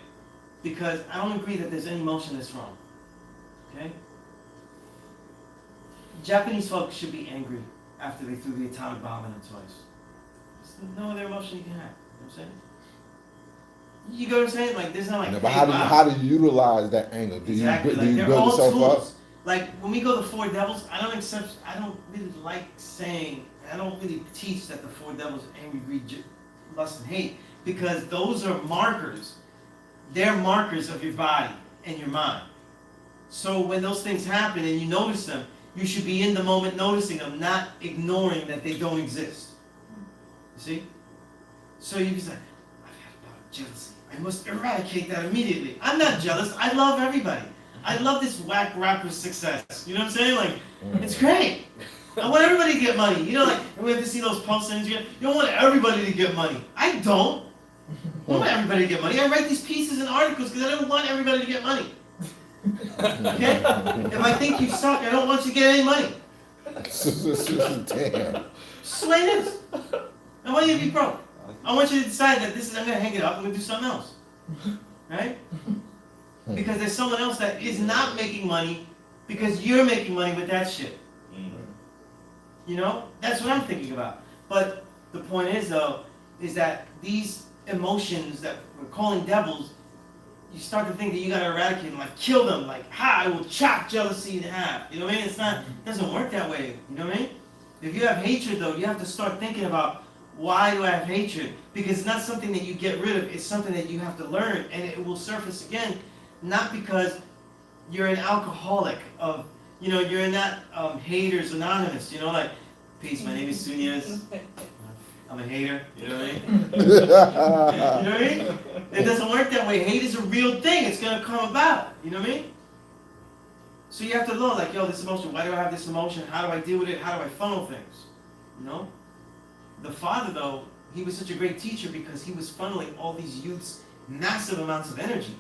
because I don't agree that there's any emotion that's wrong. Okay? Japanese folks should be angry after they threw the atomic bomb in them twice. There's no other emotion you can have. You know what I'm saying? You get what I'm saying? Like, there's not like. No, but how do you utilize that anger? Do exactly. you build yourself up? Like when we go to Four Devils, I don't really like saying, I don't really teach that the Four Devils are anger, greed, lust, and hate, because those are markers. They're markers of your body and your mind. So when those things happen and you notice them, you should be in the moment noticing them, not ignoring that they don't exist. You see? So you can say, I've had a bout of jealousy. I must eradicate that immediately. I'm not jealous. I love everybody. I love this whack rapper's success. You know what I'm saying? Like, it's great. I want everybody to get money. You know, like, we have to see those posts and you don't want everybody to get money. I don't. don't want everybody to get money. I write these pieces and articles because I don't want everybody to get money. Okay? If I think you suck, I don't want you to get any money. Damn. Just the way it is. I want you to be broke. I want you to decide that this is, I'm going to hang it up, I'm going to do something else. Right? Because there's someone else that is not making money because you're making money with that shit. You know? That's what I'm thinking about. But the point is, though, is that these emotions that we're calling devils, you start to think that you gotta eradicate them, like kill them, like, I will chop jealousy in half. You know what I mean? It doesn't work that way. You know what I mean? If you have hatred, though, you have to start thinking about, why do I have hatred? Because it's not something that you get rid of, it's something that you have to learn, and it will surface again, not because you're an alcoholic of, you know, you're not Haters Anonymous, you know, like, peace, my name is Sunez, I'm a hater, you know what I mean? You know what I mean? It doesn't work that way. Hate is a real thing, it's gonna come about, you know what I mean? So you have to know, like, yo, this emotion, why do I have this emotion? How do I deal with it? How do I funnel things? You know? The father, though, he was such a great teacher because he was funneling all these youths massive amounts of energy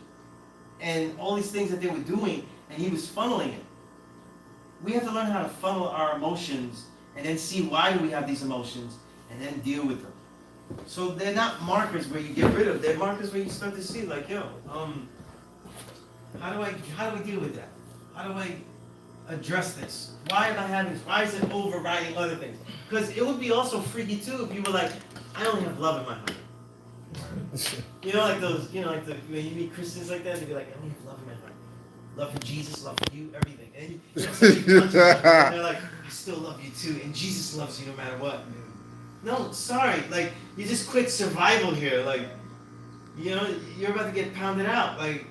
and all these things that they were doing, and he was funneling it. We have to learn how to funnel our emotions and then see why do we have these emotions and then deal with them. So they're not markers where you get rid of, they're markers where you start to see, like, yo, how do I deal with that? How do I address this? Why am I having this? Why is it overriding other things? Because it would be also freaky too if you were like, I only have love in my heart. You know, like those, you know, like when you meet Christians like that, they'd be like, I only have love in my heart. Love for Jesus, love for you, everything. And they're like, I still love you too, and Jesus loves you no matter what. No, sorry, like, you just quit survival here, like, you know, you're about to get pounded out, like,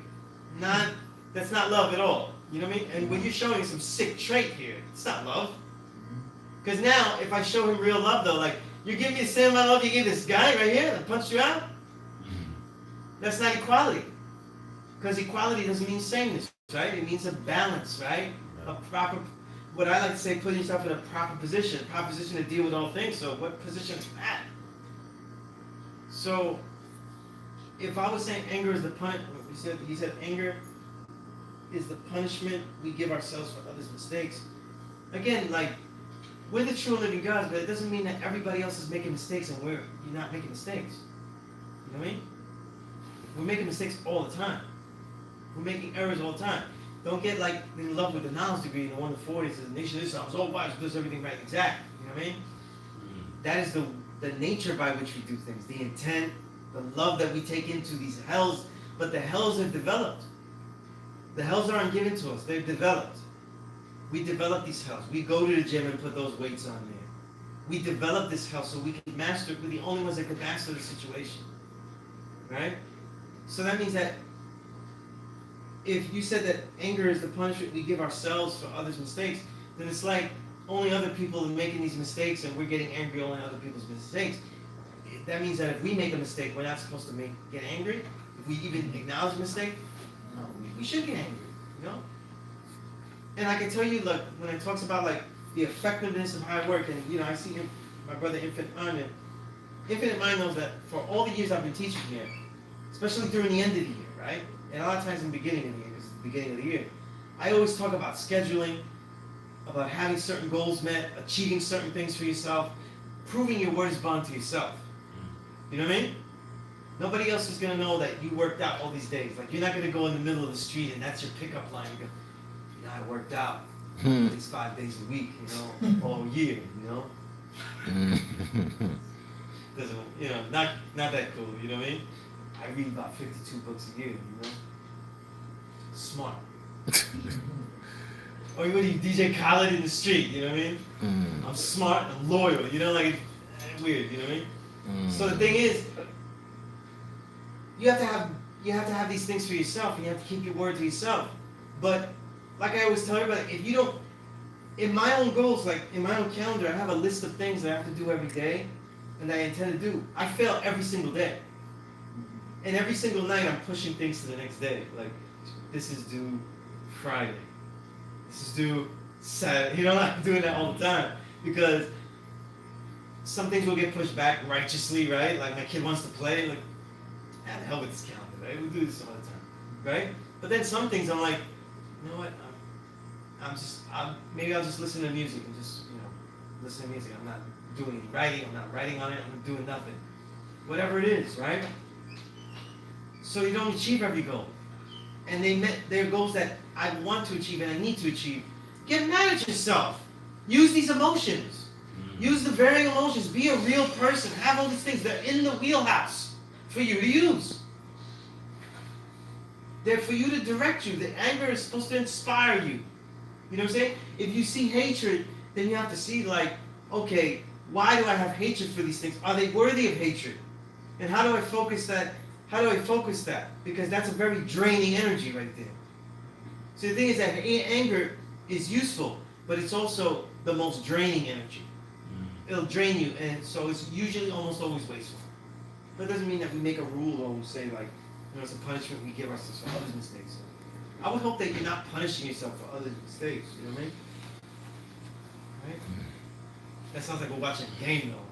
that's not love at all. You know what I mean? And when you're showing some sick trait here, it's not love. Because now, if I show him real love, though, like, you're giving me the same amount of love you gave this guy right here that punched you out? That's not equality. Because equality doesn't mean sameness, right? It means a balance, right? A proper, what I like to say, putting yourself in a proper position to deal with all things. So what position is that? So, if I was saying anger is the he said anger is the punishment we give ourselves for others' mistakes. Again, like, we're the true living gods, but it doesn't mean that everybody else is making mistakes and you're not making mistakes. You know what I mean? We're making mistakes all the time. We're making errors all the time. Don't get like in love with the knowledge degree in the 1 to 40 says the nation of Islam is all wise, does everything right, exact. You know what I mean? That is the nature by which we do things, the intent, the love that we take into these hells, but the hells have developed. The hells aren't given to us, they've developed. We develop these hells. We go to the gym and put those weights on there. We develop this hell so we can master it. We're the only ones that can master the situation. Right? So that means that if you said that anger is the punishment we give ourselves for others' mistakes, then it's like only other people are making these mistakes and we're getting angry only at other people's mistakes. That means that if we make a mistake, we're not supposed to get angry. If we even acknowledge a mistake, no, we should get angry, you know? And I can tell you, look, when it talks about like the effectiveness of hard work, and you know, I see my brother Infinite Mind knows that for all the years I've been teaching here, especially during the end of the year, right? And a lot of times in the beginning of the year, because it's the beginning of the year, I always talk about scheduling, about having certain goals met, achieving certain things for yourself, proving your word is bond to yourself. You know what I mean? Nobody else is going to know that you worked out all these days. Like, you're not going to go in the middle of the street and that's your pickup line. You go, you know, I worked out at least 5 days a week, you know, all year, you know? Doesn't, you know, not that cool, you know what I mean? I read about 52 books a year, you know? Smart. Or what do you, DJ Khaled in the street, you know what I mean? I'm smart, I'm loyal, you know, like, weird, you know what I mean? So the thing is, you have to have these things for yourself, and you have to keep your word to yourself. But like I always tell everybody, if you don't, in my own goals, like in my own calendar, I have a list of things that I have to do every day, and I intend to do. I fail every single day, and every single night I'm pushing things to the next day. Like, this is due Friday, this is due Saturday. You know, I'm doing that all the time because some things will get pushed back righteously, right? Like my kid wants to play, like, the hell with this calendar, right? We'll do this some other time, right? But then some things I'm like, you know what? Maybe I'll just listen to music and just, listen to music. I'm not doing any writing. I'm not writing on it. I'm doing nothing. Whatever it is, right? So you don't achieve every goal. And they met their goals that I want to achieve and I need to achieve. Get mad at yourself. Use these emotions. Use the varying emotions. Be a real person. Have all these things. They're in the wheelhouse for you to use. They're for you to direct you. The anger is supposed to inspire you. You know what I'm saying? If you see hatred, then you have to see like, okay, why do I have hatred for these things? Are they worthy of hatred? And how do I focus that? How do I focus that? Because that's a very draining energy right there. So the thing is that anger is useful, but it's also the most draining energy. It'll drain you, and so it's usually almost always wasteful. But it doesn't mean that we make a rule or we say like, it's a punishment we give ourselves for others' mistakes. I would hope that you're not punishing yourself for others' mistakes. You know what I mean? Right? That sounds like we're watching a game though.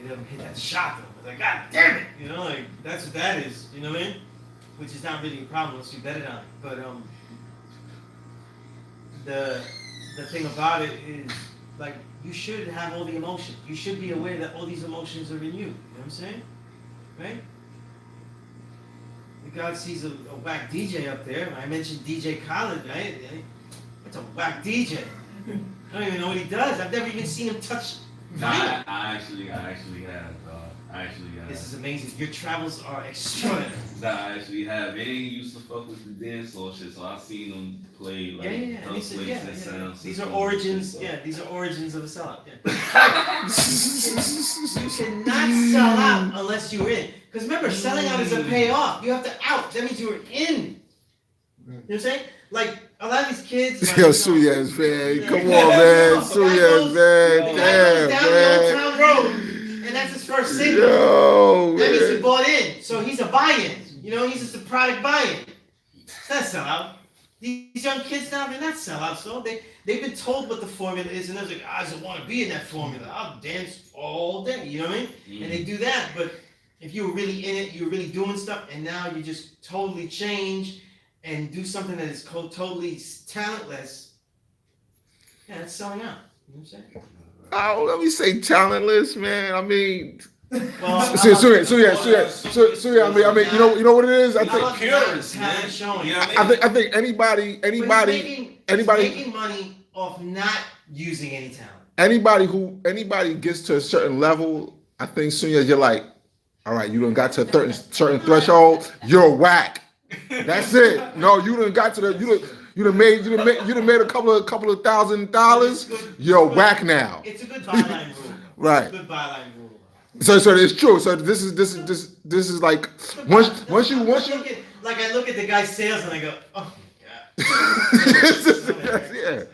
They don't hit that shot though. It's like, God damn it! Like that's what that is. You know what I mean? Which is not really a problem unless you bet it on it. But the thing about it is like you should have all the emotions. You should be aware that all these emotions are in you. You know what I'm saying? Right? God sees a whack DJ up there. I mentioned DJ Khaled, right? That's a whack DJ. I don't even know what he does. I've never even seen him touch. I actually have, This is amazing. Your travels are extraordinary. I actually have. They ain't used to fuck with the dance floor shit, so I've seen them play like sounds. These are origins. Yeah, these are origins of a sellout. Yeah. You cannot sell out unless you're in. Because remember, selling out is a payoff. You have to out. That means you were in. You know what I'm saying? Like a lot of these kids. Like, Yo, Sunez, man. Come on, man. Sunez, man. Damn, Damn, down man. the Old Town Road, and that's his first single. Yo, That means he man. bought in. So he's a buy-in. He's just a product buy-in. It's not sellout. These young kids now, they're not sellouts, though. They've been told what the formula is, and they're like, I just want to be in that formula. I'll dance all day. You know what I mean? And they do that, but if you were really in it, you were really doing stuff, and now you just totally change and do something that is totally talentless, yeah, it's selling out. You know what I'm saying? Oh, let me say talentless, man. I mean, Well, Surya. I mean, you know what it is. I think Purist, man. Showing. I think anybody, making money off not using any talent. Anybody gets to a certain level, I think Surya, you're like, all right, you done got to a certain threshold, you're whack. That's it. No, you done got to the you done made a couple of $1,000. You're whack now. It's a good byline rule. Right. It's a good byline rule. So it's true. So this is like once you I look at the guy's sales and I go, oh my God. yeah.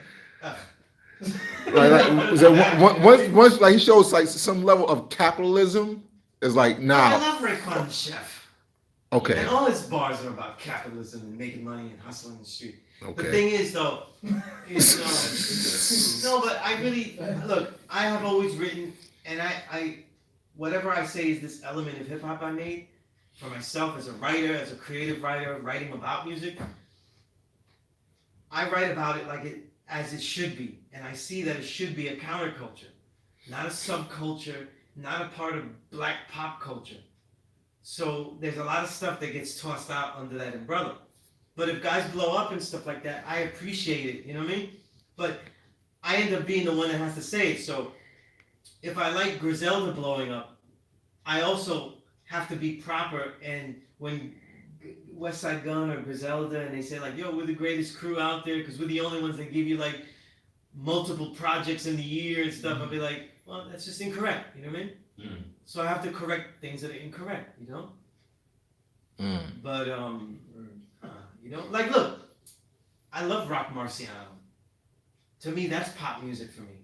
Once like he shows like some level of capitalism, it's like I now. love Raekwon the chef. Okay. And all his bars are about capitalism and making money and hustling in the street. Okay. The thing is though, no, but I really look. I have always written, and I whatever I say is this element of hip hop I made for myself as a writer, as a creative writer, writing about music. I write about it as it should be, and I see that it should be a counterculture, not a subculture, not a part of black pop culture. So there's a lot of stuff that gets tossed out under that umbrella. But if guys blow up and stuff like that, I appreciate it, you know what I mean? But I end up being the one that has to say it. So if I like Griselda blowing up, I also have to be proper. And when West Side Gun or Griselda and they say like, yo, we're the greatest crew out there because we're the only ones that give you like multiple projects in the year and stuff, I'll be like, well, that's just incorrect, you know what I mean? So I have to correct things that are incorrect, you know? But, like, look, I love Rock Marciano. To me, that's pop music for me.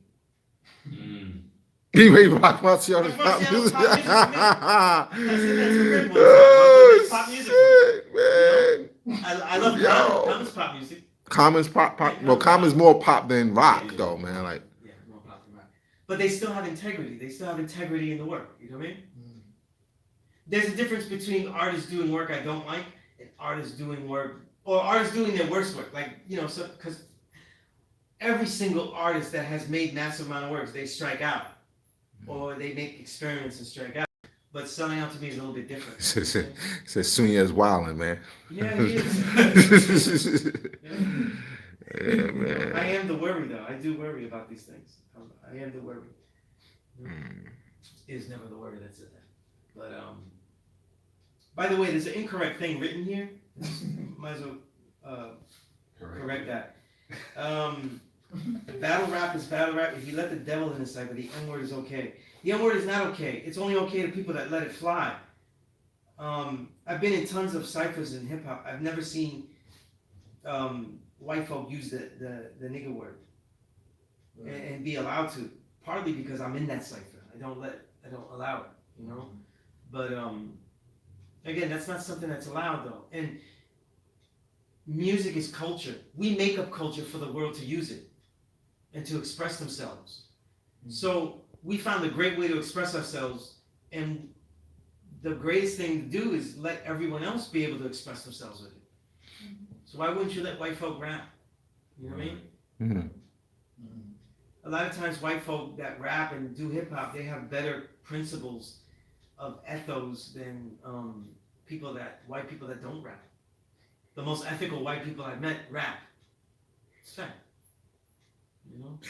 He made Rock Marciano pop music. That's a great one. Oh, Pop music. Shit, man. I love Common's pop music. Common's pop. Well, Common's more pop than rock, though, man. Like, yeah, more pop than rock. But they still have integrity. They still have integrity in the work. You know what I mean? there's a difference between artists doing work I don't like and artists doing work, or artists doing their worst work. Like, so, because every single artist that has made massive amount of works, they strike out. Or they make experiments and strike out. But selling out to me is a little bit different. Says Sunez wildin', man. Yeah, he is. Yeah, man. I am the worry, though. I do worry about these things. I am the worry. It is never the worry that's in there. But, by the way, there's an incorrect thing written here. Might as well correct that. Battle rap is battle rap. If you let the devil in the cipher, the N-word is okay. The N-word is not okay. It's only okay to people that let it fly. I've been in tons of ciphers in hip hop. I've never seen white folk use the nigger word and be allowed to. Partly because I'm in that cipher. I don't allow it, But again, that's not something that's allowed though. And music is culture. We make up culture for the world to use it and to express themselves. So we found a great way to express ourselves, and the greatest thing to do is let everyone else be able to express themselves with it. So why wouldn't you let white folk rap? You know what I mean? Mm-hmm. A lot of times white folk that rap and do hip hop, they have better principles of ethos than white people that don't rap. The most ethical white people I've met rap. It's fact.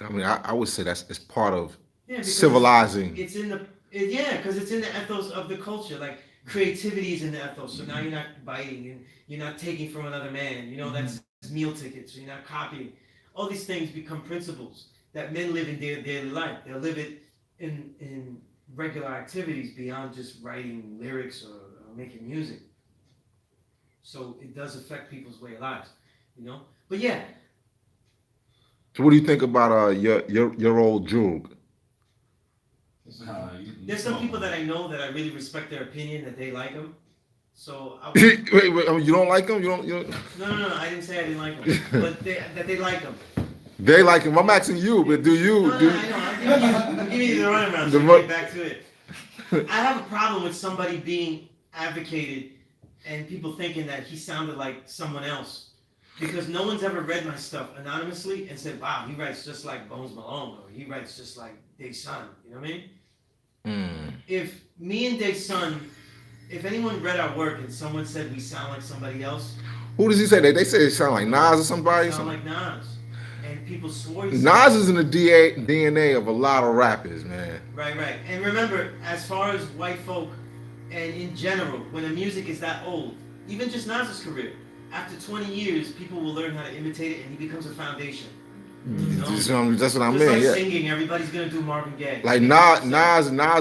I mean, I would say it's part of because civilizing. It's in because it's in the ethos of the culture. Like creativity is in the ethos. So now you're not biting and you're not taking from another man. That's meal tickets. So you're not copying. All these things become principles that men live in their daily life. They'll live it in regular activities beyond just writing lyrics or making music. So it does affect people's way of lives, But yeah. So what do you think about your old Droog? There's some people that I know that I really respect their opinion, that they like him. So wait, you don't like him? You don't? No. I didn't say I didn't like him, but that they like him. They like him. I'm asking you, but do you? No, I know. I'm giving you the runaround. So get back to it. I have a problem with somebody being advocated and people thinking that he sounded like someone else, because no one's ever read my stuff anonymously and said, "Wow, he writes just like Bones Malone," or "He writes just like Day Sun." You know what I mean? If me and Day Sun, if anyone read our work and someone said we sound like somebody else, who does he say that? They say it sound like Nas or somebody. Sound like Nas. And people swore Nas is in the DNA of a lot of rappers, man. Right. And remember, as far as white folk and in general, when the music is that old, even just Nas's career, after 20 years, people will learn how to imitate it, and he becomes a foundation. That's what I mean. Like yeah. Singing, everybody's gonna do Marvin Gaye. Like Nas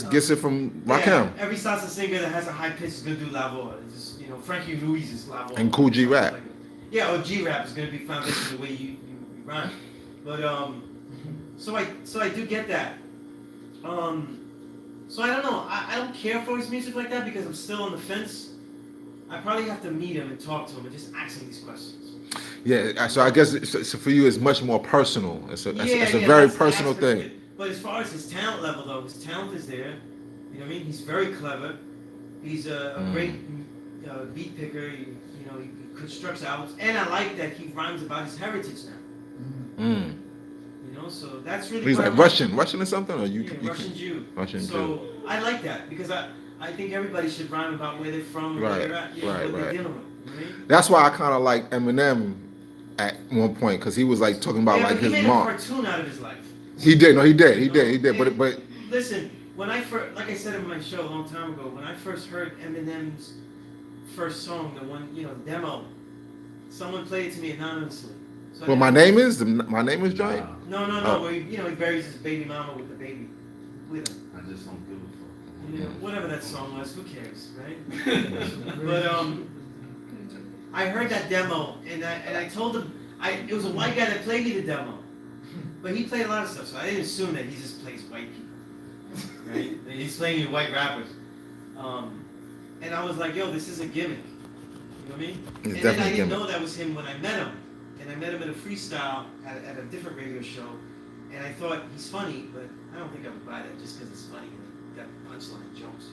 gets it from Rakim. Every salsa singer that has a high pitch is gonna do La Voix. Frankie Ruiz is La Voix. And Cool G Rap. Or G Rap is gonna be foundation the way you rhyme. But so I do get that. So I don't know. I don't care for his music like that because I'm still on the fence. I probably have to meet him and talk to him and just ask him these questions. Yeah, so I guess so for you it's much more personal. It's a very personal thing. But as far as his talent level, though, his talent is there. You know what I mean? He's very clever. He's a great beat picker. He constructs albums, and I like that he rhymes about his heritage now. So that's really. He's like Russian or something, or Russian Jew. Russian Jew. So I like that because I think everybody should rhyme about where they're from, where they're at, what they're dealing with. Right? That's why I kind of like Eminem at one point, because he was like talking about like his mom. He made a cartoon out of his life. He did. No, he did. But listen, when I first, like I said in my show a long time ago, when I first heard Eminem's first song, the one, demo, someone played it to me anonymously. So my name is Giant. No. Where he buries his baby mama with the baby with him. I just don't give a fuck. Whatever that song was, who cares, right? But I heard that demo and I told him it was a white guy that played me the demo, but he played a lot of stuff, so I didn't assume that he just plays white people, right? He's playing me white rappers, and I was like, yo, this is a gimmick, you know what I mean? It's and then I didn't know that was him when I met him. And I met him at a freestyle at a different radio show, and I thought he's funny, but I don't think I would buy that just because it's funny. That punchline jokes,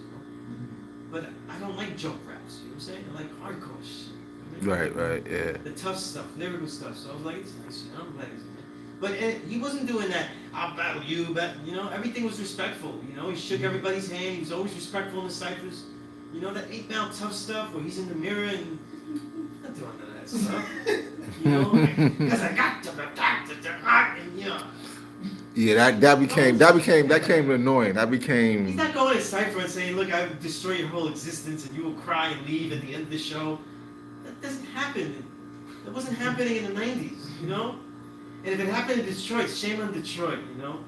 but I don't like joke raps. You know what I'm saying? I like hardcore shit. Right, yeah. The tough stuff, lyrical stuff. So I was like, it's nice, you know. I'm like, but he wasn't doing that. I'll battle you, but you know, everything was respectful. You know, he shook everybody's hand. He was always respectful in the ciphers. You know, that 8 Mile tough stuff where he's in the mirror and I'm not doing none of that stuff. You know, because I got to, and you know. Yeah, that became annoying. That became. He's not going to cipher and saying, "Look, I will destroy your whole existence, and you will cry and leave at the end of the show." That doesn't happen. That wasn't happening in the '90s, you know. And if it happened in Detroit, shame on Detroit, you know.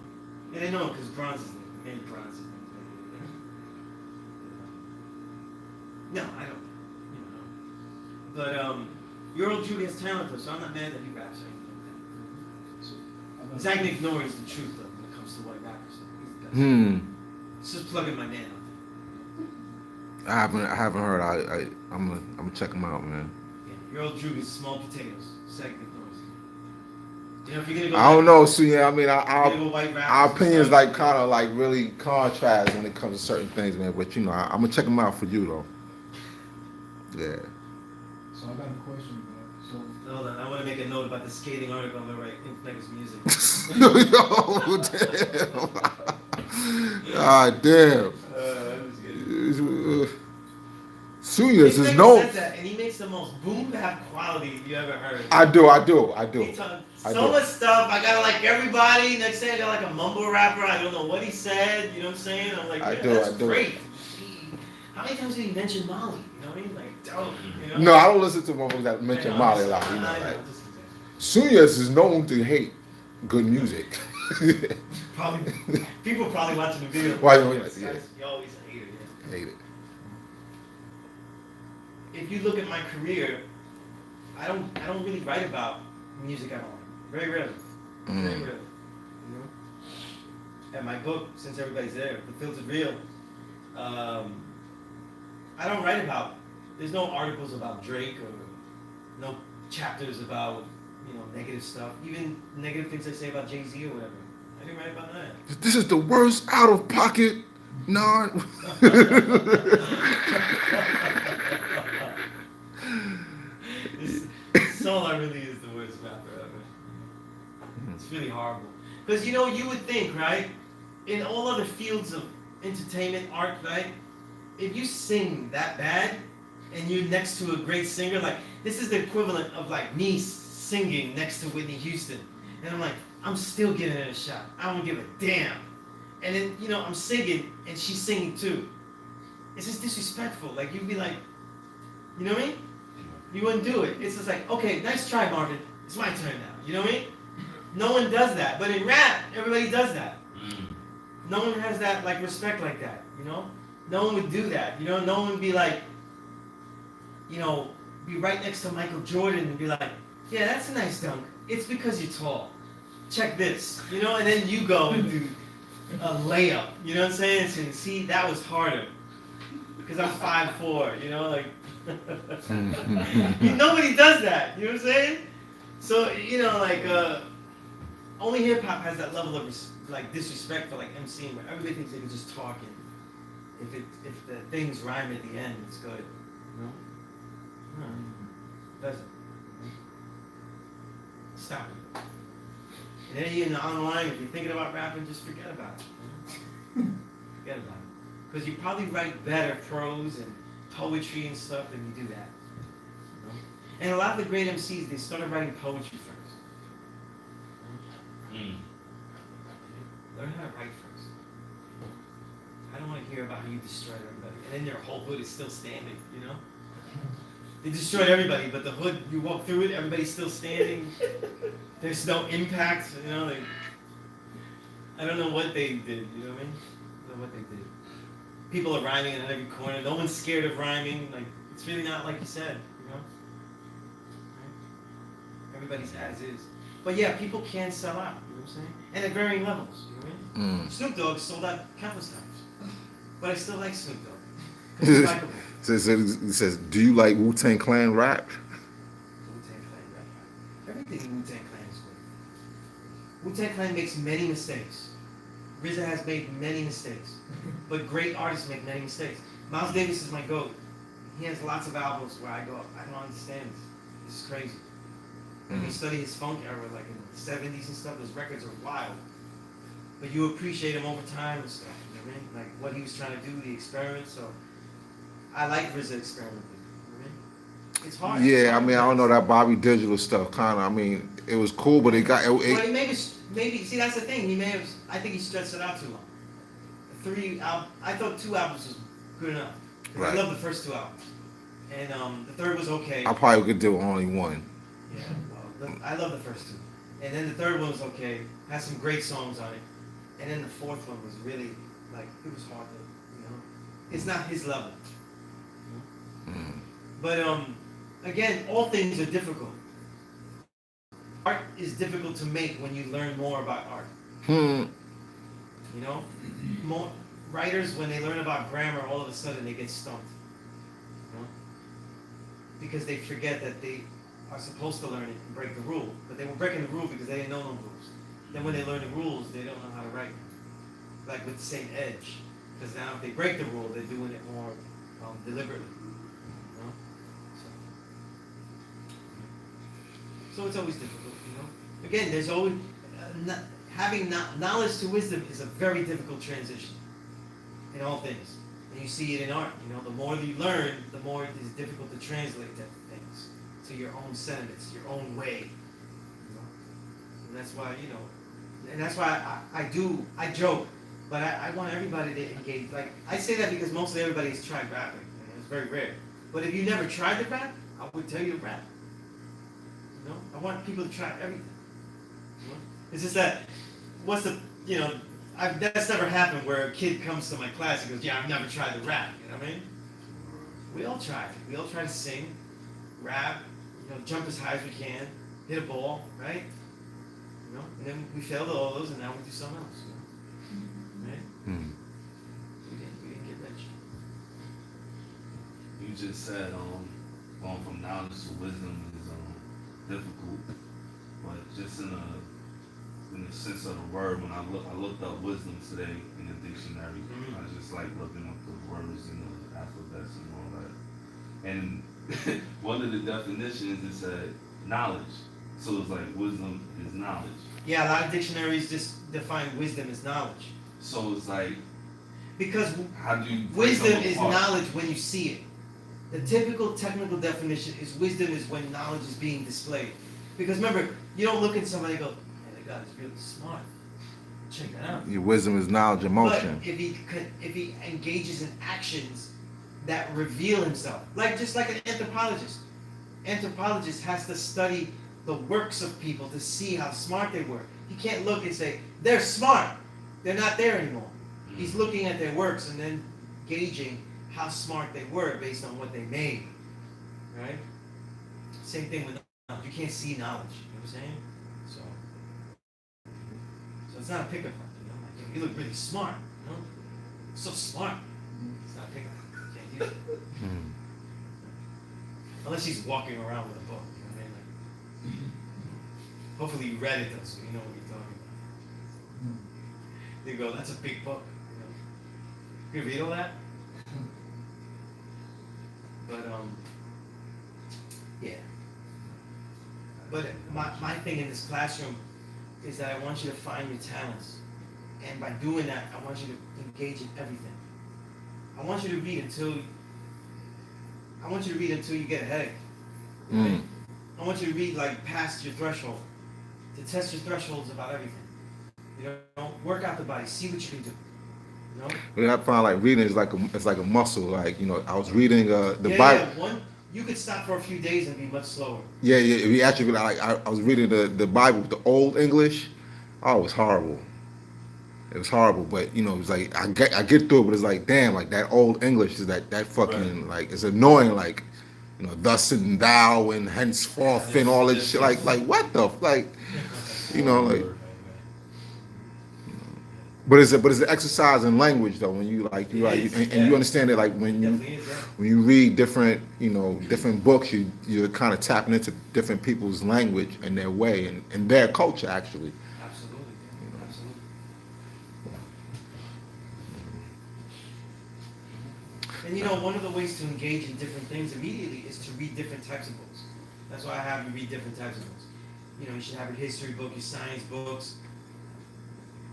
And I know because Bronze is there. Man, Bronze is there. No, I don't. You know. But your old Judy has talent, though, so I'm not mad that he raps or anything like that. Zach ignores the truth, though, when it comes to white rappers. He's the best. It's just plugging my man out there. I haven't heard. I'm gonna check him out, man. Yeah, your old Judy's small potatoes. Zach ignores. You know, if you're gonna go. I don't know. So yeah, I mean, white our opinions like kind of like really contrast when it comes to certain things, man. But you know, I'm gonna check them out for you though. Yeah. So I got a question, man. So Hold on, I want to make a note about the skating article I'm gonna write. Infmega's music. Yo, damn. Ah, damn. Sunez is known. Says that, and he makes the most boom bap quality you ever heard. I do. He talks so much stuff. I gotta like everybody. Next thing I got like a mumble rapper. I don't know what he said. You know what I'm saying? I'm like, yeah, that's great. How many times did he mention Molly? You know what I mean? Like, dope. You know? No, I don't listen to motherfuckers that mention Molly a lot. You know, like Sunez is known to hate good music. Probably people probably watching the video. Why? Yeah. You always hate it. Yeah. Hate it. If you look at my career, I don't really write about music at all. Very rarely. Very rarely. You know? And my book, Since Everybody's There, The Filtered Real, I don't write about. There's no articles about Drake or no chapters about, you know, negative stuff. Even negative things I say about Jay-Z or whatever. I didn't write about that. This is the worst out of pocket non. Solar really is the worst rapper ever. It's really horrible. Because, you know, you would think, right? In all other fields of entertainment, art, right? If you sing that bad and you're next to a great singer, like, this is the equivalent of, like, me singing next to Whitney Houston. And I'm like, I'm still giving it a shot. I don't give a damn. And then, you know, I'm singing and she's singing too. It's just disrespectful. Like, you'd be like, you know what I mean? You wouldn't do it. It's just like, okay, nice try, Marvin. It's my turn now. You know what I mean? No one does that. But in rap, everybody does that. No one has that, like, respect like that, you know? No one would do that, you know? No one would be like, you know, be right next to Michael Jordan and be like, yeah, that's a nice dunk. It's because you're tall. Check this, you know? And then you go and do a layup, you know what I'm saying? So, see, that was harder. Because I'm 5'4", you know, like, nobody does that, you know what I'm saying? So, you know, like, only hip hop has that level of disrespect for like MCing, where everybody thinks they can just talk and if the things rhyme at the end, it's good, you know? No, it doesn't. Stop it. And then you online, if you're thinking about rapping, just forget about it. You know? Forget about it. Because you probably write better prose and poetry and stuff than you do that. You know? And a lot of the great MCs, they started writing poetry first. Learn how to write first. I don't want to hear about how you destroyed everybody. And then their whole hood is still standing, you know? They destroyed everybody, but the hood, you walk through it, everybody's still standing. There's no impact, you know? I don't know what they did, you know what I mean? I don't know what they did. People are rhyming in every corner. No one's scared of rhyming. Like, it's really not like you said, you know? Right? Everybody's as is. But yeah, people can sell out, you know what I'm saying? And at varying levels, you know what I mean? Snoop Dogg sold out countless times. But I still like Snoop Dogg. Because he's likable. It says, do you like Wu-Tang Clan rap? Wu-Tang Clan rap. Everything in Wu-Tang Clan is good. Wu-Tang Clan makes many mistakes. RZA has made many mistakes. But great artists make many mistakes. Miles Davis is my GOAT. He has lots of albums where I go, I don't understand this. This is crazy. When you study his funk era, like in the 70s and stuff, those records are wild. But you appreciate him over time and stuff, you know what I mean? Like what he was trying to do, the experiment, so I like RZA experimenting, you know what I mean? It's hard. It's Yeah, I hard mean, I don't know because- that Bobby Digital stuff, kind of. I mean, it was cool, but it got. Well, he maybe, see, that's the thing, he may have, I think he stretched it out too long. I thought 2 albums was good enough. Right. I love the first 2 albums. And the third was okay. I probably could do only one. Yeah, well, I love the first 2. And then the third one was okay, had some great songs on it. And then the fourth one was really, like, it was hard to, you know, it's not his level. You know? Mm. But, again, all things are difficult. Art is difficult to make when you learn more about art. Hmm. You know? More writers, when they learn about grammar, all of a sudden they get stumped. You know? Because they forget that they are supposed to learn it and break the rule. But they were breaking the rule because they didn't know no rules. Then when they learn the rules, they don't know how to write. Like with the same edge. Because now if they break the rule, they're doing it more deliberately. You know? So it's always difficult, you know? Again, there's always, having knowledge to wisdom is a very difficult transition in all things. And you see it in art, you know? The more you learn, the more it is difficult to translate that things to your own sentiments, your own way. You know? And that's why, you know, and that's why I joke, but I want everybody to engage. Like, I say that because mostly everybody has tried rapping, and it's very rare. But if you never tried to rap, I would tell you to rap. You know? I want people to try everything. You know? It's just that, you know, that's never happened where a kid comes to my class and goes, yeah, I've never tried to rap, you know what I mean? We all try. We all try to sing, rap, you know, jump as high as we can, hit a ball, right? You know, and then we failed at all those, and now we do something else. You know? Right? Hmm. We didn't get rich. You just said going from knowledge to wisdom is difficult, but just in the sense of the word, when I looked up wisdom today in the dictionary, Mhm. I just like looking up the words and the alphabets and all that. And one of the definitions it said knowledge. So it's like wisdom is knowledge. Yeah, a lot of dictionaries just define wisdom as knowledge. So it's like, Because how do you break wisdom them is apart? knowledge when you see it. The typical technical definition is wisdom is when knowledge is being displayed. Because remember, you don't look at somebody and go, man, that guy's really smart. Check that out. Your wisdom is knowledge and motion. But if he engages in actions that reveal himself, just like an anthropologist has to study the works of people to see how smart they were. He can't look and say, they're smart. They're not there anymore. He's looking at their works and then gauging how smart they were based on what they made. Right? Same thing with knowledge. You can't see knowledge. You know what I'm saying? So it's not a pickup line, you know? Like, you look really smart, you know? So smart. It's not a pickup line. You can't use it. Hmm. Unless he's walking around with a book. You know what I mean? Like, hopefully you read it though, so you know what you're talking about. You go, that's a big book. You know? You read all that? But yeah. But my thing in this classroom is that I want you to find your talents. And by doing that, I want you to engage in everything. I want you to read until you get a headache. Mm. I want you to read like past your threshold. To test your thresholds about everything. You know, work out the body, see what you can do. You know? But I find like reading is like a muscle. Like, you know, I was reading the Yeah, Bible. You could stop for a few days and be much slower. Yeah. We actually like I was reading the Bible with the old English. Oh, it was horrible. It was horrible, but you know, it was like I get through it, but it's like damn, like that old English is that fucking like it's annoying. Like, you know, thus and thou and henceforth and all that shit. Like what the like, you know, like. But it's an exercise in language though. When you and you understand it, like when you read different books, you're kind of tapping into different people's language and their way and their culture actually. Absolutely. Absolutely. And you know, one of the ways to engage in different things immediately is to read different types of books. That's why I have you read different types of books. You know, you should have your history book, your science books,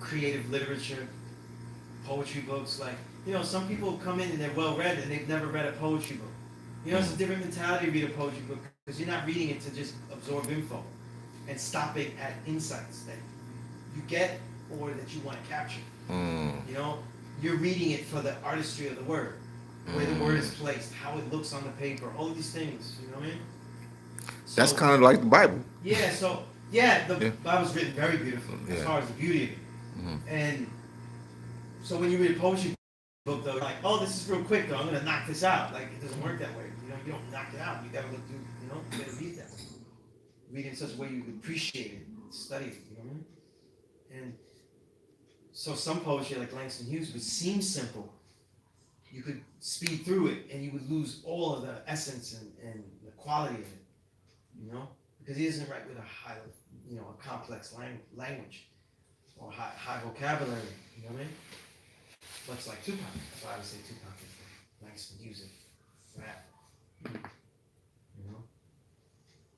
creative literature, poetry books. Like, you know, some people come in and they're well read and they've never read a poetry book. You know, it's a different mentality to read a poetry book because you're not reading it to just absorb info and stopping at insights that you get or that you want to capture. You know, you're reading it for the artistry of the word, where the word is placed, how it looks on the paper, all of these things. You know what I mean? So, That's kind of like the Bible. yeah. So the Bible's written very beautifully as far as the beauty of it. And so when you read a poetry book, though, you're like, oh, this is real quick, though. I'm gonna knock this out. Like, it doesn't work that way. You know, you don't knock it out. You gotta look through. You know, you gotta read that way. Read it in such a way you can appreciate it, study it. You know what I mean? And so some poetry, like Langston Hughes, would seem simple. You could speed through it, and you would lose all of the essence and the quality of it. You know, because he doesn't write with a high, you know, a complex language or high vocabulary. You know what I mean? Much like Tupac. That's why I would say Tupac is the Langston Hughes of rap. You know,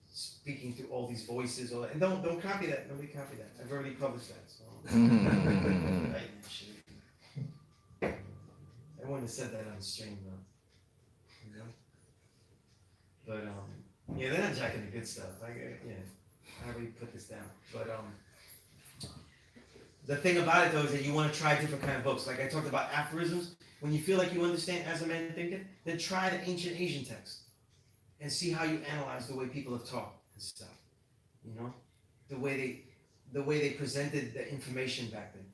speaking through all these voices, and don't copy that. Nobody copy that. I've already published that. So writing that shit. I wouldn't have said that on the stream though. You know, but yeah, they're not jacking the good stuff. I already put this down. But the thing about it though is that you want to try different kind of books. Like I talked about aphorisms. When you feel like you understand as a man thinking, then try the ancient Asian text and see how you analyze the way people have talked and stuff. You know, the way they presented the information back then.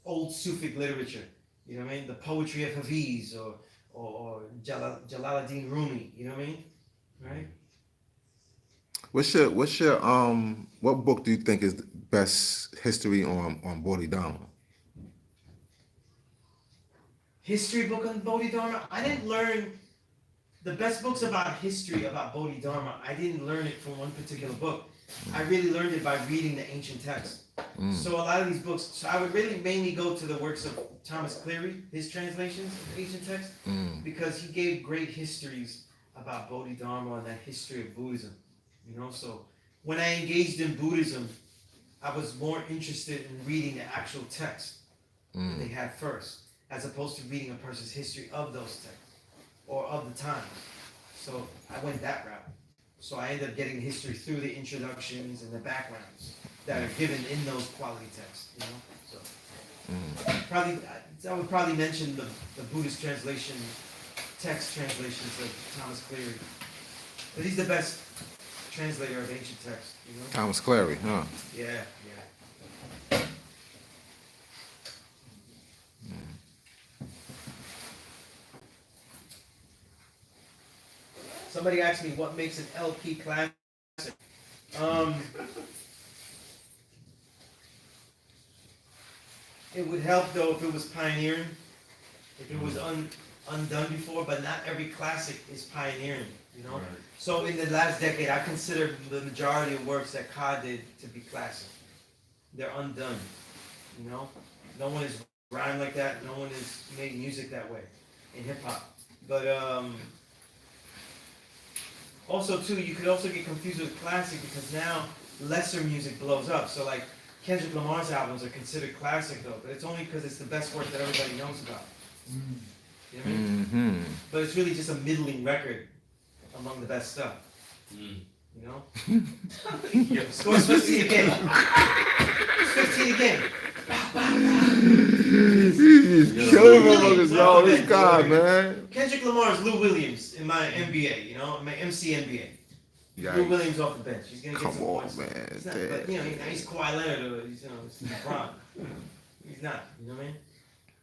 Old Sufic literature. You know what I mean? The poetry of Hafiz or Jalaluddin Rumi. You know what I mean? Right? What book do you think is the best history on Bodhidharma? History book on Bodhidharma? I didn't learn the best books about history about Bodhidharma. I didn't learn it from one particular book. I really learned it by reading the ancient text. So a lot of these books, so I would really mainly go to the works of Thomas Cleary, his translations of ancient text, because he gave great histories about Bodhidharma and that history of Buddhism. You know, so when I engaged in Buddhism, I was more interested in reading the actual text that they had first, as opposed to reading a person's history of those texts or of the times. So I went that route. So I ended up getting history through the introductions and the backgrounds that are given in those quality texts. You know, so I would probably mention the Buddhist text translations of Thomas Cleary. But he's the best translator of ancient text, you know? Thomas Cleary, huh? Yeah. Somebody asked me what makes an LP classic. It would help though if it was pioneering, if it was undone before, but not every classic is pioneering, you know? Right. So in the last decade, I consider the majority of works that Ka did to be classic. They're undone, you know? No one has rhymed like that, no one has made music that way in hip hop. But also too, you could also get confused with classic because now lesser music blows up. So like Kendrick Lamar's albums are considered classic though, but it's only because it's the best work that everybody knows about. You know what I mean? But it's really just a middling record among the best stuff. You know? Scores 15 again. 15 again. Killing motherfuckers, yo, this guy, man. Kendrick Lamar is Lou Williams in my NBA, you know, my MC NBA. Yeah, Lou Williams off the bench. He's gonna get come some on, points. man. He's not, but you know, he's Kawhi Leonard or he's, you know, he's LeBron. He's not, you know what I mean?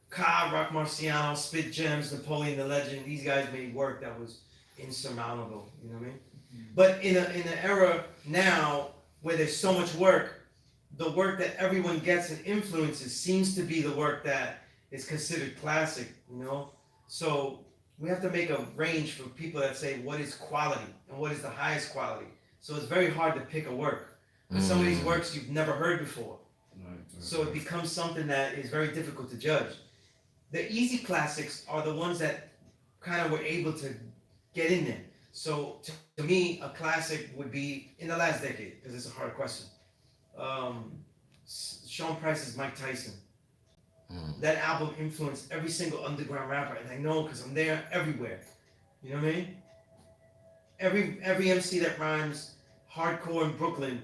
Ka, Rock Marciano, Spit Gems, Napoleon the Legend. These guys made work that was insurmountable. You know what I mean? But in an era now where there's so much work, the work that everyone gets and influences seems to be the work that is considered classic. You know, so we have to make a range for people that say what is quality and what is the highest quality. So it's very hard to pick a work. Some of these works you've never heard before. So it becomes something that is very difficult to judge. The easy classics are the ones that kind of were able to get in there. So to me, a classic would be in the last decade, because it's a hard question. Sean Price's Mike Tyson. That album influenced every single underground rapper, and I know because I'm there everywhere. You know what I mean? Every MC that rhymes hardcore in Brooklyn,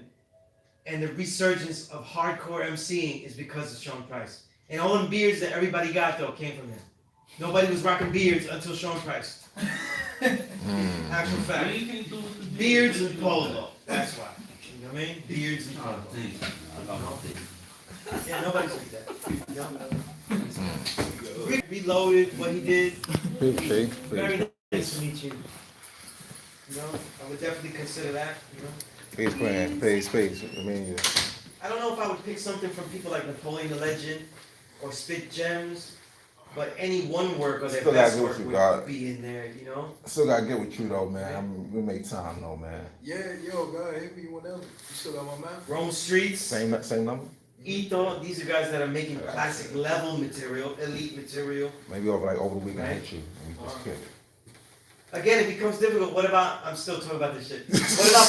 and the resurgence of hardcore MCing is because of Sean Price. And all them beards that everybody got though came from him. Nobody was rocking beards until Sean Price. Actual fact. Beards and polo. That's why. You know what I mean? Beards and polo. Yeah, nobody's like that. Reloaded what he did. Very nice to meet you. You know, I would definitely consider that. You know. Peace, man. Peace. I mean, I don't know if I would pick something from people like Napoleon the Legend or Spit Gems, but any one work or their Still best gotta work go with you, would be in there. You know. still gotta get with you though, man. We make time though, man. Yeah, yo, God, hit me whenever. You still got my mouth? Rome Streets, Same number? Ito. These are guys that are making classic level material, elite material. Maybe over the weekend I Right. hit you. And we just kick. Again, it becomes difficult. What about? I'm still talking about this shit. What about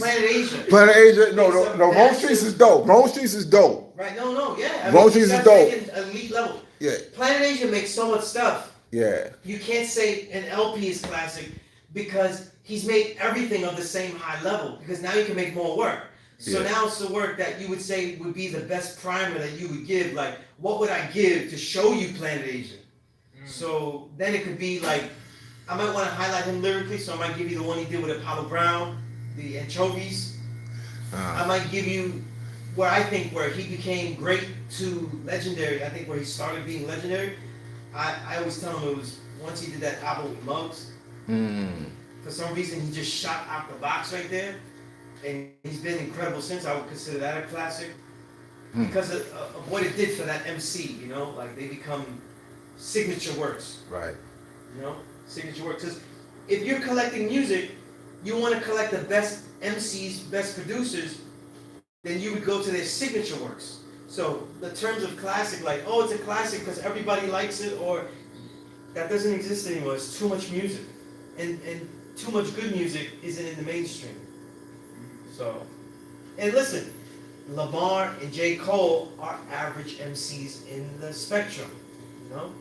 Planet Asia? Planet Asia, no, Rome Streets is dope. Rome Streets is dope. Right? No, yeah. Rome Streets these is guys dope. making elite level. Yeah, Planet Asia makes so much stuff. yeah. You can't say an LP is classic because he's made everything of the same high level. Because now you can make more work. So Yeah. now it's the work that you would say would be the best primer that you would give. Like, what would I give to show you Planet Asia? So then it could be like, I might want to highlight him lyrically, so I might give you the one he did with Apollo Brown, the Anchovies. I might give you where I think where he became great to legendary. I think where he started being legendary. I always tell him it was once he did that album with Muggs. For some reason, he just shot out the box right there, and he's been incredible since. I would consider that a classic because of what it did for that MC. You know, like they become signature works. Right. You know, signature works. Because if you're collecting music, you want to collect the best MCs, best producers. Then you would go to their signature works. So the terms of classic, like, oh, it's a classic because everybody likes it, or that doesn't exist anymore. It's too much music, and too much good music isn't in the mainstream. So, and listen, Lamar and J. Cole are average MCs in the spectrum, you know,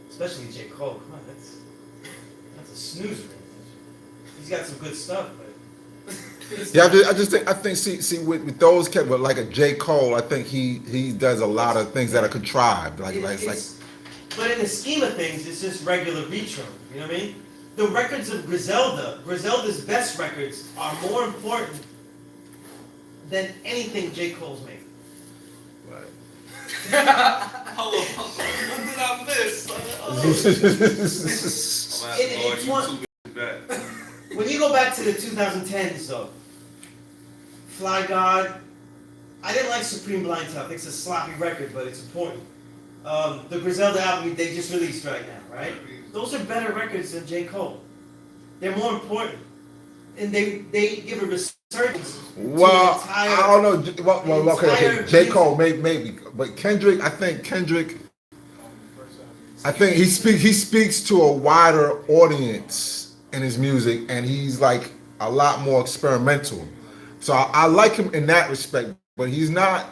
especially J. Cole. Come on, that's a snoozer. He's got some good stuff, but. Yeah, I think. See, with those cats, but like a J. Cole, I think he does a lot of things that are contrived. Like But in the scheme of things, it's just regular retro. You know what I mean? The records of Griselda's best records are more important than anything J. Cole's made. Hold on. What did I miss? It's one. When you go back to the 2010s, though, Fly God, I didn't like Supreme Blind Tell. It's a sloppy record, but it's important. The Griselda album they just released right now, right? Those are better records than J. Cole. They're more important, and they give a resurgence. Well, to I don't know. Well, okay. J. Cole, maybe, but Kendrick, I think he speaks to a wider audience in his music, and he's like a lot more experimental. So I like him in that respect, but he's not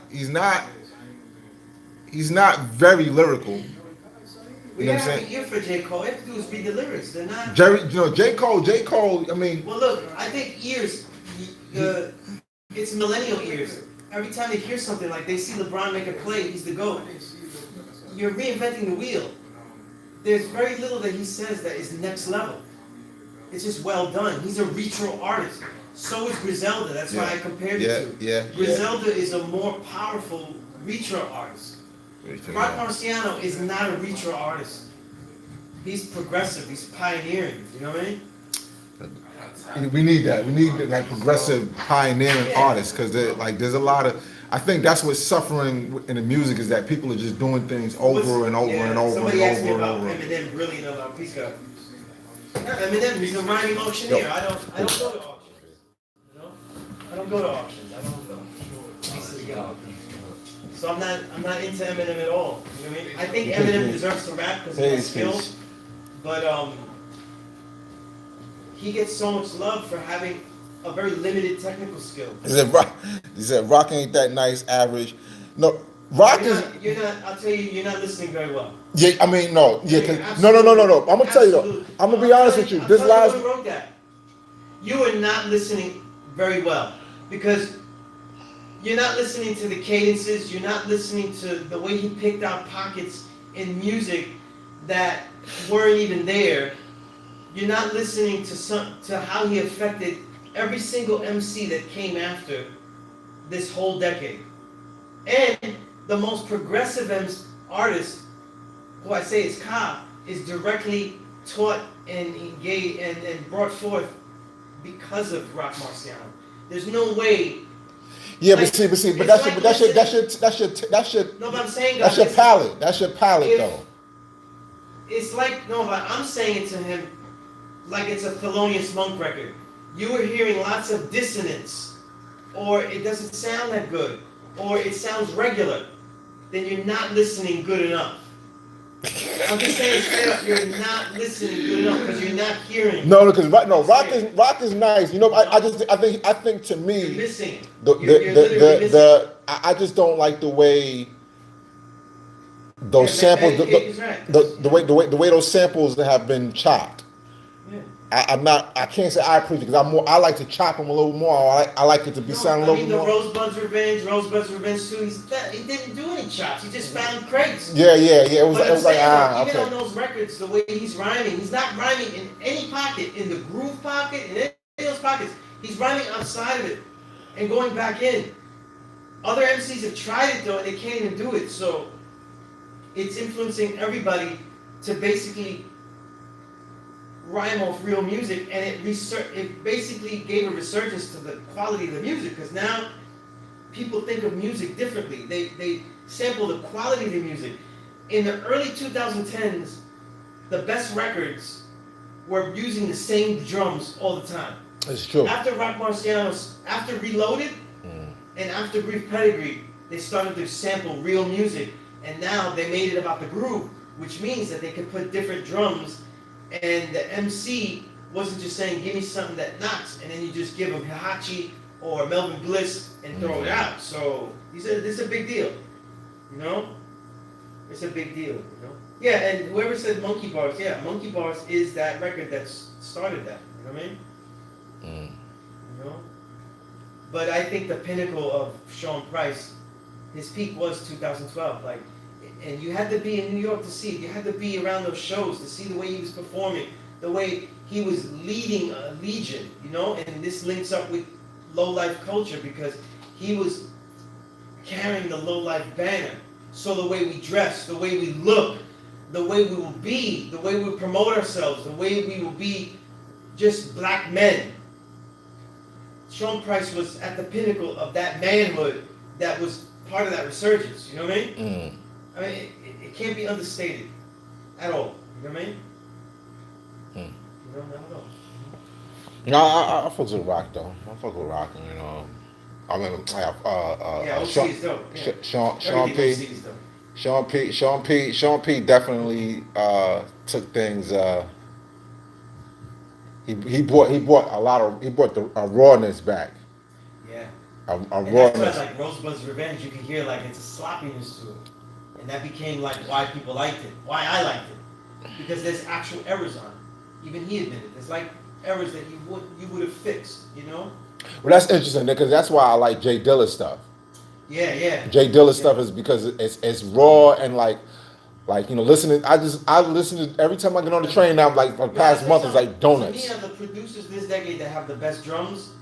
very lyrical. You know what I'm saying? Have an ear for J. Cole. All you have to do is read the lyrics. They're not. J. Cole. I mean. Well, look, I think ears. It's millennial ears. Every time they hear something, like they see LeBron make a play, he's the GOAT. You're reinventing the wheel. There's very little that he says that is next level. It's just well done. He's a retro artist. So is Griselda. That's why I compared the two. Griselda is a more powerful retro artist. Mark Marciano is not a retro artist. He's progressive. He's pioneering. You know what I mean? We need that. We need that progressive pioneering artists because there's a lot of. I think that's what's suffering in the music is that people are just doing things over and over and over Somebody and asked me over and about over. Eminem brilliant about Peace God. Eminem, he's a rhyming auctioneer. I don't go to auctions. You know? I don't go to auctions. I don't go. So I'm not into Eminem at all. You know what I mean? I think Eminem deserves to rap because of his skills. but he gets so much love for having a very limited technical skill. He said rock ain't that nice, average. No, rock is. You're not. I'll tell you, you're not listening very well. Yeah, I mean, no, yeah, You're no. I'm gonna tell you though. absolutely- I'm gonna be honest with you. This I'll last, tell you who wrote that. You are not listening very well because you're not listening to the cadences. You're not listening to the way he picked out pockets in music that weren't even there. You're not listening to how he affected every single MC that came after this whole decade. And the most progressive artist, who I say is Ka, is directly taught and engaged and brought forth because of Rock Marciano. There's no way. yeah, like, but that's it's your, like that's your, listening- that's your, No, but I'm saying that's that your palette. That's your palette if- though. It's like, no, but I'm saying it to him like it's a Thelonious Monk record. You were hearing lots of dissonance, or it doesn't sound that good, or it sounds regular. Then you're not listening good enough. I'm just saying straight up, you're not listening good enough because you're not hearing. No, because rock is nice. You know, I think to You're me, missing it. the You're literally missing I just don't like the way those Yeah, samples, he's right. the way those samples have been chopped. Yeah. I can't say I appreciate it because I like to chop them a little more. I like it to be sound a I little mean, the more. Rosebud's Revenge 2, he didn't do any chops. He just found crates. Yeah. It was But I'm like saying, even on okay. those records, the way he's rhyming, he's not rhyming in any pocket, in the groove pocket, in any of those pockets. He's rhyming outside of it and going back in. Other MCs have tried it though, and they can't even do it. So it's influencing everybody to basically rhyme off real music, and it basically gave a resurgence to the quality of the music because now people think of music differently. They sample the quality of the music. In the early 2010s, the best records were using the same drums all the time. It's true. After Rock Marciano's, after Reloaded, and after Brief Pedigree, they started to sample real music, and now they made it about the groove, which means that they could put different drums, and the MC wasn't just saying, give me something that knocks, and then you just give them Hihachi or Melvin Bliss and throw it out. So this is a big deal, you know? It's a big deal, you know? Yeah, and whoever said Monkey Bars, yeah, Monkey Bars is that record that started that, you know what I mean? You know? But I think the pinnacle of Sean Price, his peak was 2012, like, and you had to be in New York to see it. You had to be around those shows to see the way he was performing, the way he was leading a legion, you know? And this links up with low-life culture because he was carrying the low-life banner. So the way we dress, the way we look, the way we will be, the way we promote ourselves, the way we will be just black men. Sean Price was at the pinnacle of that manhood that was part of that resurgence, you know what I mean? I mean, it can't be understated at all. You know what I mean? You know, I don't know. No, I fuck with rock though. I fuck with rock, you know. I remember Yeah, OC is dope. Yeah. Sean Everything P. OC is dope. Sean P. definitely took things. He brought the rawness back. Yeah. A And that's rawness. why, like, Rosebud's Revenge, you can hear, like, it's a sloppiness to it. And that became, like, why people liked it. Why I liked it. Because there's actual errors on it. Even he admitted. There's, like, errors that you would have fixed, you know? Well, that's interesting because that's why I like Jay Dilla's stuff. Yeah. Jay Dilla's stuff is because it's raw and like you know, listening. I listen to every time I get on the train now. Like for the past month, it's like donuts. To me, of the producers this decade that have the best drums,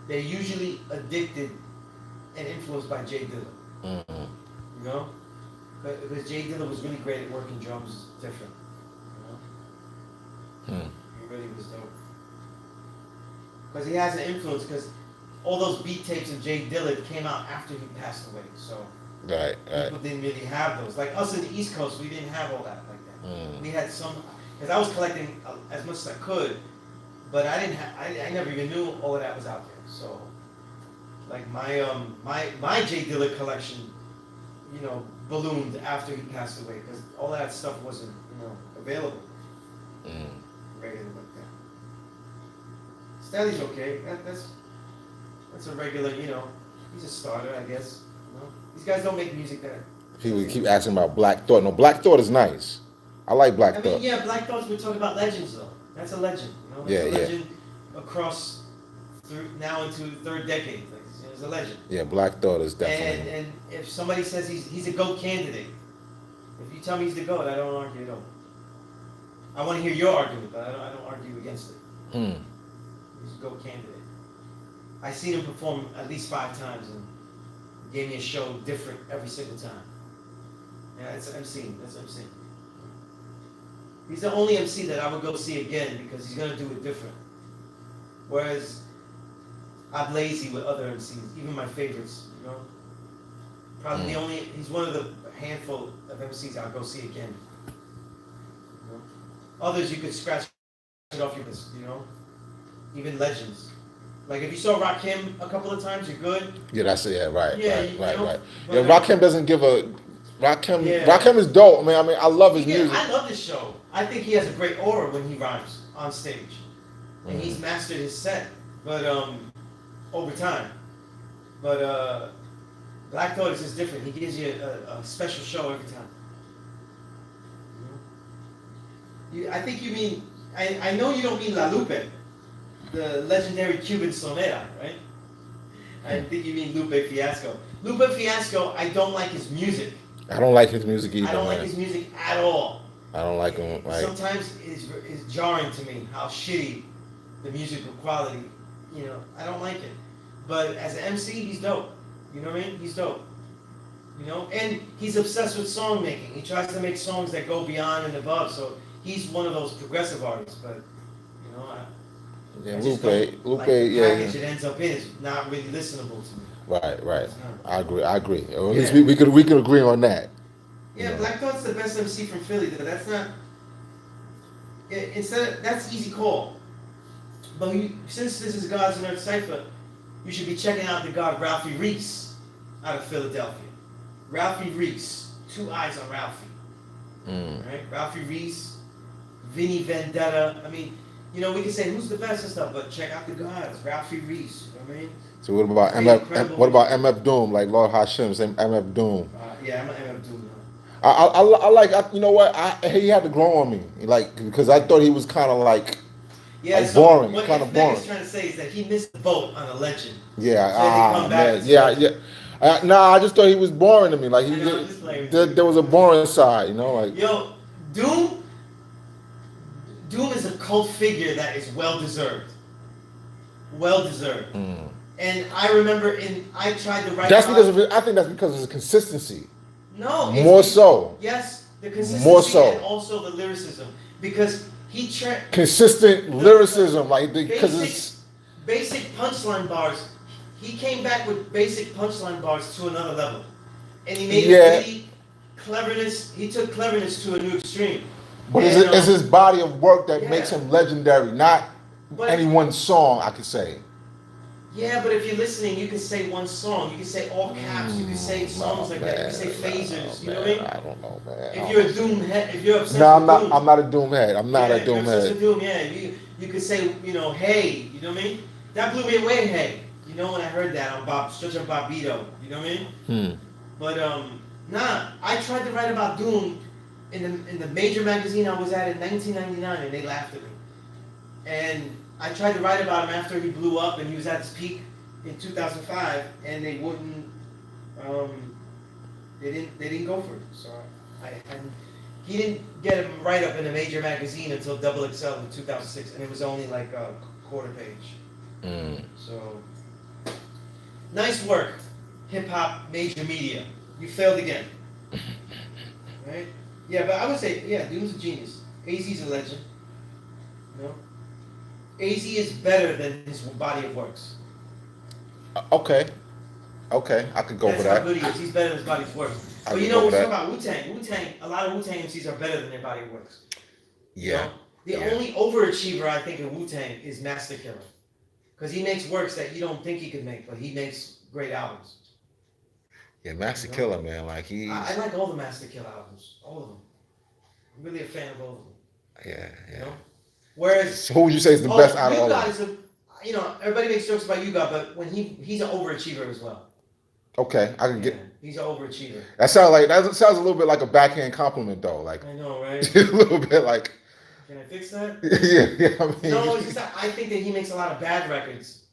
they're usually addicted and influenced by Jay Dilla. You know, because Jay Dilla was really great at working drums different. You know, he really was dope. Because he has an influence. Because all those beat tapes of Jay Dilla came out after he passed away, so. Right. People didn't really have those. Like us in the East Coast, we didn't have all that like that. We had some, because I was collecting as much as I could, but I didn't have. I never even knew all of that was out there. So, like my Jay Dilla collection, you know, ballooned after he passed away because all that stuff wasn't available. Regular like that. Stelly's okay. That's a regular, you know. He's a starter, I guess. You know? These guys don't make music that. People keep asking about Black Thought. No, Black Thought is nice. I like Black I Thought. mean, yeah, Black Thoughts. We're talking about legends, though. That's a legend. You know, Yeah, it's a legend across now into third decade. Like, it's a legend. Yeah, Black Thought is definitely. And if somebody says he's a GOAT candidate, if you tell me he's the GOAT, I don't argue at all. I want to hear your argument, but I don't argue against it. He's a GOAT candidate. I seen him perform at least 5 times and gave me a show different every single time. Yeah, it's MC. That's MC. He's the only MC that I would go see again because he's gonna do it different. Whereas I'm lazy with other MCs, even my favorites. You know, probably the only. He's one of the handful of MCs I'll go see again. You know? Others you could scratch it off your list. You know, even legends. Like if you saw Rakim a couple of times, you're good. Yeah, that's it. Yeah, right. Yeah, right. But Yeah, Rakim doesn't give a. Rakim. Yeah. Rakim is dope. I mean, I love his Yeah, music. I love this show. I think he has a great aura when he rhymes on stage, and he's mastered his set. But over time, but Black Thought is just different. He gives you a special show every time. I think you mean. I know you don't mean La Lupe, the legendary Cuban sonera, right? I think you mean Lupe Fiasco. Lupe Fiasco, I don't like his music. I don't like his music either. I don't man. like his music at all. I don't like him. Like, sometimes it's jarring to me how shitty the musical quality. You know, I don't like it. But as an MC, he's dope. You know what I mean? He's dope. You know, and he's obsessed with song making. He tries to make songs that go beyond and above. So he's one of those progressive artists. But you know, yeah, I just Lupe, don't like the yeah. package it ends up in is not really listenable to me. Right. I agree. Or at Yeah. least we could agree on that. Yeah, Yeah. Black Thought's the best MC from Philly. That's not. That's easy call. But since this is God's and Earth Cypher, you should be checking out the god Ralphie Reese out of Philadelphia. Ralphie Reese, 2 eyes on Ralphie. Right? Ralphie Reese, Vinny Vendetta. I mean, you know, we can say who's the best and stuff, but check out the gods. Ralphie Reese. You know what I mean? So what about MF? What about MF Doom? Like Lord Hashem, same MF Doom. Yeah, I'm MF Doom. I like. You know what? He had to grow on me, like because I thought he was kind of like. Yeah, like boring, what kind of boring. What trying to say is that he missed the boat on a legend. Yeah, So man. Yeah. Nah, I just thought he was boring to me. Like there was a boring side, you know, like. Yo, Doom is a cult figure that is well deserved. Well deserved. And I remember I tried to write. I think that's because of his consistency. No, more so. Yes, the consistency more so. And also the lyricism, because he consistent lyricism, like because it's basic punchline bars. He came back with basic punchline bars to another level, and he made really cleverness. He took cleverness to a new extreme. But it's his body of work that makes him legendary, not any one song. I could say. Yeah, but if you're listening, you can say one song. You can say all caps. You can say songs like that. You can say phasers. You know what I mean? I don't know, man. If you're a Doom head, if you're obsessed with Doom. I'm not a Doom head. I'm not a Doom head. If you're obsessed with Doom, yeah. You could say, you know, hey. You know what I mean? That blew me away, hey. You know when I heard that on Stretch on Bobito. You know what I mean? But I tried to write about Doom in the major magazine I was at in 1999, and they laughed at me. And I tried to write about him after he blew up and he was at his peak in 2005, and they wouldn't. They didn't go for it. So he didn't get a write up in a major magazine until Double XL in 2006, and it was only like a quarter page. So nice work, hip hop major media. You failed again. Right? Yeah, but I would say Doom's a genius. AZ's a legend. You know? AZ is better than his body of works. Okay, I could go That's for that. how good he is. He's better than his body of works. But you know, we're talking about Wu-Tang. A lot of Wu-Tang MCs are better than their body of works. Yeah. You know? The only overachiever I think in Wu-Tang is Master Killer. Because he makes works that you don't think he could make, but he makes great albums. Yeah, Master Killer, man. Like I like all the Master Killer albums. All of them. I'm really a fan of all of them. Yeah. You know? Whereas, So who would you say is the best out of all You-God of them? is everybody makes jokes about You-God, but when he's an overachiever as well. Okay, I can Yeah, get. he's an overachiever. That sounds a little bit like a backhand compliment though. Like I know, right? a little bit like. Can I fix that? Yeah. I mean, No, it's just that I think that he makes a lot of bad records.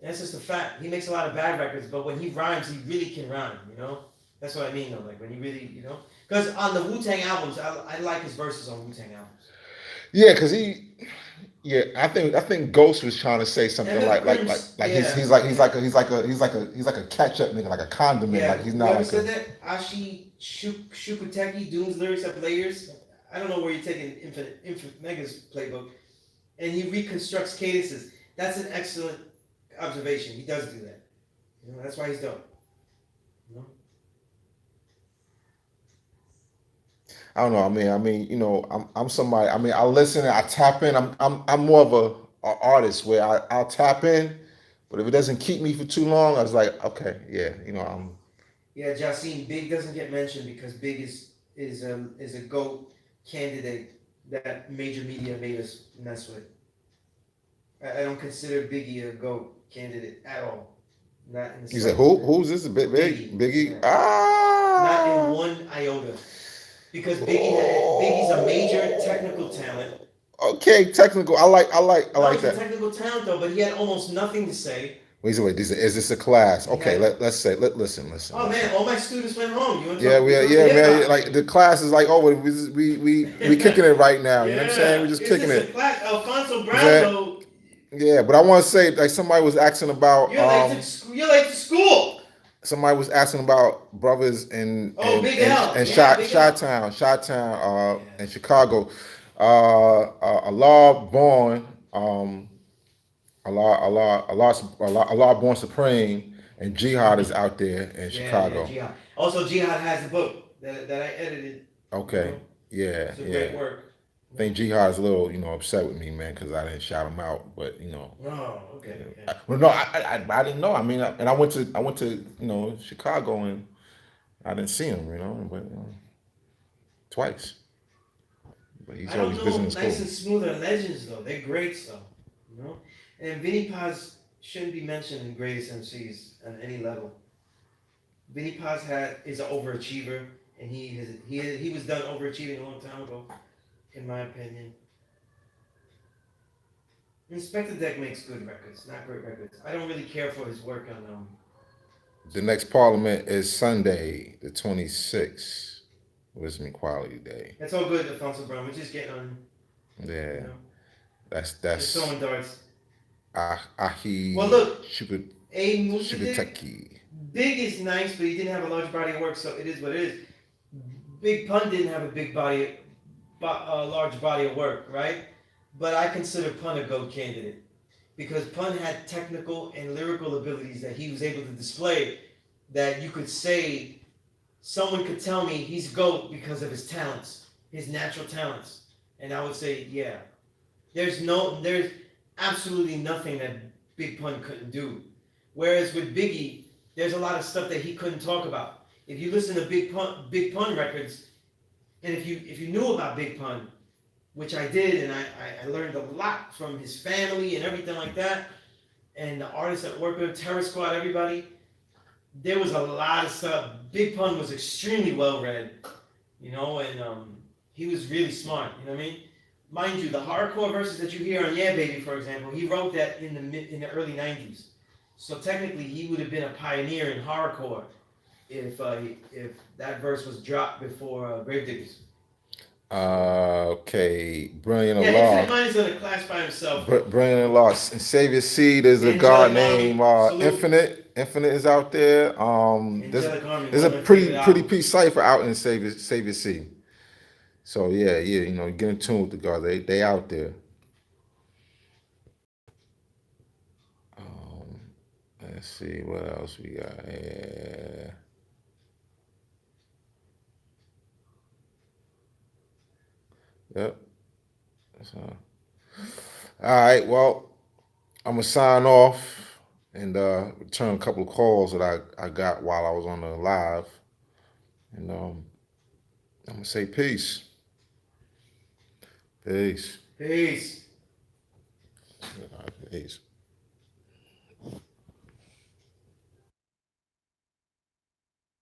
That's just a fact. He makes a lot of bad records, but when he rhymes, he really can rhyme, you know? That's what I mean, though. Like, when he really, you know? Because on the Wu-Tang albums, I like his verses on Wu-Tang albums. yeah, because yeah, I think Ghost was trying to say something And like the Prince, yeah. he's like a catch-up nigga, like a condiment, Yeah, like he's not whoever like said that, Ashi Shukuteki, Doom's lyrics have layers. I don't know where you're taking Infmega's playbook. And he reconstructs cadences. That's an excellent observation. He does do that. You know, that's why he's dope. You know? I don't know. I mean, you know, I'm somebody. I mean, I listen, I tap in. I'm more of a artist where I'll tap in, but if it doesn't keep me for too long, I was like, okay, yeah, you know, Yeah, Jacine, Big doesn't get mentioned because Big is a GOAT candidate that major media made us mess with. I don't consider Biggie a GOAT candidate at all. Not in the You said slightest. who's this? Biggie? Yeah. Ah, Not in one iota. Because Biggie's a major technical talent. Okay, technical. I like He's a that. technical talent though, but he had almost nothing to say. Wait, is this a class? Okay, Yeah. listen. Oh man, all my students went home. You want to Yeah, talk man. Like the class is like, oh, we kicking it right now. You know what I'm saying? We're just It's kicking just it. a class. Alfonso Brown that- though. Yeah, but I want to say, like, somebody was asking about You're late to school. somebody was asking about brothers in Big L. Yeah, Big L. Chi-Town, in Chicago. Allah Born, Allah Born Supreme, and Jihad is out there in Chicago. Yeah, Jihad. Also, Jihad has a book that I edited. Okay, yeah, It's a great work. I think Jihad is a little, upset with me, man, because I didn't shout him out. But Oh, okay. well, no, I didn't know. I mean, and I went to Chicago and I didn't see him, but twice. But he's I don't always know, busy in Nice school. and Smooth are legends though. They're great stuff, you know. And Vinnie Paz shouldn't be mentioned in greatest MCs on any level. Vinnie Paz is an overachiever, and he was done overachieving a long time ago, in my opinion. Inspector Deck makes good records, not great records. I don't really care for his work on The next Parliament is Sunday, the 26th. Wisdom Equality Day. That's all good, Alfonso Brown. We're just getting on. Yeah, You know, that's just throwing darts. Ahi. Well, look, Shukut- A Musadik, Shukuteki. Big is nice, but he didn't have a large body of work, so it is what it is. Big Pun didn't have a large body of work, right? But I consider Pun a GOAT candidate because Pun had technical and lyrical abilities that he was able to display that you could say someone could tell me he's GOAT because of his talents, his natural talents. And I would say, yeah. There's absolutely nothing that Big Pun couldn't do. Whereas with Biggie, there's a lot of stuff that he couldn't talk about. If you listen to Big Pun records, and if you knew about Big Pun, which I did, and I learned a lot from his family and everything like that, and the artists that work with him, Terror Squad, everybody, there was a lot of stuff. Big Pun was extremely well read, and he was really smart. You know what I mean? Mind you, the hardcore verses that you hear on Yeah Baby, for example, he wrote that in the early '90s. So technically, he would have been a pioneer in hardcore if that verse was dropped before Gravediggers. Okay, Brilliant Yeah, Allah. Infinite Mind is in a class by himself. Brilliant Allah. And Savior Seed is a Angelic god Army, named salute. Infinite. Infinite is out there. Angelic Army, There's a one of my pretty favorite albums. piece cipher out in Savior Seed. So yeah, get in tune with the gods. They out there. Let's see what else we got here. Yep. So, all right. Well, I'm gonna sign off and return a couple of calls that I got while I was on the live, and I'm gonna say peace. Peace. Peace. Peace.